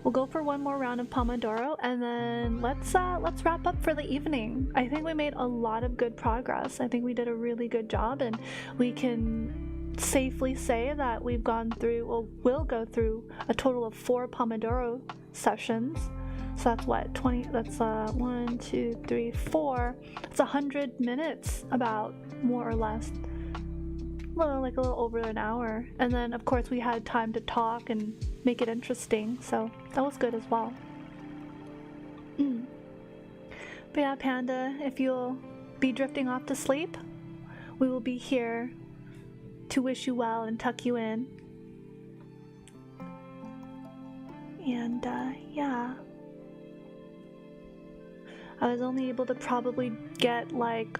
We'll go for one more round of Pomodoro, and then let's wrap up for the evening. I think we made a lot of good progress. I think we did a really good job, and we can safely say that we've gone through, well, we'll go through a total of 4 Pomodoro sessions. So that's what, 20, that's 1, 2, 3, 4. It's 100 minutes, about, more or less. Well, like a little over an hour. And then of course we had time to talk and make it interesting, so that was good as well. But yeah, Panda, if you'll be drifting off to sleep, we will be here to wish you well and tuck you in. And yeah, I was only able to probably get like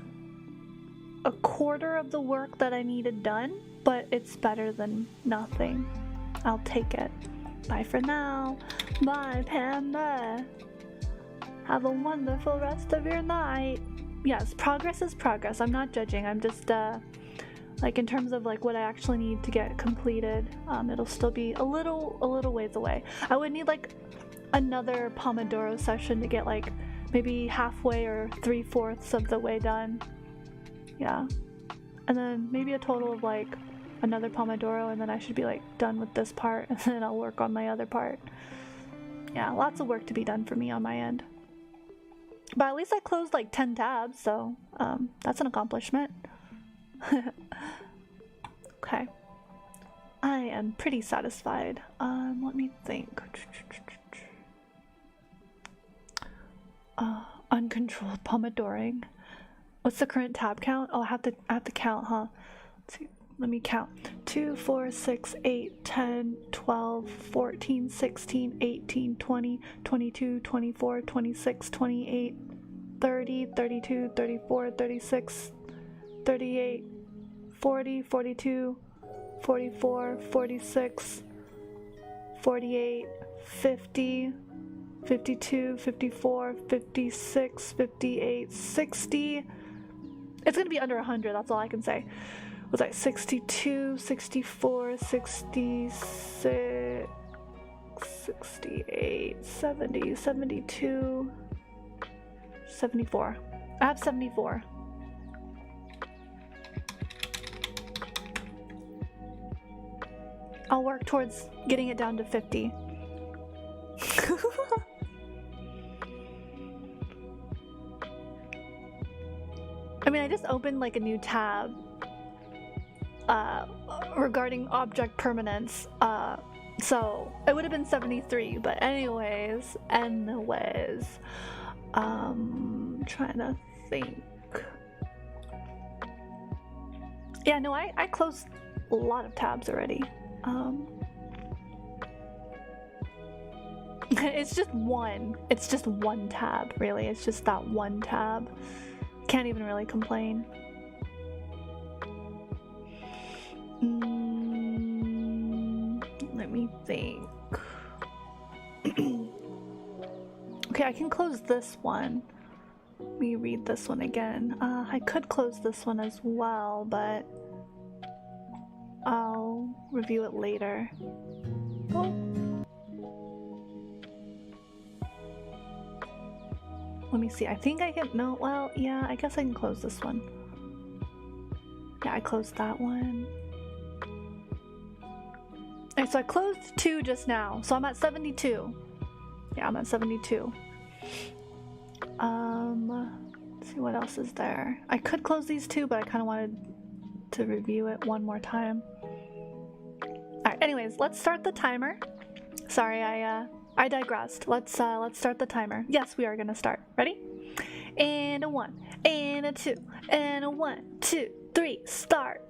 a quarter of the work that I needed done, but it's better than nothing. I'll take it. Bye for now. Bye, Panda. Have a wonderful rest of your night. Yes, progress is progress. I'm not judging. I'm just like in terms of like what I actually need to get completed, it'll still be a little ways away. I would need like another Pomodoro session to get like maybe halfway or 3/4 of the way done. Yeah, and then maybe a total of like another Pomodoro, and then I should be like done with this part, and then I'll work on my other part. Yeah, lots of work to be done for me on my end. But at least I closed like 10 tabs, so that's an accomplishment. Okay. I am pretty satisfied. Let me think. Uncontrolled Pomodoring. What's the current tab count? Oh, I have to count, huh? Let's see. Let me count. 2, 4, 6, 8, 10, 12, 14, 16, 18, 20, 22, 24, 26, 28, 30, 32, 34, 36, 38, 40, 42, 44, 46, 48, 50, 52, 54, 56, 58, 60. It's gonna be under 100, that's all I can say. Was that 62, 64, 66, 68, 70, 72, 74. I have 74. I'll work towards getting it down to 50. I mean, I just opened like a new tab regarding object permanence, so it would have been 73, but anyways, trying to think. Yeah, no, I closed a lot of tabs already. It's just one tab, really. It's just that one tab. Can't even really complain. Let me think. Okay, I can close this one. Let me read this one again. I could close this one as well, but I'll review it later. Oh. Let me see. I think I can. No, well, yeah, I guess I can close this one. Yeah, I closed that one. Alright, so I closed 2 just now, so I'm at 72. Yeah, I'm at 72. Let's see what else is there. I could close these 2, but I kind of wanted to review it one more time. Alright, anyways, let's start the timer. Sorry, I digressed. Let's start the timer. Yes, we are gonna start. Ready? And a 1, and a 2, and a 1, 2, 3, start.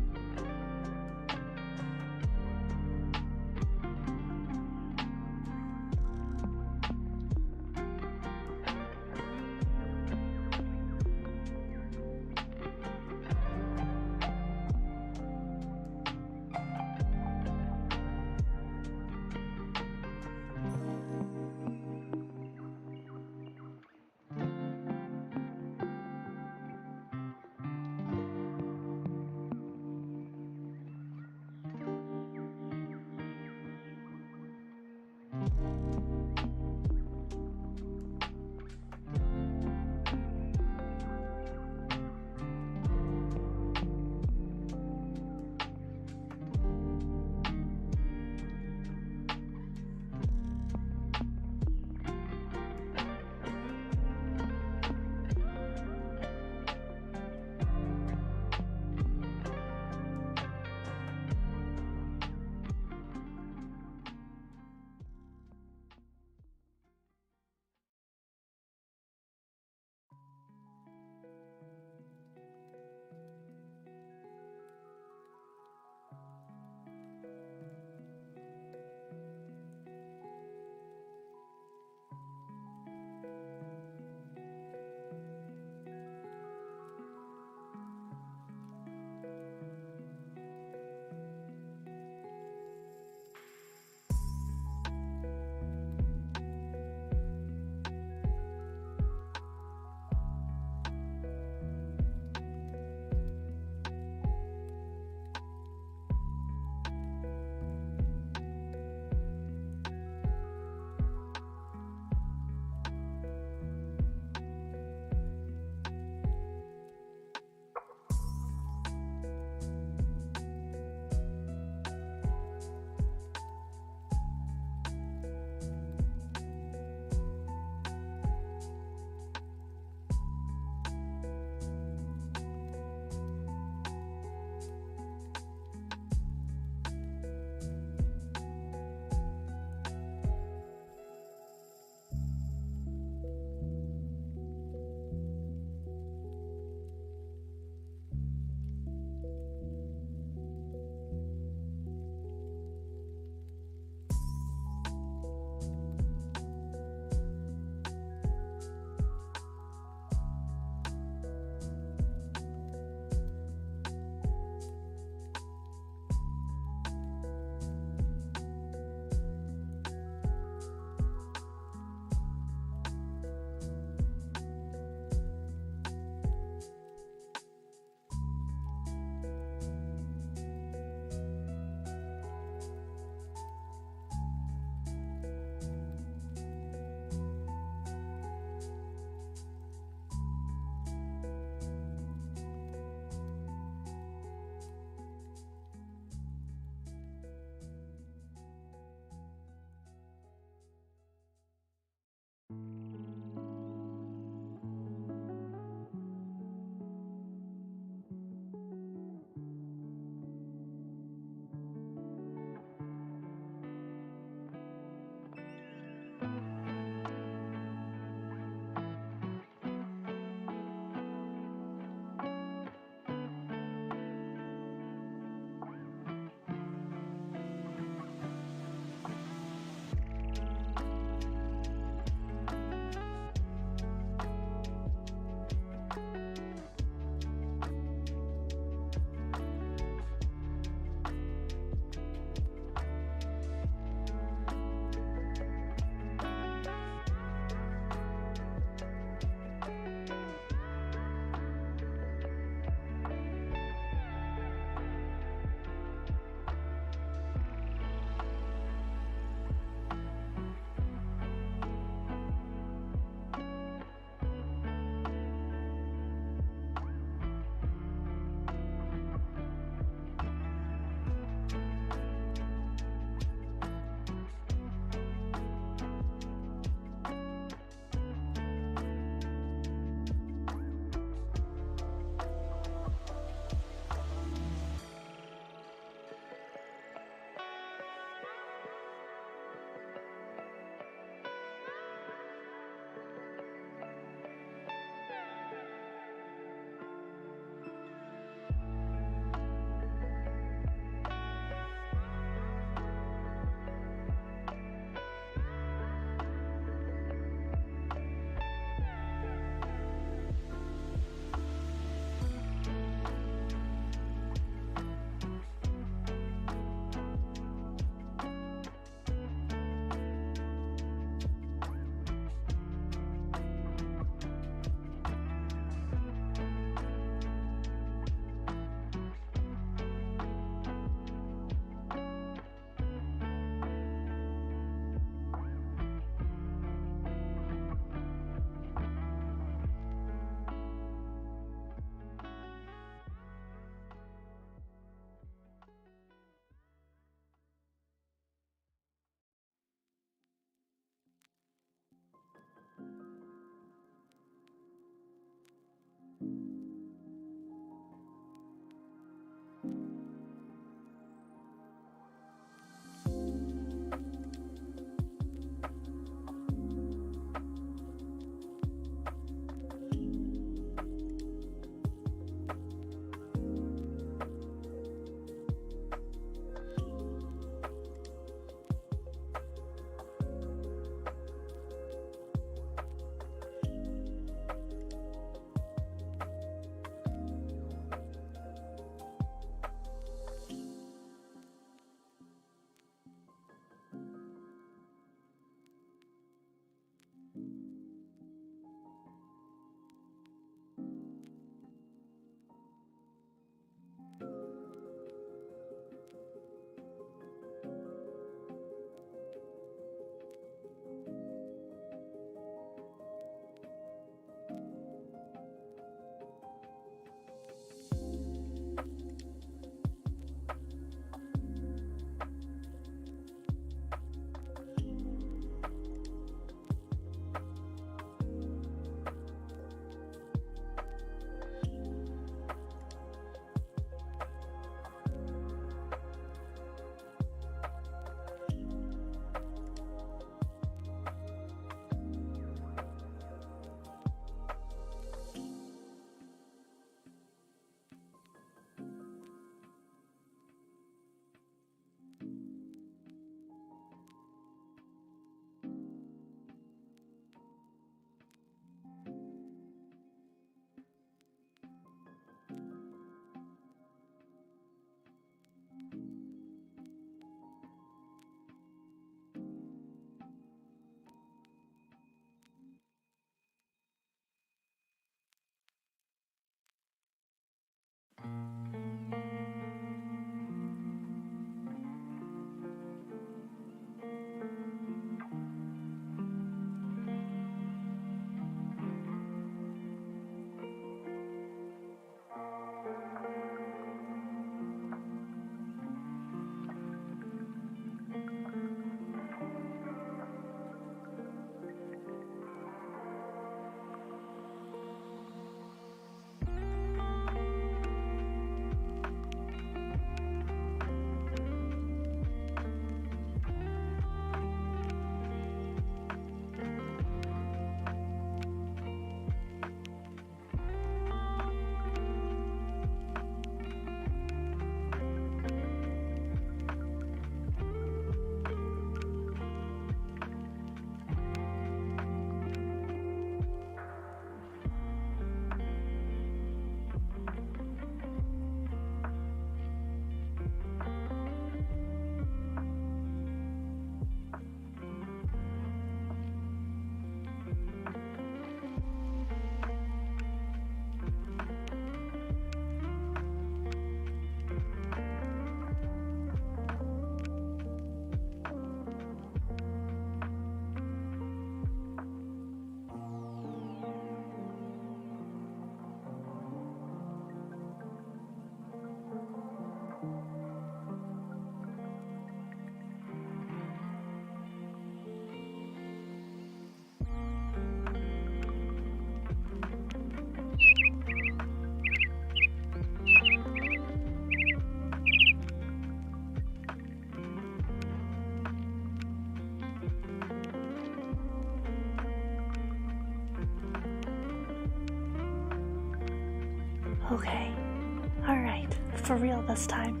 for real this time.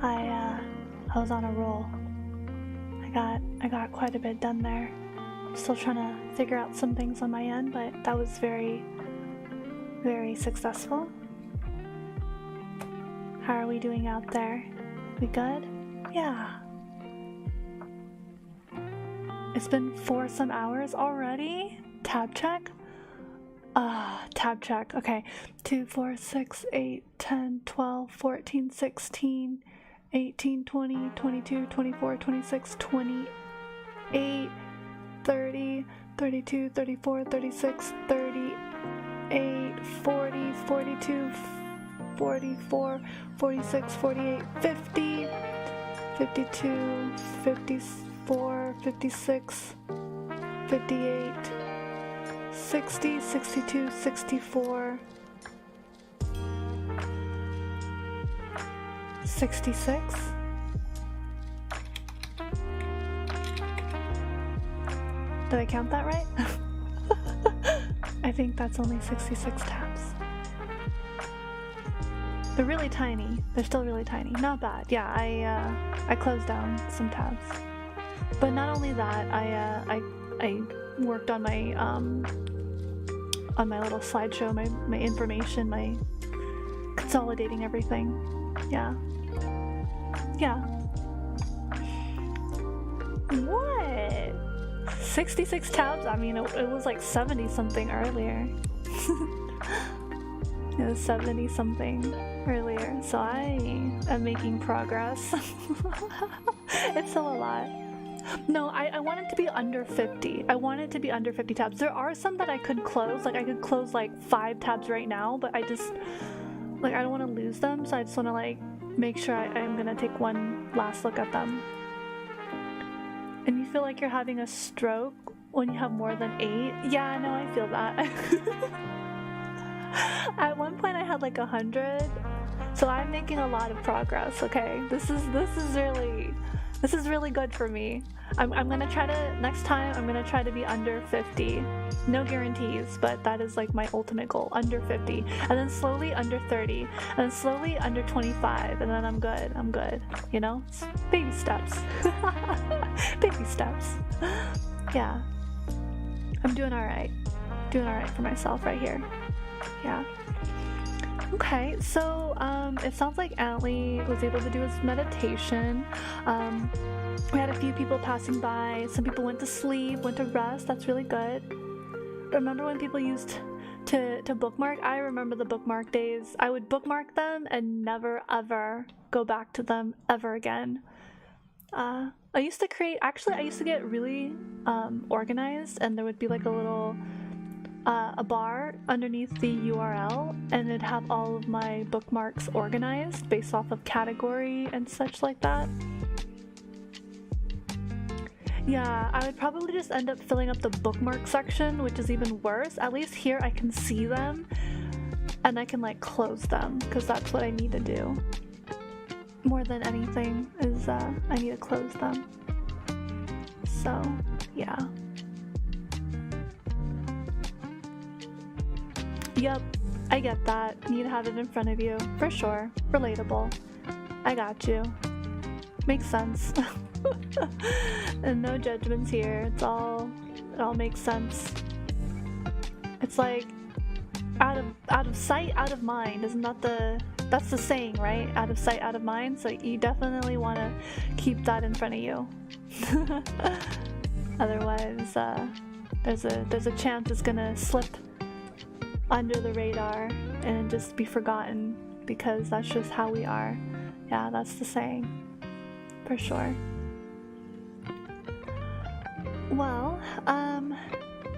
I was on a roll. I got quite a bit done there. Still trying to figure out some things on my end, but that was very, very successful. How are we doing out there? We good? Yeah. It's been 4 some hours already? Tab check? Tab check. Okay. 2, 4, 6, 8, 10, 12, 14, 16, 18, 20, 22, 24, 26, 28, 30, 32, 34, 36, 38, 40, 42, 44, 46, 48, 50, 52, 54, 56, 58, 60, 62, 64, 66. Did I count that right? I think that's only 66 tabs. They're really tiny. They're still really tiny. Not bad. Yeah, I closed down some tabs. But not only that, I worked on my little slideshow, my information, my consolidating everything. Yeah. Yeah. What? 66 tabs? I mean, it was like 70 something earlier. It was 70 something earlier, so I am making progress. It's still a lot. No, I want it to be under 50. I want it to be under 50 tabs. There are some that I could close, like I could close like 5 tabs right now, but I just, like, I don't want to lose them, so I just want to like make sure I'm gonna take one last look at them. And you feel like you're having a stroke when you have more than 8? Yeah, no, I feel that. At one point I had like 100, so I'm making a lot of progress. Okay, this is really good for me. I'm gonna try to, next time I'm gonna try to be under 50. No guarantees, but that is like my ultimate goal, under 50, and then slowly under 30, and then slowly under 25, and then I'm good, you know? It's baby steps. Baby steps. Yeah, I'm doing all right for myself right here. Yeah. Okay, so it sounds like Antley was able to do his meditation. We had a few people passing by. Some people went to sleep, went to rest. That's really good. Remember when people used to bookmark? I remember the bookmark days. I would bookmark them and never ever go back to them ever again. I used to get really organized, and there would be like a little a bar underneath the URL, and it'd have all of my bookmarks organized based off of category and such like that. Yeah, I would probably just end up filling up the bookmark section, which is even worse. At least here I can see them and I can like close them, because that's what I need to do. More than anything is I need to close them. So, yeah. Yep, I get that. You need to have it in front of you. For sure. Relatable. I got you. Makes sense. And no judgments here. It all makes sense. It's like out of sight, out of mind. Isn't that's the saying, right? Out of sight, out of mind. So you definitely want to keep that in front of you. Otherwise, there's a chance it's gonna slip under the radar and just be forgotten, because that's just how we are. Yeah, that's the saying. For sure. Well,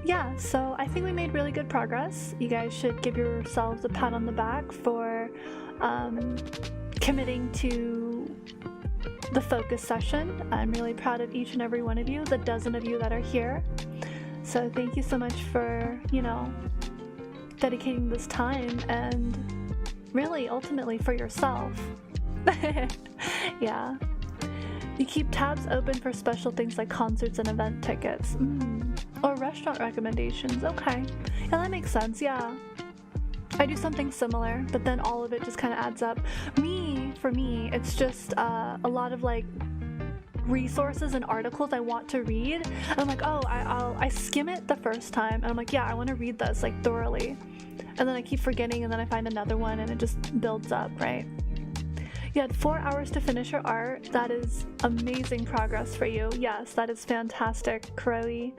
yeah, so I think we made really good progress. You guys should give yourselves a pat on the back for committing to the focus session. I'm really proud of each and every one of you, the dozen of you that are here. So thank you so much for, dedicating this time, and really ultimately for yourself. Yeah. You keep tabs open for special things like concerts and event tickets. Or restaurant recommendations. Okay. Yeah, that makes sense. Yeah. I do something similar, but then all of it just kind of adds up. For me, it's just a lot of like resources and articles I want to read. And I'm like, oh, I skim it the first time, and I'm like, yeah, I want to read this like thoroughly. And then I keep forgetting, and then I find another one, and it just builds up, right? You had 4 hours to finish your art. That is amazing progress for you. Yes, that is fantastic, Kuroi.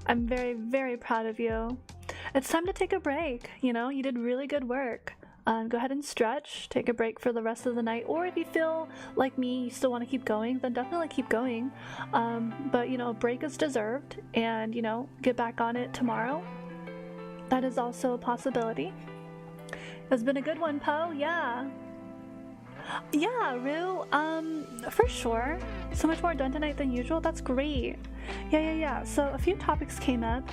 I'm very, very proud of you. It's time to take a break. You know, you did really good work. Go ahead and stretch, take a break for the rest of the night, or if you feel like me, you still want to keep going, then definitely keep going. But, you know, a break is deserved, and, you know, get back on it tomorrow. That is also a possibility. It's been a good one, Po. Yeah. Yeah, Rue, for sure. So much more done tonight than usual. That's great. Yeah. So a few topics came up.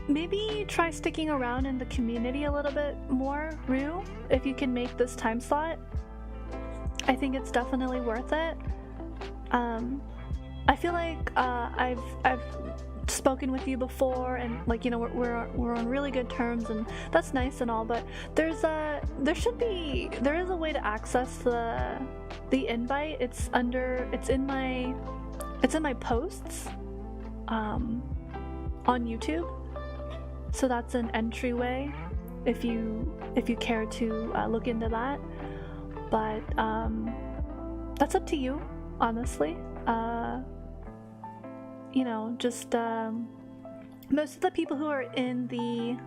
Maybe try sticking around in the community a little bit more, Rue, if you can make this time slot. I think it's definitely worth it. I feel like I've spoken with you before, and like, you know, we're on really good terms, and that's nice and all, but there is a way to access the invite. It's in my posts on YouTube, so that's an entryway if you care to look into that, but that's up to you, honestly. You know, just most of the people who are in the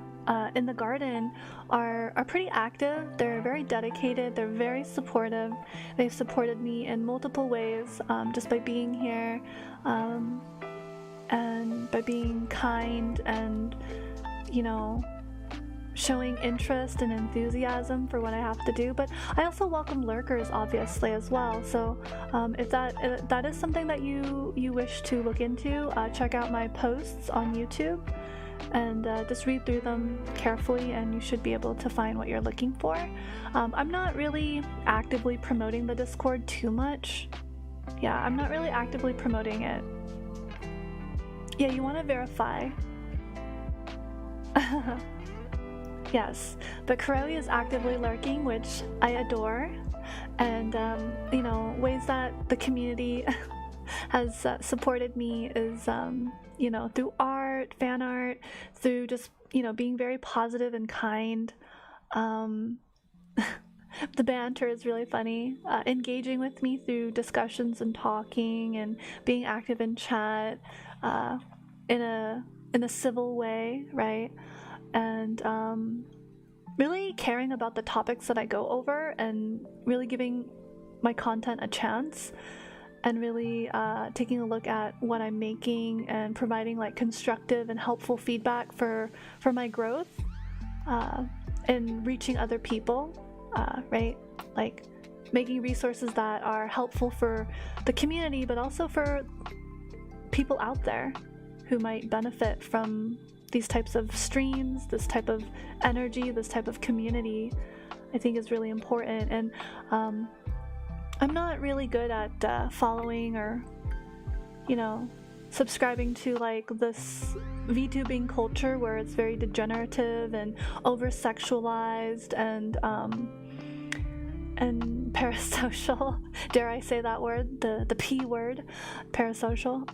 garden are pretty active. They're very dedicated. They're very supportive. They've supported me in multiple ways, just by being here, and by being kind and, you know, showing interest and enthusiasm for what I have to do. But I also welcome lurkers, obviously, as well. So if that is something that you wish to look into, check out my posts on YouTube and just read through them carefully, and you should be able to find what you're looking for. I'm not really actively promoting the Discord too much. Yeah, I'm not really actively promoting it. Yeah, you want to verify. Yes, but Kuroi is actively lurking, which I adore, and you know, ways that the community has supported me is you know, through art, fan art, through just, you know, being very positive and kind. The banter is really funny, engaging with me through discussions and talking and being active in chat, in a civil way, right? And really caring about the topics that I go over, and really giving my content a chance, and really taking a look at what I'm making and providing like constructive and helpful feedback for my growth, and reaching other people, right? Like making resources that are helpful for the community, but also for people out there who might benefit from these types of streams, this type of energy, this type of community, I think is really important. And I'm not really good at following or, you know, subscribing to like this VTubing culture where it's very degenerative and over-sexualized and parasocial. Dare I say that word? The P word, parasocial.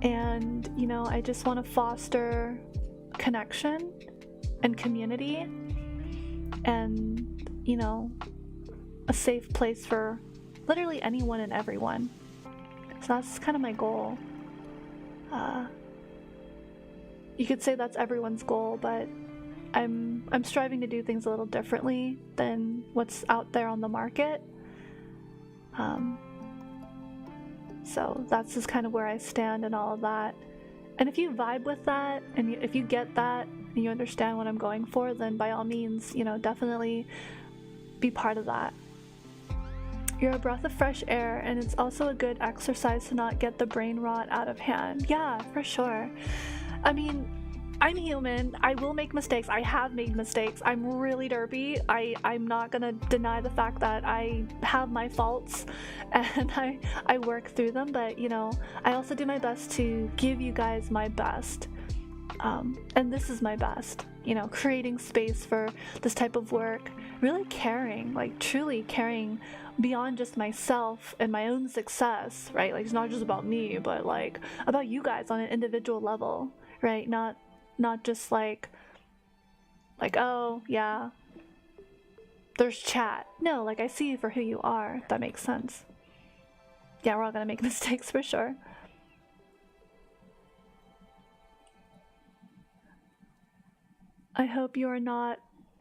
And, you know, I just want to foster connection and community and, you know, a safe place for literally anyone and everyone. So that's kind of my goal. You could say that's everyone's goal, but I'm striving to do things a little differently than what's out there on the market. So that's just kind of where I stand and all of that. And if you vibe with that, and if you get that, and you understand what I'm going for, then by all means, you know, definitely be part of that. You're a breath of fresh air, and it's also a good exercise to not get the brain rot out of hand. Yeah, for sure. I mean, I'm human. I will make mistakes. I have made mistakes. I'm really derpy. I'm not gonna deny the fact that I have my faults and I work through them, but you know, I also do my best to give you guys my best. And this is my best, you know, creating space for this type of work, really caring, like truly caring beyond just myself and my own success, right? Like it's not just about me, but like about you guys on an individual level, right? Not just like, oh yeah, there's chat. No, like I see you for who you are. If that makes sense. Yeah, we're all gonna make mistakes for sure. I hope you are not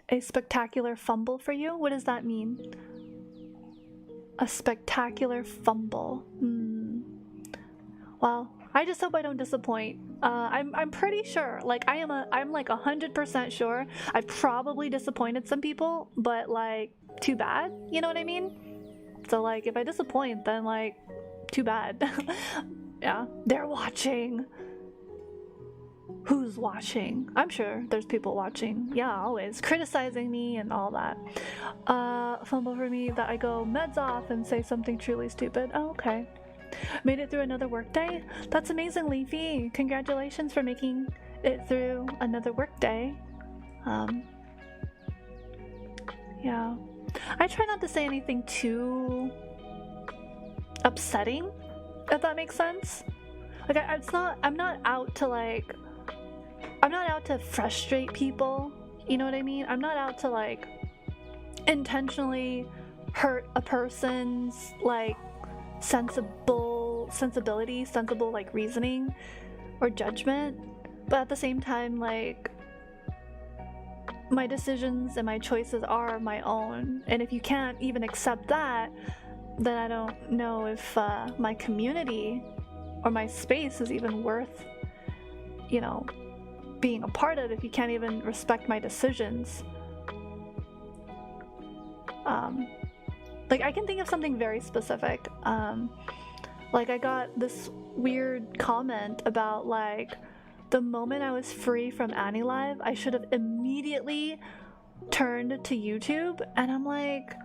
a spectacular fumble for you. What does that mean? A spectacular fumble. Well, I just hope I don't disappoint. I'm pretty sure, like I'm like 100% sure I've probably disappointed some people, but like too bad, you know what I mean? So like if I disappoint, then like too bad. Yeah, they're watching. Who's watching? I'm sure there's people watching. Yeah, always criticizing me and all that. Fumble for me that I go meds off and say something truly stupid. Oh, okay. Made it through another workday? That's amazing, Leafy. Congratulations for making it through another workday. Yeah. I try not to say anything too upsetting, if that makes sense. Like, I'm not out to frustrate people, you know what I mean? I'm not out to like intentionally hurt a person's like sensible like reasoning or judgment, but at the same time, like my decisions and my choices are my own, and if you can't even accept that, then I don't know if my community or my space is even worth, you know, being a part of if you can't even respect my decisions. Like I can think of something very specific. Like I got this weird comment about like the moment I was free from Annie Live, I should have immediately turned to YouTube, and I'm like,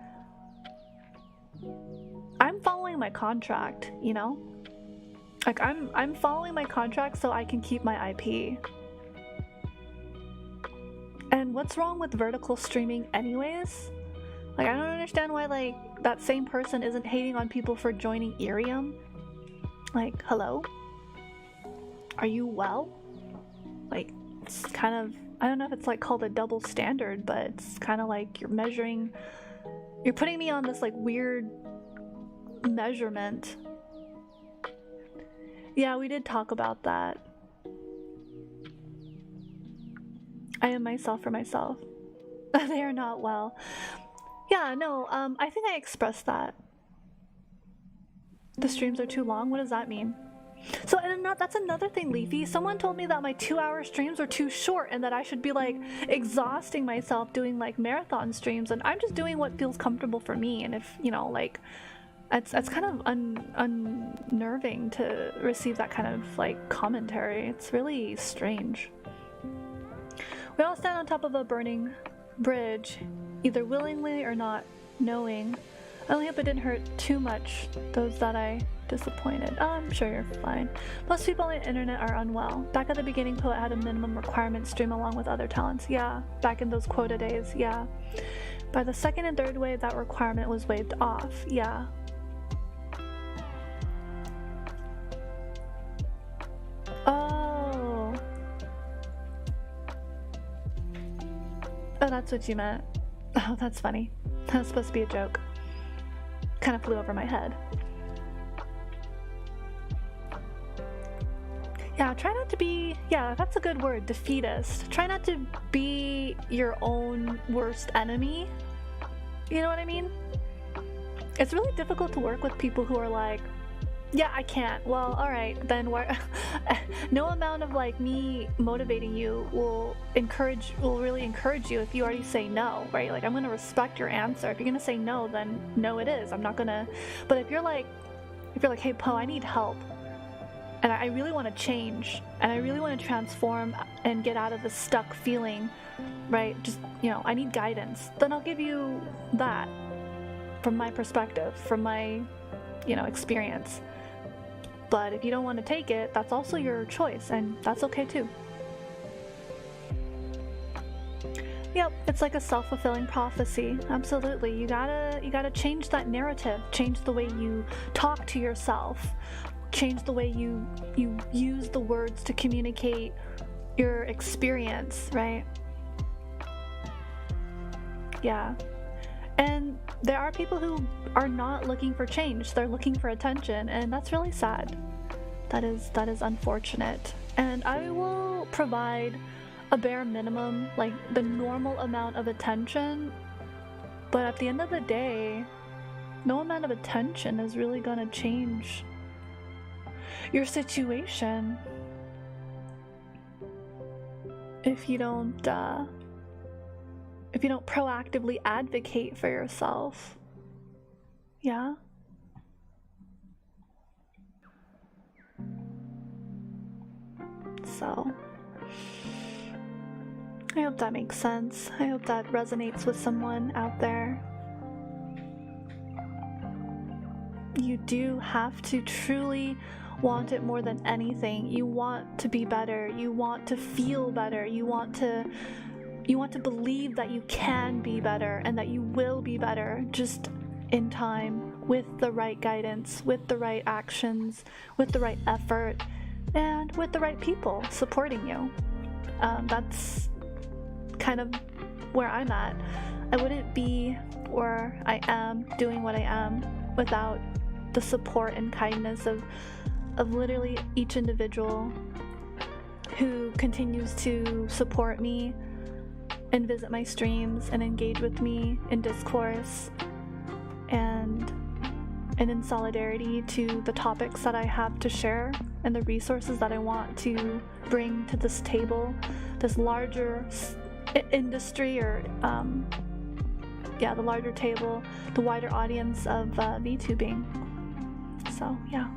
I'm following my contract, you know? Like I'm following my contract so I can keep my IP. And what's wrong with vertical streaming anyways? Like I don't understand why like that same person isn't hating on people for joining Irium. Like, hello? Are you well? Like, it's kind of, I don't know if it's like called a double standard, but it's kind of like you're putting me on this like weird measurement. Yeah, we did talk about that. I am myself for myself. They are not well. Yeah, no, I think I expressed that. The streams are too long? What does that mean? So, and that's another thing, Leafy. Someone told me that my 2-hour streams are too short and that I should be like exhausting myself doing like marathon streams, and I'm just doing what feels comfortable for me. And if, you know, like, it's kind of unnerving to receive that kind of like commentary. It's really strange. We all stand on top of a burning bridge, either willingly or not knowing. I only hope it didn't hurt too much those that I disappointed. Oh, I'm sure you're fine. Most people on the internet are unwell. Back at the beginning, Poet had a minimum requirement stream along with other talents. Yeah, back in those quota days, yeah. By the second and third wave, that requirement was waived off. Yeah. Oh. Oh, that's what you meant. Oh, that's funny. That was supposed to be a joke. Kind of flew over my head. Yeah, try not to be, yeah, that's a good word, defeatist. Try not to be your own worst enemy. You know what I mean? It's really difficult to work with people who are like, yeah, I can't. Well, all right, then no amount of like me motivating you will really encourage you if you already say no, right? Like I'm gonna respect your answer. If you're gonna say no, then no it is. I'm not gonna, but if you're like, hey Po, I need help. and I really want to change, and I really want to transform and get out of the stuck feeling, right? Just, I need guidance. Then I'll give you that from my perspective, from my, experience. But if you don't want to take it, that's also your choice, and that's okay too. Yep, it's like a self-fulfilling prophecy. Absolutely. You gotta change that narrative, change the way you talk to yourself, change the way you use the words to communicate your experience, right? Yeah. And there are people who are not looking for change, they're looking for attention, and that's really sad. That is unfortunate. And I will provide a bare minimum, like the normal amount of attention, but at the end of the day, no amount of attention is really gonna change your situation if you don't proactively advocate for yourself. Yeah. So I hope that makes sense. I hope that resonates with someone out there. You do have to truly want it more than anything. You want to be better. You want to feel better. You want to believe that you can be better and that you will be better, just in time, with the right guidance, with the right actions, with the right effort, and with the right people supporting you. That's kind of where I'm at. I wouldn't be where I am doing what I am without the support and kindness of literally each individual who continues to support me and visit my streams and engage with me in discourse and in solidarity to the topics that I have to share and the resources that I want to bring to this table, this larger industry, or the larger table, the wider audience of VTubing. So yeah.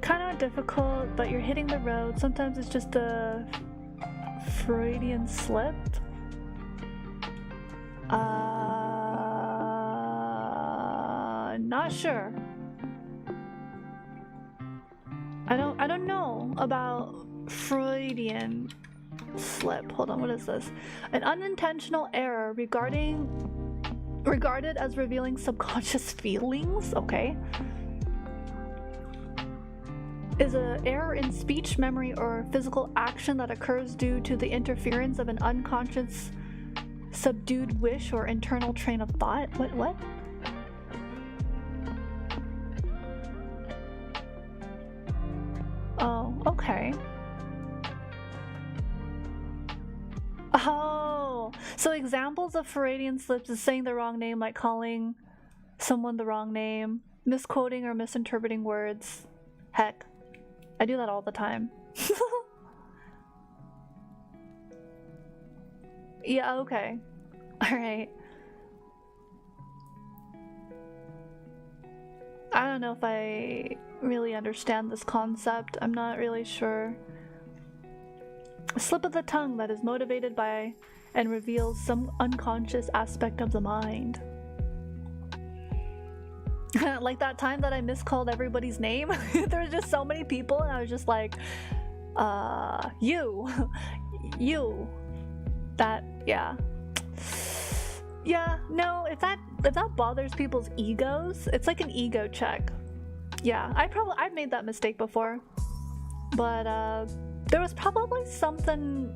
Kind of difficult, but you're hitting the road. Sometimes it's just a Freudian slip. Not sure. I don't know about Freudian slip. Hold on, what is this? An unintentional error regarded as revealing subconscious feelings. Okay. Is an error in speech, memory, or physical action that occurs due to the interference of an unconscious, subdued wish or internal train of thought. What? Oh, okay. Oh, so examples of Freudian slips is saying the wrong name, like calling someone the wrong name, misquoting or misinterpreting words. Heck, I do that all the time. Yeah, okay. Alright. I don't know if I really understand this concept. I'm not really sure. A slip of the tongue that is motivated by and reveals some unconscious aspect of the mind. Like that time that I miscalled everybody's name. There were just so many people and I was just like, you. That, yeah. Yeah, no, if that bothers people's egos, it's like an ego check. Yeah, I've made that mistake before. But there was probably something,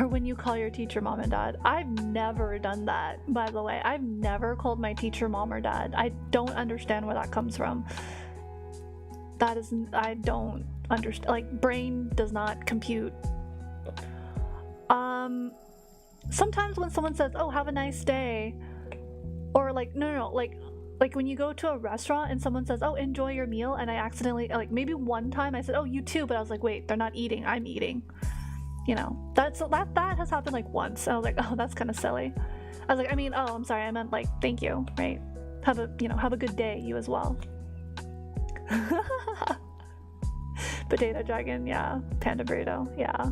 or when you call your teacher mom and dad. I've never done that, by the way. I've never called my teacher mom or dad. I don't understand where that comes from. I don't understand. Like, brain does not compute. Sometimes when someone says, oh, have a nice day, or like, no, like when you go to a restaurant and someone says, oh, enjoy your meal, and I accidentally, like maybe one time I said, oh, you too, but I was like, wait, they're not eating, I'm eating. you know, that has happened like once. And I was like, oh, that's kind of silly. I was like, I mean, oh, I'm sorry, I meant like thank you, right? Have a good day, you as well. Potato dragon, yeah. Panda burrito, yeah.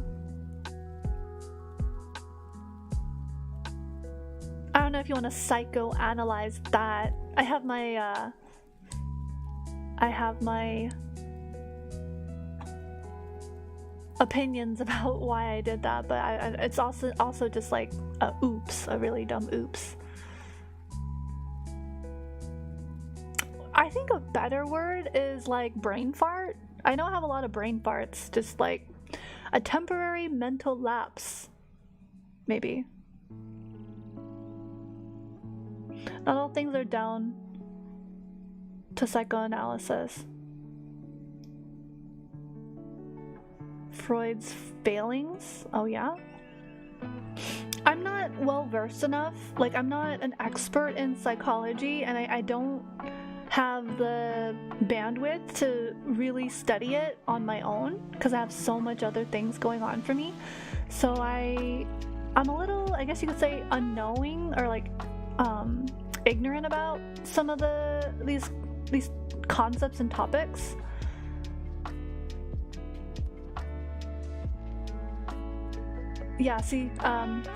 I don't know if you want to psychoanalyze that. I have my opinions about why I did that, but it's also just like a really dumb oops. I think a better word is like brain fart. I know I have a lot of brain farts, just like a temporary mental lapse, maybe. Not all things are down to psychoanalysis. Freud's failings? Oh yeah? I'm not well versed enough. Like, I'm not an expert in psychology, and I don't have the bandwidth to really study it on my own because I have so much other things going on for me. So I'm a little, I guess you could say, unknowing or like ignorant about some of these concepts and topics. Yeah, see,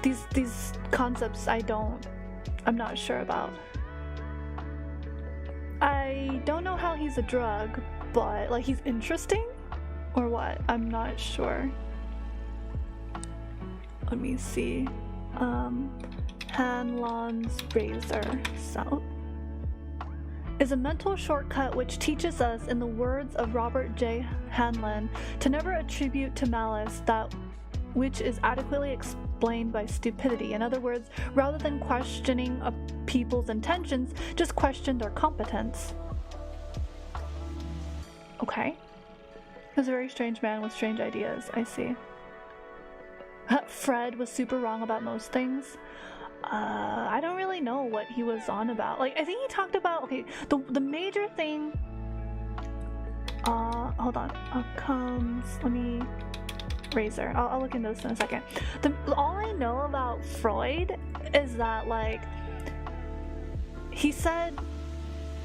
these concepts I'm not sure about. I don't know how he's a drug, but like he's interesting or what? I'm not sure. Let me see. Hanlon's razor so is a mental shortcut which teaches us, in the words of Robert J. Hanlon, to never attribute to malice that which is adequately explained by stupidity. In other words, rather than questioning a people's intentions, just question their competence. Okay. He was a very strange man with strange ideas. I see. Fred was super wrong about most things. I don't really know what he was on about. Like, I think he talked about, okay, the major thing, hold on, let me, razor, I'll look into this in a second. All I know about Freud is that, like, he said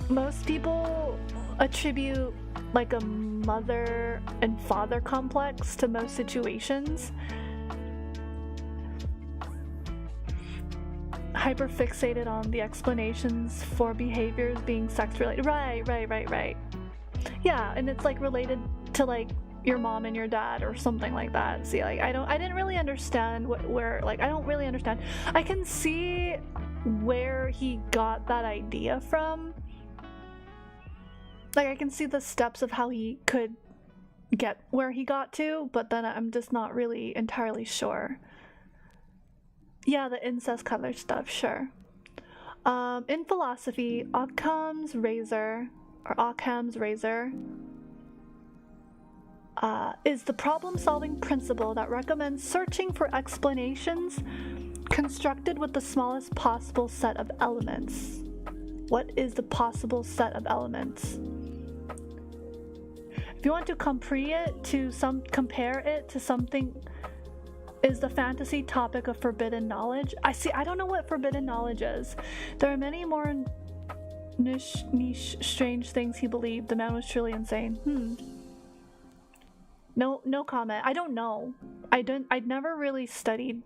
most people attribute, like, a mother and father complex to most situations. Hyperfixated on the explanations for behaviors being sex related. Right. Yeah, and it's like related to like your mom and your dad or something like that. See, like I didn't really understand I don't really understand. I can see where he got that idea from. Like I can see the steps of how he could get where he got to, but then I'm just not really entirely sure. Yeah, the incest color stuff, sure. In philosophy, Occam's razor is the problem-solving principle that recommends searching for explanations constructed with the smallest possible set of elements. What is the possible set of elements? If you want to compare it to something, is the fantasy topic of forbidden knowledge. I don't know what forbidden knowledge is. There are many more niche strange things he believed. The man was truly insane. No comment. I don't know. I'd never really studied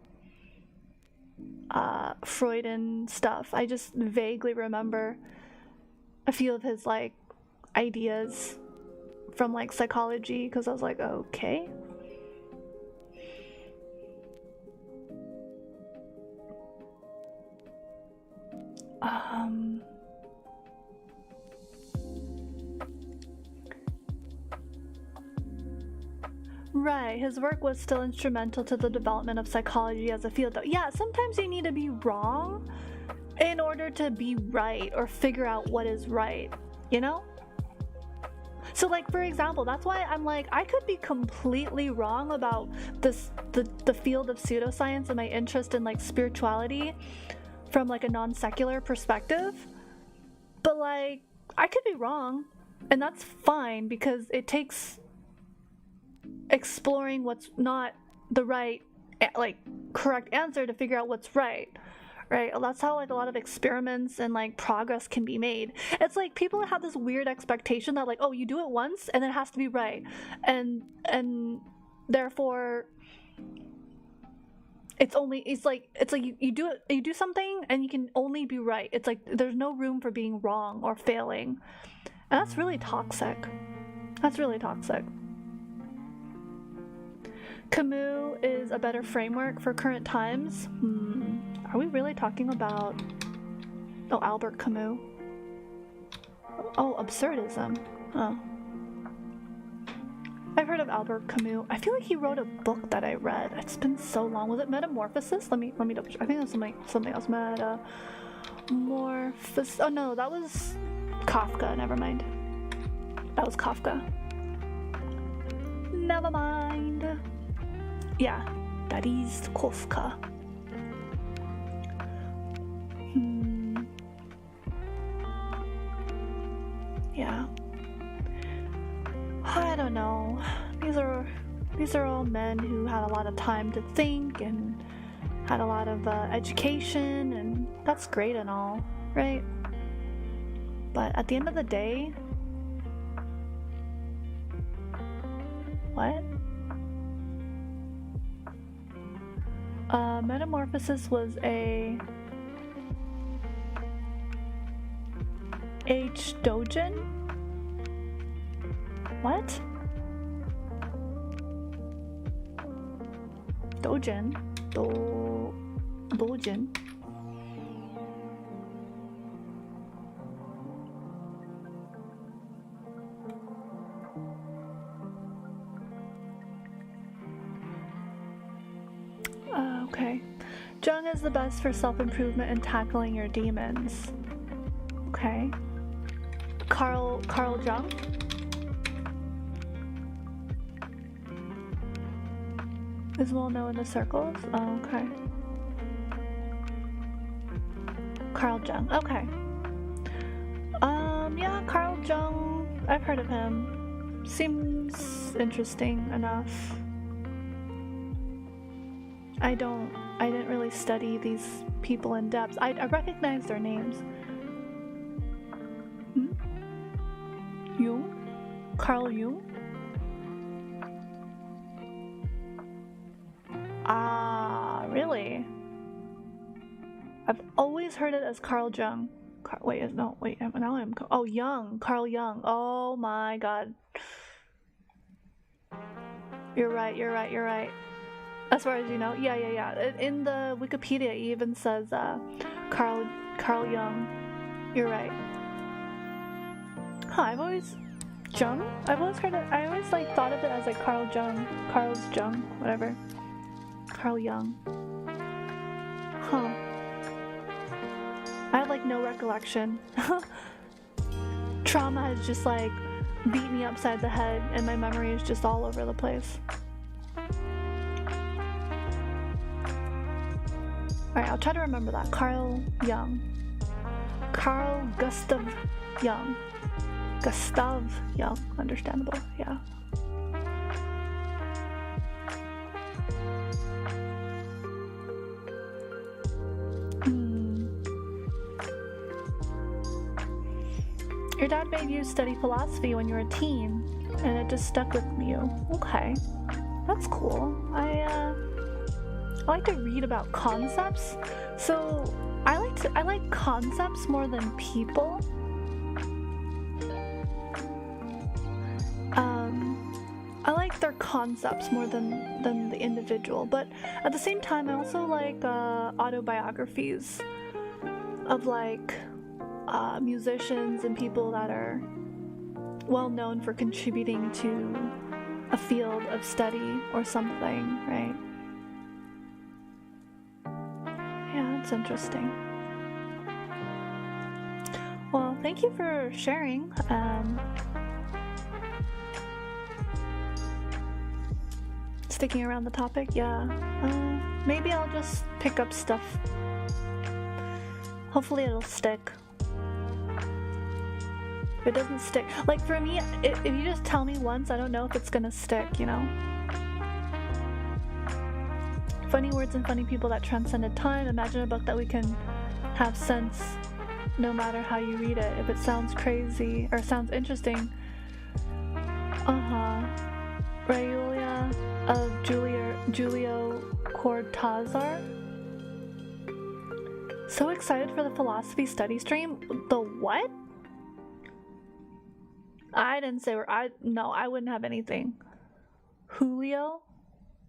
Freud and stuff. I just vaguely remember a few of his like ideas from like psychology because I was like, okay. Right, his work was still instrumental to the development of psychology as a field, though. Yeah, sometimes you need to be wrong in order to be right or figure out what is right, you know? So like, for example, that's why I'm like, I could be completely wrong about the field of pseudoscience and my interest in like spirituality from like a non-secular perspective, but like I could be wrong, and that's fine because it takes exploring what's not the right, like, correct answer to figure out what's right. Right? That's how like a lot of experiments and like progress can be made. It's like people have this weird expectation that like, oh, you do it once and it has to be right, and therefore it's like you do something and you can only be right. It's like there's no room for being wrong or failing, and that's really toxic. That's really toxic. Camus is a better framework for current times. Are we really talking about... Oh, Albert Camus. Oh, absurdism. Oh. I've heard of Albert Camus. I feel like he wrote a book that I read. It's been so long. Was it Metamorphosis? Let me double check. I think that's something else. Metamorphosis. Oh no, that was Kafka. Never mind. That was Kafka. Never mind. Yeah, that is Kafka. Yeah. I don't know. These are all men who had a lot of time to think and had a lot of education, and that's great and all, right? But at the end of the day, what? Metamorphosis was a H. Dojin? What? Dojin? Dojin? Okay. Jung is the best for self-improvement and tackling your demons. Okay. Carl Jung? Is well known in the circles? Oh, okay. Carl Jung. Okay. Yeah, Carl Jung. I've heard of him. Seems interesting enough. I didn't really study these people in depth. I recognize their names. Jung? Carl Jung? Ah, really? I've always heard it as Carl Jung. Now I'm... Oh, Jung. Carl Jung. Oh my god. You're right. As far as you know. Yeah. In the Wikipedia, it even says Carl Jung. You're right. Huh, I've always heard it. I always like thought of it as like Carl's Jung, whatever. Carl Jung. Huh. I have like no recollection. Trauma has just like beat me upside the head and my memory is just all over the place. Alright, I'll try to remember that. Carl Jung. Carl Gustav Jung. Gustav Jung. Understandable, yeah. Your dad made you study philosophy when you were a teen, and it just stuck with you. Okay, that's cool. I like to read about concepts, so I like concepts more than people. I like their concepts more than the individual, but at the same time, I also like autobiographies of like musicians and people that are well known for contributing to a field of study or something, right? Yeah, that's interesting. Well, thank you for sharing. Sticking around the topic, yeah. Maybe I'll just pick up stuff. Hopefully it'll stick. If it doesn't stick, like for me, if you just tell me once, I don't know if it's gonna stick, you know? funny words and funny people that transcended time. Imagine a book that we can have sense no matter how you read it. If it sounds crazy or sounds interesting. Raulia of Julio Cortázar. So excited for the philosophy study stream. The what? I didn't say no, I wouldn't have anything. Julio?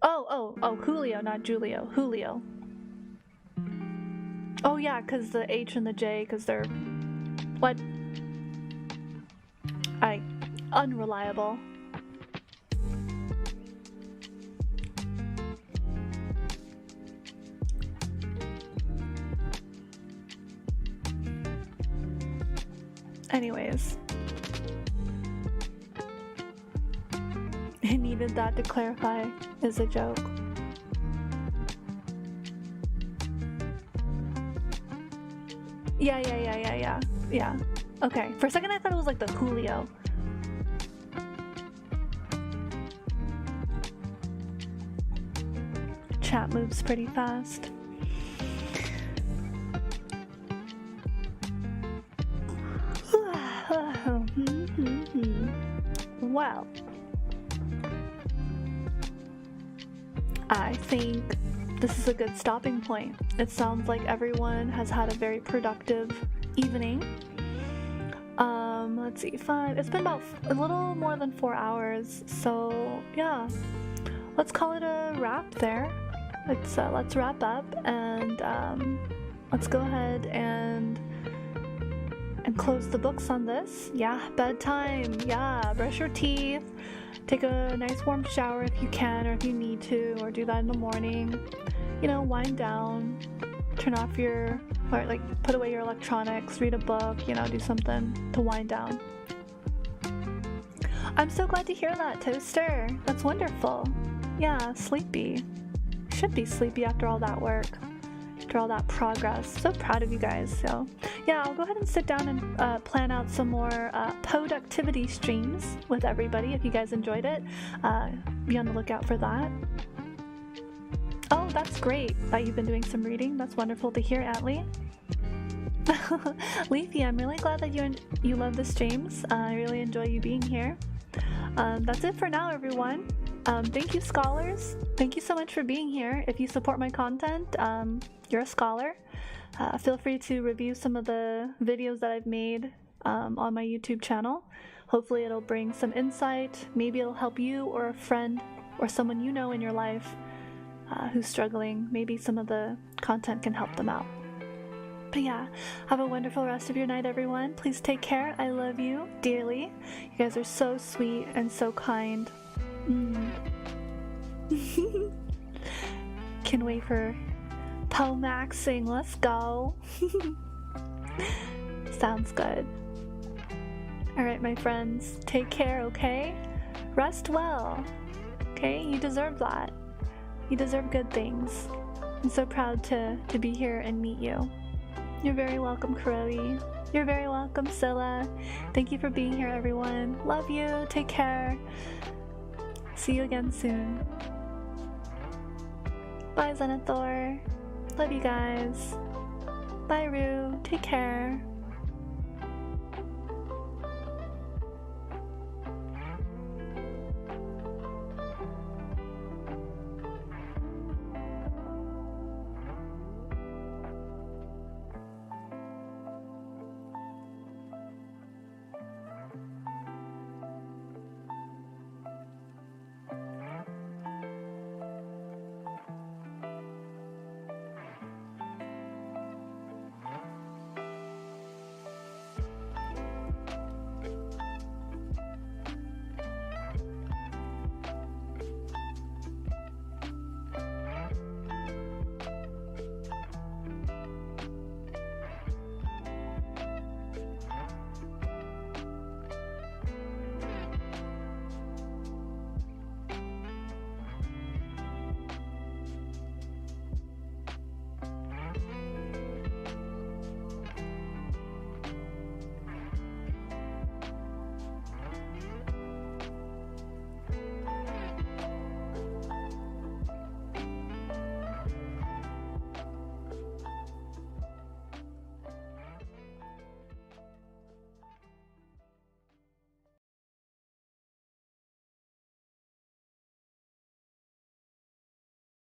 Oh, Julio, not Julio. Julio. Oh yeah, because the H and the J, because they're... What? Unreliable. Anyways. I needed that to clarify is a joke. Yeah. Okay, for a second I thought it was like the Julio. Chat moves pretty fast. Well, I think this is a good stopping point. It sounds like everyone has had a very productive evening. Let's see, it's been about a little more than 4 hours, so yeah, let's call it a wrap there. Let's wrap up and let's go ahead and close the books on this. Yeah, bedtime. Yeah, brush your teeth, take a nice warm shower if you can or if you need to, or do that in the morning. You know, wind down, turn off or like put away your electronics, read a book, you know, do something to wind down. I'm so glad to hear that, Toaster. That's wonderful. Yeah, sleepy. Should be sleepy after all that work, after all that progress. So proud of you guys. So yeah, I'll go ahead and sit down and plan out some more POEductivity streams with everybody. If you guys enjoyed it, be on the lookout for that. Oh, that's great that you've been doing some reading. That's wonderful to hear, Atlee. Leafy, I'm really glad that you love the streams. I really enjoy you being here. That's it for now, everyone. Thank you, scholars. Thank you so much for being here. If you support my content, you're a scholar. Feel free to review some of the videos that I've made on my YouTube channel. Hopefully it'll bring some insight. Maybe it'll help you or a friend or someone you know in your life who's struggling. Maybe some of the content can help them out. But yeah, have a wonderful rest of your night, everyone. Please take care. I love you dearly. You guys are so sweet and so kind. Can't wait for POE-maxing. Let's go. Sounds good. Alright, my friends. Take care, okay? Rest well. Okay? You deserve that. You deserve good things. I'm so proud to be here and meet you. You're very welcome, Kuroi. You're very welcome, Sila. Thank you for being here, everyone. Love you. Take care. See you again soon. Bye, Xenathor. Love you guys. Bye, Rue. Take care.